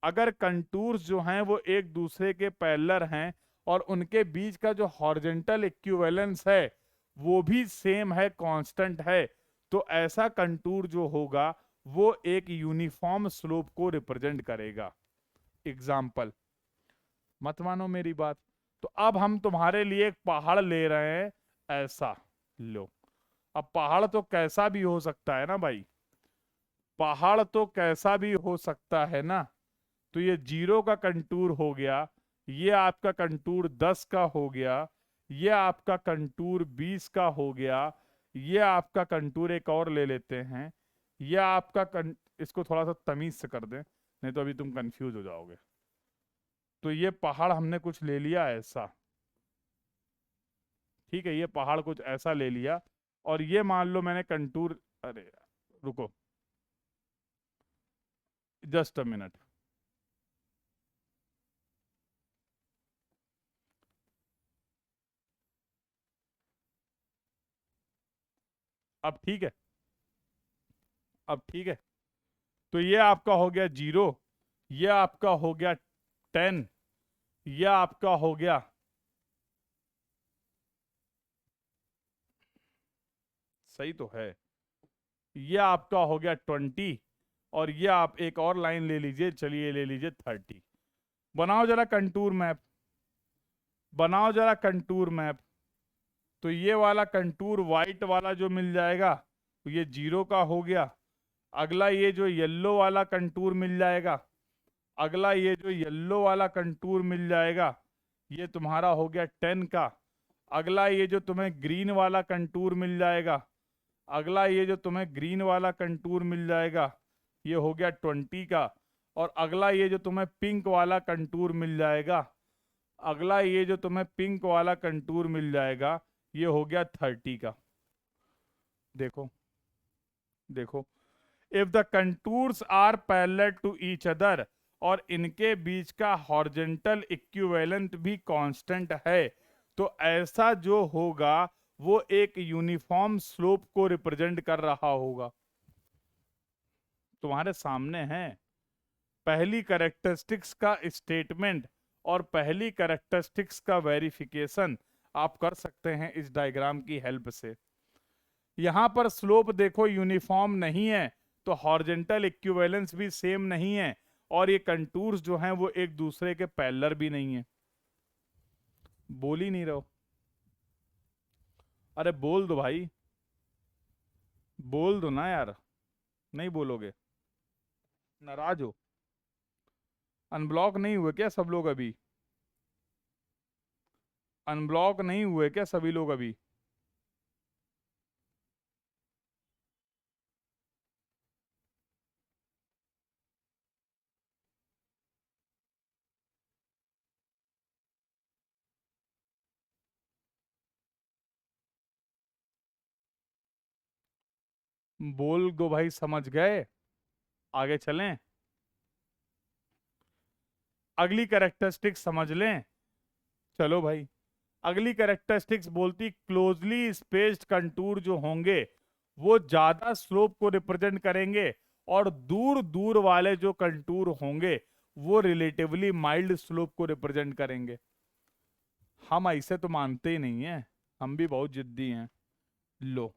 अगर कंटूर्स जो हैं वो एक दूसरे के पैरेलल हैं, और उनके बीच का जो हॉरिजॉन्टल इक्विवेलेंस है वो भी सेम है, कांस्टेंट है, तो ऐसा कंटूर जो होगा वो एक यूनिफॉर्म स्लोप को रिप्रेजेंट करेगा। एग्जाम्पल, मत मानो मेरी बात, तो अब हम तुम्हारे लिए एक पहाड़ ले रहे हैं, ऐसा लो। अब पहाड़ तो कैसा भी हो सकता है ना भाई, पहाड़ तो कैसा भी हो सकता है ना। तो ये 0 का कंटूर हो गया, ये आपका कंटूर 10 का हो गया, ये आपका कंटूर 20 का हो गया, ये आपका कंटूर एक और ले लेते हैं, ये आपका इसको थोड़ा सा तमीज से कर दें, नहीं तो अभी तुम कंफ्यूज हो जाओगे। तो ये पहाड़ हमने कुछ ले लिया ऐसा, ठीक है, ये पहाड़ कुछ ऐसा ले लिया, और ये मान लो मैंने कंटूर, अरे यार, रुको जस्ट अ मिनट। अब ठीक है, अब ठीक है। तो ये आपका हो गया 0, ये आपका हो गया 10, ये आपका हो गया, सही तो है, ये आपका हो गया 20, और ये आप एक और लाइन ले लीजिए, चलिए ले लीजिए 30। बनाओ जरा कंटूर मैप, बनाओ जरा कंटूर मैप। तो ये वाला कंटूर वाइट वाला जो मिल जाएगा, तो ये 0 का हो गया। अगला ये जो येलो वाला कंटूर मिल जाएगा, अगला ये जो येलो वाला कंटूर मिल जाएगा, ये तुम्हारा हो गया 10 का। अगला ये जो तुम्हें ग्रीन वाला कंटूर मिल जाएगा, अगला ये जो तुम्हें ग्रीन वाला कंटूर मिल जाएगा, ये हो गया 20 का। और अगला ये जो तुम्हें पिंक वाला कंटूर मिल जाएगा, अगला ये जो तुम्हें पिंक वाला कंटूर मिल जाएगा, ये हो गया 30 का। देखो, देखो, if the contours are parallel to each other, और इनके बीच का हॉरिजॉन्टल इक्विवेलेंट भी कांस्टेंट है, तो ऐसा जो होगा वो एक यूनिफॉर्म स्लोप को रिप्रेजेंट कर रहा होगा। तुम्हारे सामने है पहली कैरेक्टरिस्टिक्स का स्टेटमेंट और पहली कैरेक्टरिस्टिक्स का वेरिफिकेशन आप कर सकते हैं इस डायग्राम की हेल्प से। यहां पर स्लोप देखो यूनिफॉर्म नहीं है, तो हॉरिजॉन्टल इक्विवेलेंस भी सेम नहीं है, और ये कंटूर्स जो हैं वो एक दूसरे के पैरेलल भी नहीं है। बोल ही नहीं रहो, अरे बोल दो भाई, बोल दो ना यार, नहीं बोलोगे, नाराज हो? अनब्लॉक नहीं हुए क्या सब लोग अभी? अनब्लॉक नहीं हुए क्या सभी लोग अभी? बोल दो भाई, समझ गए? आगे चलें, अगली कैरेक्टरिस्टिक्स समझ लें। चलो भाई, अगली कैरेक्टरिस्टिक्स बोलती क्लोजली स्पेस्ड कंटूर जो होंगे वो ज्यादा स्लोप को रिप्रेजेंट करेंगे, और दूर दूर वाले जो कंटूर होंगे वो रिलेटिवली माइल्ड स्लोप को रिप्रेजेंट करेंगे। हम ऐसे तो मानते ही नहीं है, हम भी बहुत जिद्दी हैं। लो,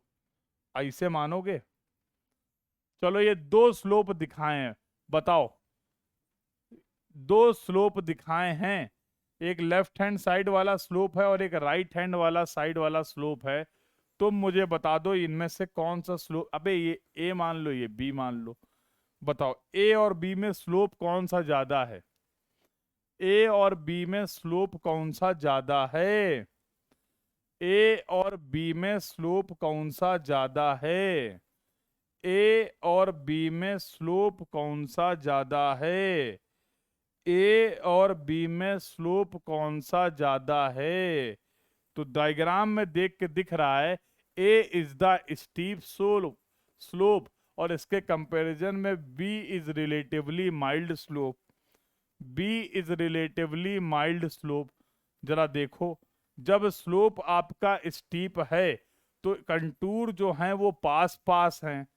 ऐसे मानोगे? चलो ये दो स्लोप दिखाए हैं, बताओ, दो स्लोप दिखाए हैं, एक लेफ्ट हैंड साइड वाला स्लोप है और एक राइट हैंड वाला साइड वाला स्लोप है। तुम मुझे बता दो इनमें से कौन सा स्लोप, अबे ये ए मान लो, ये बी मान लो, बताओ ए और बी में स्लोप कौन सा ज्यादा है? ए और बी में स्लोप कौन सा ज्यादा है? ए और बी में स्लोप कौन सा ज्यादा है? ए और बी में स्लोप कौन सा ज्यादा है? ए और बी में स्लोप कौन सा ज्यादा है? तो डायग्राम में देख के दिख रहा है A is the steep slope, और इसके कंपैरिजन में B is relatively mild slope, B is relatively mild slope. जरा देखो, जब स्लोप आपका स्टीप है तो कंटूर जो हैं वो पास पास हैं,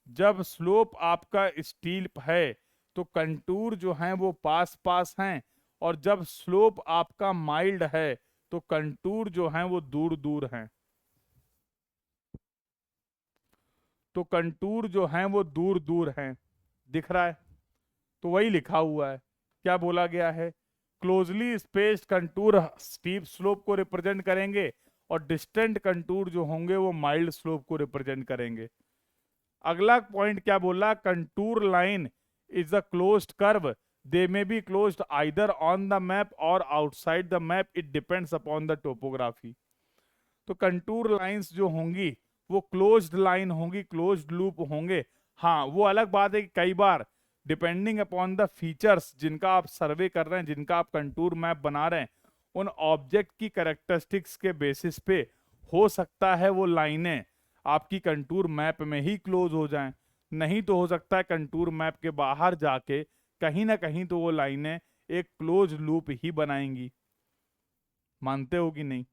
जब स्लोप आपका स्टीप है तो कंटूर जो हैं वो पास पास हैं, और जब स्लोप आपका माइल्ड है तो कंटूर जो हैं वो दूर दूर हैं। तो कंटूर जो हैं वो दूर दूर हैं, दिख रहा है? तो वही लिखा हुआ है। क्या बोला गया है? Closely spaced contour steep slope को रिप्रेजेंट करेंगे और डिस्टेंट कंटूर जो होंगे वो माइल्ड स्लोप को रिप्रेजेंट करेंगे। अगला पॉइंट क्या बोला? Contour line is a closed curve, they may be closed either on the map और outside the map, it depends upon the topography. तो कंटूर लाइंस जो होंगी वो क्लोज्ड लाइन होंगी, क्लोज्ड लूप होंगे। हाँ, वो अलग बात है कि कई बार डिपेंडिंग अपॉन द फीचर्स जिनका आप सर्वे कर रहे हैं, जिनका आप कंटूर मैप बना रहे हैं, उन ऑब्जेक्ट की कैरेक्टरिस्टिक्स के बेसिस पे हो सकता है वो लाइनें आपकी कंटूर मैप में ही क्लोज हो जाएं। नहीं तो हो सकता है कंटूर मैप के बाहर जाके कहीं ना कहीं तो वो लाइनें एक क्लोज लूप ही बनाएंगी। मानते हो कि नहीं?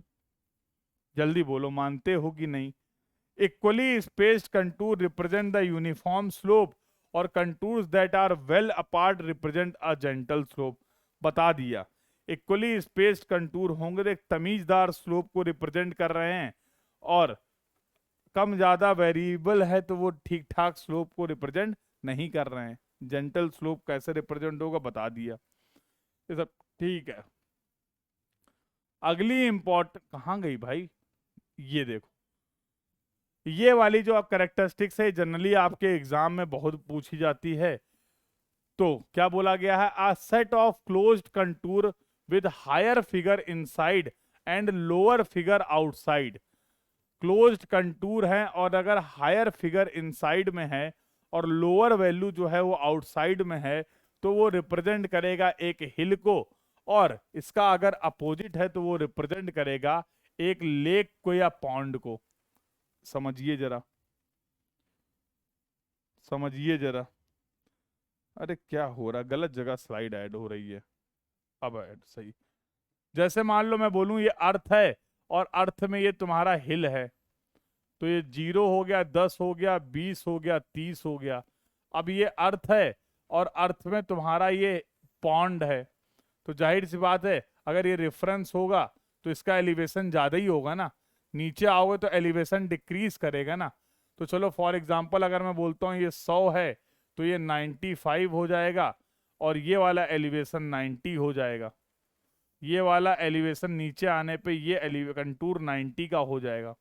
जल्दी बोलो, मानते हो कि नहीं? Equally spaced contour represent the uniform slope और contours that are well apart represent a gentle slope. बता दिया। इक्वली स्पेस्ड कंटूर होंगे तो एक तमीजदार स्लोप को रिप्रेजेंट कर रहे हैं, और कम ज्यादा वेरिएबल है तो वो ठीक ठाक स्लोप को रिप्रेजेंट नहीं कर रहे हैं। जेंटल स्लोप कैसे रिप्रेजेंट होगा बता दिया। ये सब ठीक है। अगली इंपॉर्टेंट कहाँ गई भाई? ये देखो, ये वाली जो आप कैरेक्टरिस्टिक्स है जनरली आपके एग्जाम में बहुत पूछी जाती है। तो क्या बोला गया है? A set of closed contour with higher figure inside and lower figure outside. Closed contour है और अगर हायर फिगर इनसाइड में है और लोअर वैल्यू जो है वो आउटसाइड में है, तो वो रिप्रेजेंट करेगा एक हिल को, और इसका अगर अपोजिट है तो वो रिप्रेजेंट करेगा एक लेक को या पॉन्ड को। समझिए जरा, समझिए जरा। अरे क्या हो रहा? गलत जगह स्लाइड ऐड हो रही है। अब ऐड सही। जैसे मान लो मैं बोलूं ये अर्थ है और अर्थ में ये तुम्हारा हिल है, तो ये 0 हो गया, 10 हो गया, 20 हो गया, 30 हो गया। अब ये अर्थ है और अर्थ में तुम्हारा ये पॉन्ड है, तो जाहिर सी बात है अगर ये रेफरेंस होगा तो इसका एलिवेशन ज्यादा ही होगा ना। नीचे आओगे तो एलिवेशन डिक्रीज करेगा ना। तो चलो फॉर एग्जांपल अगर मैं बोलता हूँ ये 100 है तो ये 95 हो जाएगा, और ये वाला एलिवेशन 90 हो जाएगा। ये वाला एलिवेशन नीचे आने पे ये कंटूर 90 का हो जाएगा।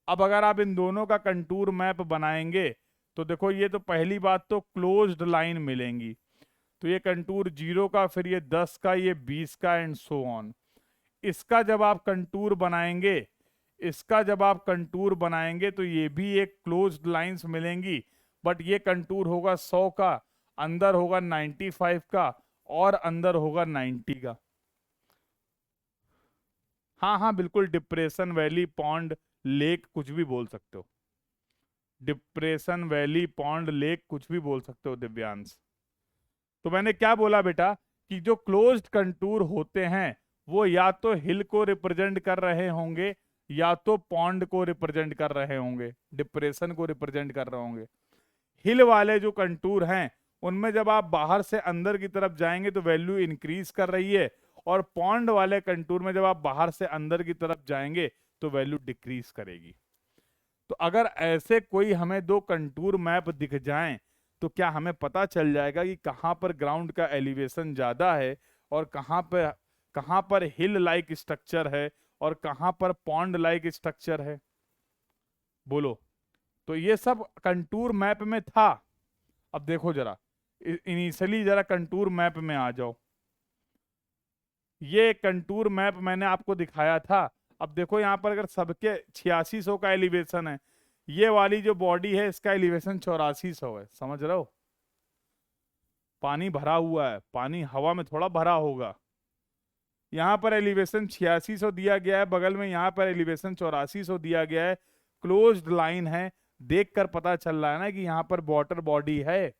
अब अगर आप इन दोनों का कंटूर मैप बनाएंगे तो देखो, ये तो पहली बात तो क्लोज्ड लाइन मिलेंगी। तो ये कंटूर 0 का, फिर ये 10 का, ये 20 का, एंड सो ऑन। इसका जब आप कंटूर बनाएंगे, इसका जब आप कंटूर बनाएंगे तो ये भी एक क्लोज्ड लाइंस मिलेंगी, बट ये कंटूर होगा 100 का, अंदर होगा 95 का, और अंदर होगा 90 का। हाँ हाँ बिल्कुल, डिप्रेशन वैली, पॉन्ड, लेक, कुछ भी बोल सकते हो। डिप्रेशन वैली, पॉन्ड, लेक, कुछ भी बोल सकते हो दिव्यांश। तो मैंने क्या बोला बेटा कि जो क्लोज्ड कंटूर होते हैं वो या तो हिल को रिप्रेजेंट कर रहे होंगे या तो पॉन्ड को रिप्रेजेंट कर रहे होंगे, डिप्रेशन को रिप्रेजेंट कर रहे होंगे। हिल वाले जो कंटूर हैं उनमें जब आप बाहर से अंदर की तरफ जाएंगे तो वैल्यू इंक्रीज कर रही है, और पॉन्ड वाले कंटूर में जब आप बाहर से अंदर की तरफ जाएंगे तो वैल्यू डिक्रीज करेगी। तो अगर ऐसे कोई हमें दो कंटूर मैप दिख जाएं तो क्या हमें पता चल जाएगा कि कहाँ पर ग्राउंड का एलिवेशन ज्यादा है और कहाँ पर हिल लाइक स्ट्रक्चर है और कहाँ पर पॉन्ड लाइक स्ट्रक्चर है? बोलो। तो ये सब कंटूर मैप में था। अब देखो जरा, इनिशियली जरा कंटूर मैप में आ जाओ। ये कंटूर मैप मैंने आपको दिखाया था। अब देखो यहाँ पर अगर सबके 8600 का एलिवेशन है, ये वाली जो बॉडी है इसका एलिवेशन 8400 है। समझ रहे हो? पानी भरा हुआ है, पानी हवा में थोड़ा भरा होगा। यहाँ पर एलिवेशन 8600 दिया गया है, बगल में यहाँ पर एलिवेशन 8400 दिया गया है। क्लोज्ड लाइन है, देखकर पता चल रहा है ना कि यहाँ पर वाटर बॉडी है।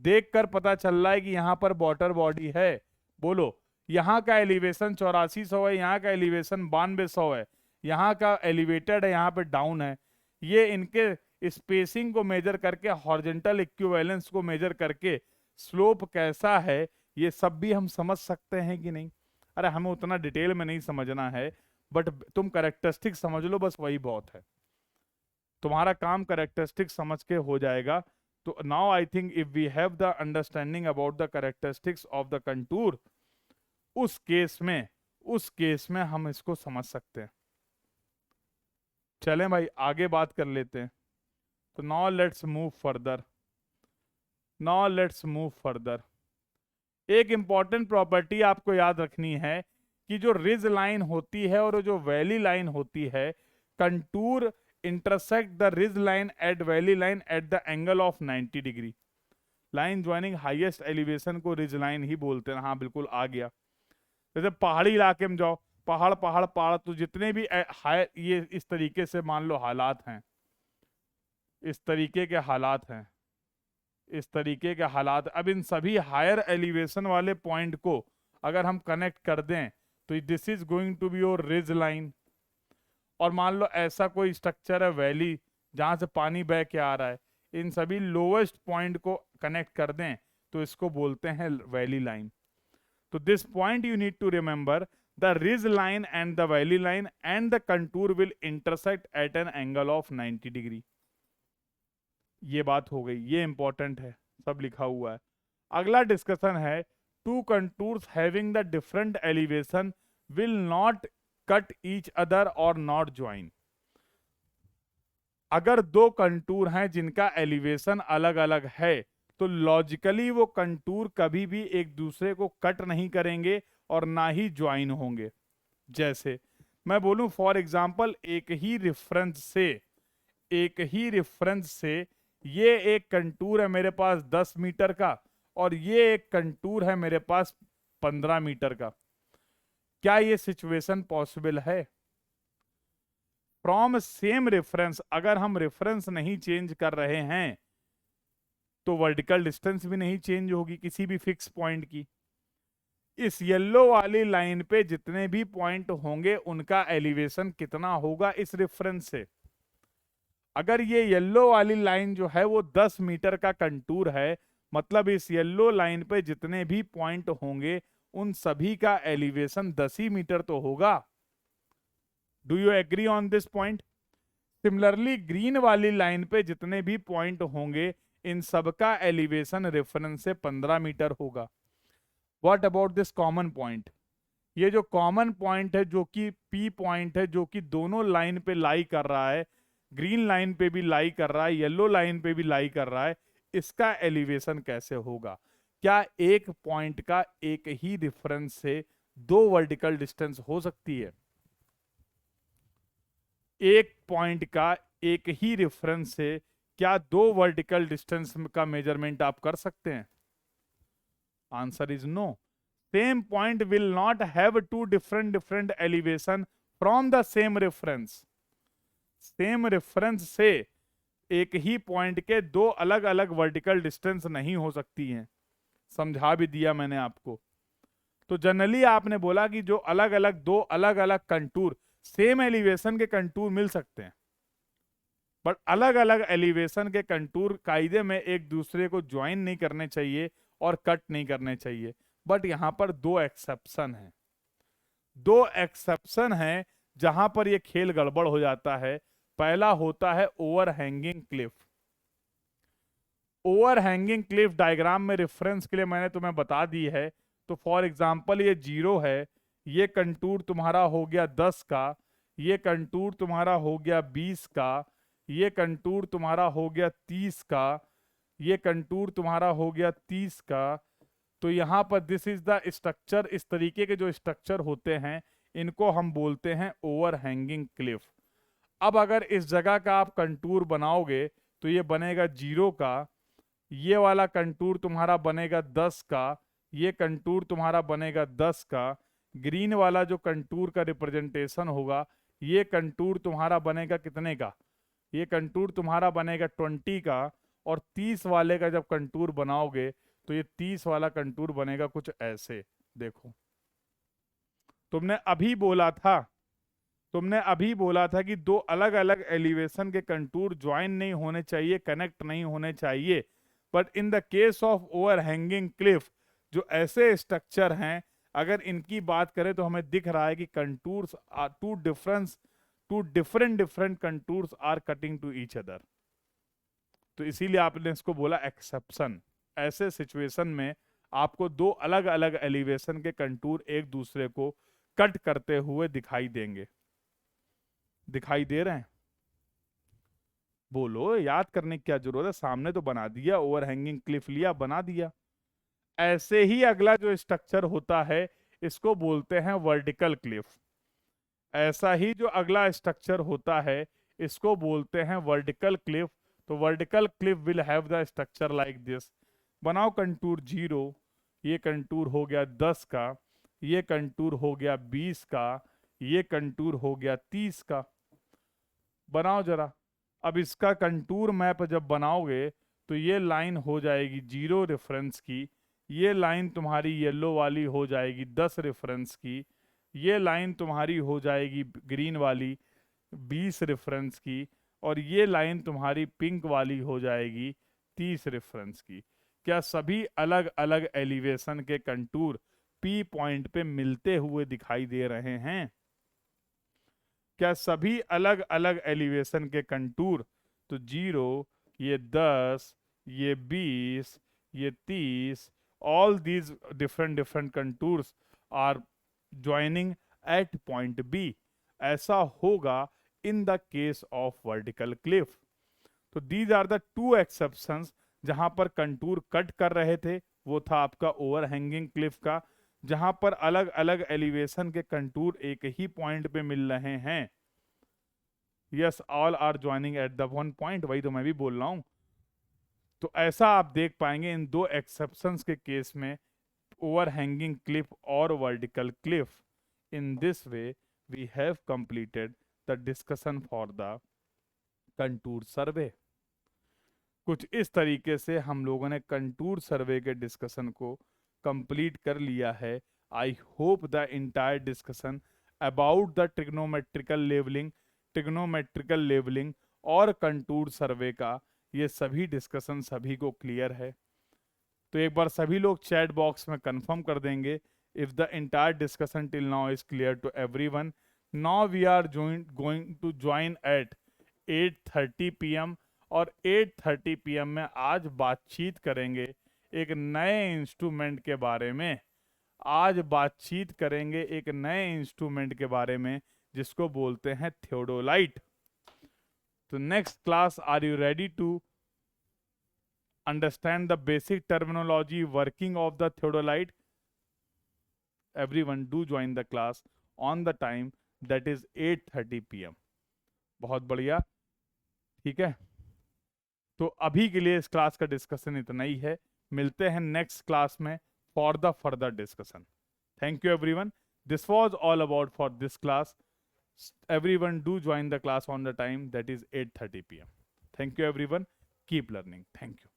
देखकर पता चल रहा है कि यहाँ पर वाटर बॉडी है। बोलो, यहाँ का एलिवेशन 8400 है, यहाँ का एलिवेशन 9200 है, यहाँ का एलिवेटेड है, यहाँ पे डाउन है। ये इनके स्पेसिंग को मेजर करके, हॉरिजॉन्टल इक्विवेलेंस को मेजर करके स्लोप कैसा है ये सब भी हम समझ सकते हैं कि नहीं? अरे हमें उतना डिटेल में नहीं समझना है, बट तुम कैरेक्टरिस्टिक समझ लो, बस वही बहुत है। तुम्हारा काम कैरेक्टरिस्टिक समझ के हो जाएगा। तो now I think if we have the understanding about the characteristics of the contour, उस केस में हम इसको समझ सकते हैं। चलें भाई आगे बात कर लेते हैं। तो नाउ लेट्स मूव फर्दर। एक इंपॉर्टेंट प्रॉपर्टी आपको याद रखनी है कि जो रिज लाइन होती है और जो वैली लाइन होती है, contour intersect the ridge line at valley line at the angle of 90 degree. Line joining highest elevation को रिज लाइन ही बोलते हैं। हाँ बिल्कुल आ गया। जैसे पहाड़ी इलाके में जाओ, पहाड़ पहाड़ पहाड़, तो जितने भी हाई, ये इस तरीके से मान लो हालात हैं, इस तरीके के हालात हैं, इस तरीके के हालात। अब इन सभी हायर एलिवेशन वाले पॉइंट को अगर हम कनेक्ट कर दें तो this is going to be your ridge line. और मान लो ऐसा कोई स्ट्रक्चर है वैली, जहां से पानी बह के आ रहा है, इन सभी लोवेस्ट पॉइंट को कनेक्ट कर दें तो इसको बोलते हैं वैली लाइन। तो this point you need to remember, the ridge line and the valley line and the contour will intersect at an angle of 90 degree. ये बात हो गई, ये इंपॉर्टेंट है, सब लिखा हुआ है। अगला डिस्कशन है, two contours having the different elevation will not cut each other और नॉट ज्वाइन। अगर दो कंटूर हैं जिनका एलिवेशन अलग अलग है, तो लॉजिकली वो कंटूर कभी भी एक दूसरे को कट नहीं करेंगे और ना ही ज्वाइन होंगे। जैसे मैं बोलूं फॉर एग्जांपल, एक ही रेफरेंस से ये एक कंटूर है मेरे पास 10 मीटर का और ये एक कंटूर है मेरे पास 15 मीटर का। क्या ये सिचुएशन पॉसिबल है? फ्रॉम सेम रेफरेंस, अगर हम रेफरेंस नहीं चेंज कर रहे हैं तो वर्टिकल डिस्टेंस भी नहीं चेंज होगी किसी भी फिक्स पॉइंट की। इस येलो वाली लाइन पे जितने भी पॉइंट होंगे उनका एलिवेशन कितना होगा इस रेफरेंस से। अगर ये येलो वाली लाइन जो है वो 10 मीटर का कंटूर है, मतलब इस येलो लाइन पे जितने भी पॉइंट होंगे उन सभी का एलिवेशन 10 ही मीटर तो होगा। Do you agree on this point? Similarly green वाली लाइन पे जितने भी पॉइंट होंगे इन सबका एलिवेशन रेफरेंस से 15 मीटर होगा। What about this common point? ये जो कॉमन पॉइंट है जो कि पी पॉइंट है, जो कि दोनों लाइन पे लाई कर रहा है, ग्रीन लाइन पे भी लाई कर रहा है, येलो लाइन पे भी लाई कर रहा है, इसका एलिवेशन कैसे होगा? क्या एक पॉइंट का एक ही रेफरेंस से दो वर्टिकल डिस्टेंस हो सकती है? एक पॉइंट का एक ही रेफरेंस से क्या दो वर्टिकल डिस्टेंस का मेजरमेंट आप कर सकते हैं? Answer is no. Same point will not have two different elevation from the same reference. Same reference से एक ही पॉइंट के दो अलग अलग वर्टिकल डिस्टेंस नहीं हो सकती हैं। समझा भी दिया मैंने आपको। तो जनरली आपने बोला कि जो अलग अलग दो अलग अलग कंटूर, सेम एलिवेशन के कंटूर मिल सकते हैं, बट अलग अलग एलिवेशन के कंटूर कायदे में एक दूसरे को ज्वाइन नहीं करने चाहिए और कट नहीं करने चाहिए। बट यहां पर दो एक्सेप्शन हैं जहां पर यह खेल गड़बड़ हो जाता है। पहला होता है overhanging Cliff. Overhanging Cliff diagram में रेफरेंस के लिए मैंने तुम्हें बता दी है। तो फॉर एग्जांपल ये 0 है, ये कंटूर तुम्हारा हो गया 10 का, ये कंटूर तुम्हारा हो गया 20 का, ये कंटूर तुम्हारा हो गया 30 का, ये कंटूर तुम्हारा हो गया 30 का। तो यहां पर दिस इज द स्ट्रक्चर। इस तरीके के जो स्ट्रक्चर होते हैं इनको हम बोलते हैं ओवरहैंगिंग क्लिफ। अब अगर इस जगह का आप कंटूर बनाओगे तो ये बनेगा 0 का, ये वाला कंटूर तुम्हारा बनेगा 10 का, ये कंटूर तुम्हारा बनेगा 10 का, ग्रीन वाला जो कंटूर का रिप्रेजेंटेशन होगा ये कंटूर तुम्हारा बनेगा कितने का? ये कंटूर तुम्हारा बनेगा 20 का। और 30 वाले का जब कंटूर बनाओगे तो ये 30 वाला कंटूर बनेगा कुछ ऐसे। देखो, तुमने अभी बोला था कि दो अलग अलग एलिवेशन के कंटूर ज्वाइन नहीं होने चाहिए, कनेक्ट नहीं होने चाहिए। But in the case of overhanging Cliff जो ऐसे स्ट्रक्चर हैं, अगर इनकी बात करें तो हमें दिख रहा है कि contours are two different contours are cutting to each other. तो इसीलिए आपने इसको बोला एक्सेप्शन। ऐसे सिचुएशन में आपको दो अलग अलग एलिवेशन के कंटूर एक दूसरे को कट करते हुए दिखाई देंगे। दिखाई दे रहे हैं? बोलो, याद करने की क्या जरूरत है, सामने तो बना दिया, ओवरहैंगिंग क्लिफ लिया, बना दिया। ऐसे ही अगला जो स्ट्रक्चर होता है इसको बोलते हैं वर्टिकल क्लिफ। ऐसा ही जो अगला स्ट्रक्चर होता है इसको बोलते हैं वर्टिकल क्लिफ। तो vertical Cliff will have the structure like this. बनाओ कंटूर 0, ये कंटूर हो गया 10 का, ये कंटूर हो गया 20 का, ये कंटूर हो गया 30 का। बनाओ जरा। अब इसका कंटूर मैप जब बनाओगे तो ये लाइन हो जाएगी 0 रेफरेंस की, ये लाइन तुम्हारी येलो वाली हो जाएगी 10 रेफरेंस की, ये लाइन तुम्हारी हो जाएगी ग्रीन वाली 20 रेफरेंस की, और ये लाइन तुम्हारी पिंक वाली हो जाएगी 30 रेफरेंस की। क्या सभी अलग अलग एलिवेशन के कंटूर P पॉइंट पे मिलते हुए दिखाई दे रहे हैं? क्या सभी अलग अलग एलिवेशन के कंटूर, तो 0, ये 10, ये 20, ये 30, all these different contours are joining at point B. ऐसा होगा in the case of vertical cliff. तो these are the two exceptions जहां पर कंटूर कट कर रहे थे, वो था आपका ओवरहैंगिंग क्लिफ का। जहां पर अलग अलग एलिवेशन के कंटूर एक ही पॉइंट पे मिल रहे हैं, yes, all are joining at the one point, वही तो मैं भी बोल रहा हूं। तो ऐसा आप देख पाएंगे इन दो एक्सेप्शंस के केस में, ओवरहैंगिंग क्लिफ और vertical cliff. In this way we have completed the discussion for the contour survey. कुछ इस तरीके से हम लोगों ने कंटूर सर्वे के डिस्कशन को कंप्लीट कर लिया है। I hope the entire discussion about the trigonometrical levelling और कंटूर सर्वे का ये सभी डिस्कशन सभी को क्लियर है। तो एक बार सभी लोग चैट बॉक्स में कंफर्म कर देंगे, if the entire discussion till now is clear to everyone. Now we are going to join at 8:30 PM, और 8:30 PM में आज बातचीत करेंगे एक नए इंस्ट्रूमेंट के बारे में। आज बातचीत करेंगे एक नए इंस्ट्रूमेंट के बारे में जिसको बोलते हैं थियोडोलाइट। तो next class, are you ready to understand the basic terminology working of the theodolite? Everyone do join the class on the time, that is 8:30 PM। बहुत बढ़िया, ठीक है। तो अभी के लिए इस क्लास का डिस्कशन इतना ही है, मिलते हैं नेक्स्ट क्लास में for the further discussion. Thank you everyone, this was all about for this class. Everyone do join the class on the time, that is 8:30 PM। Thank you everyone, keep learning, thank you।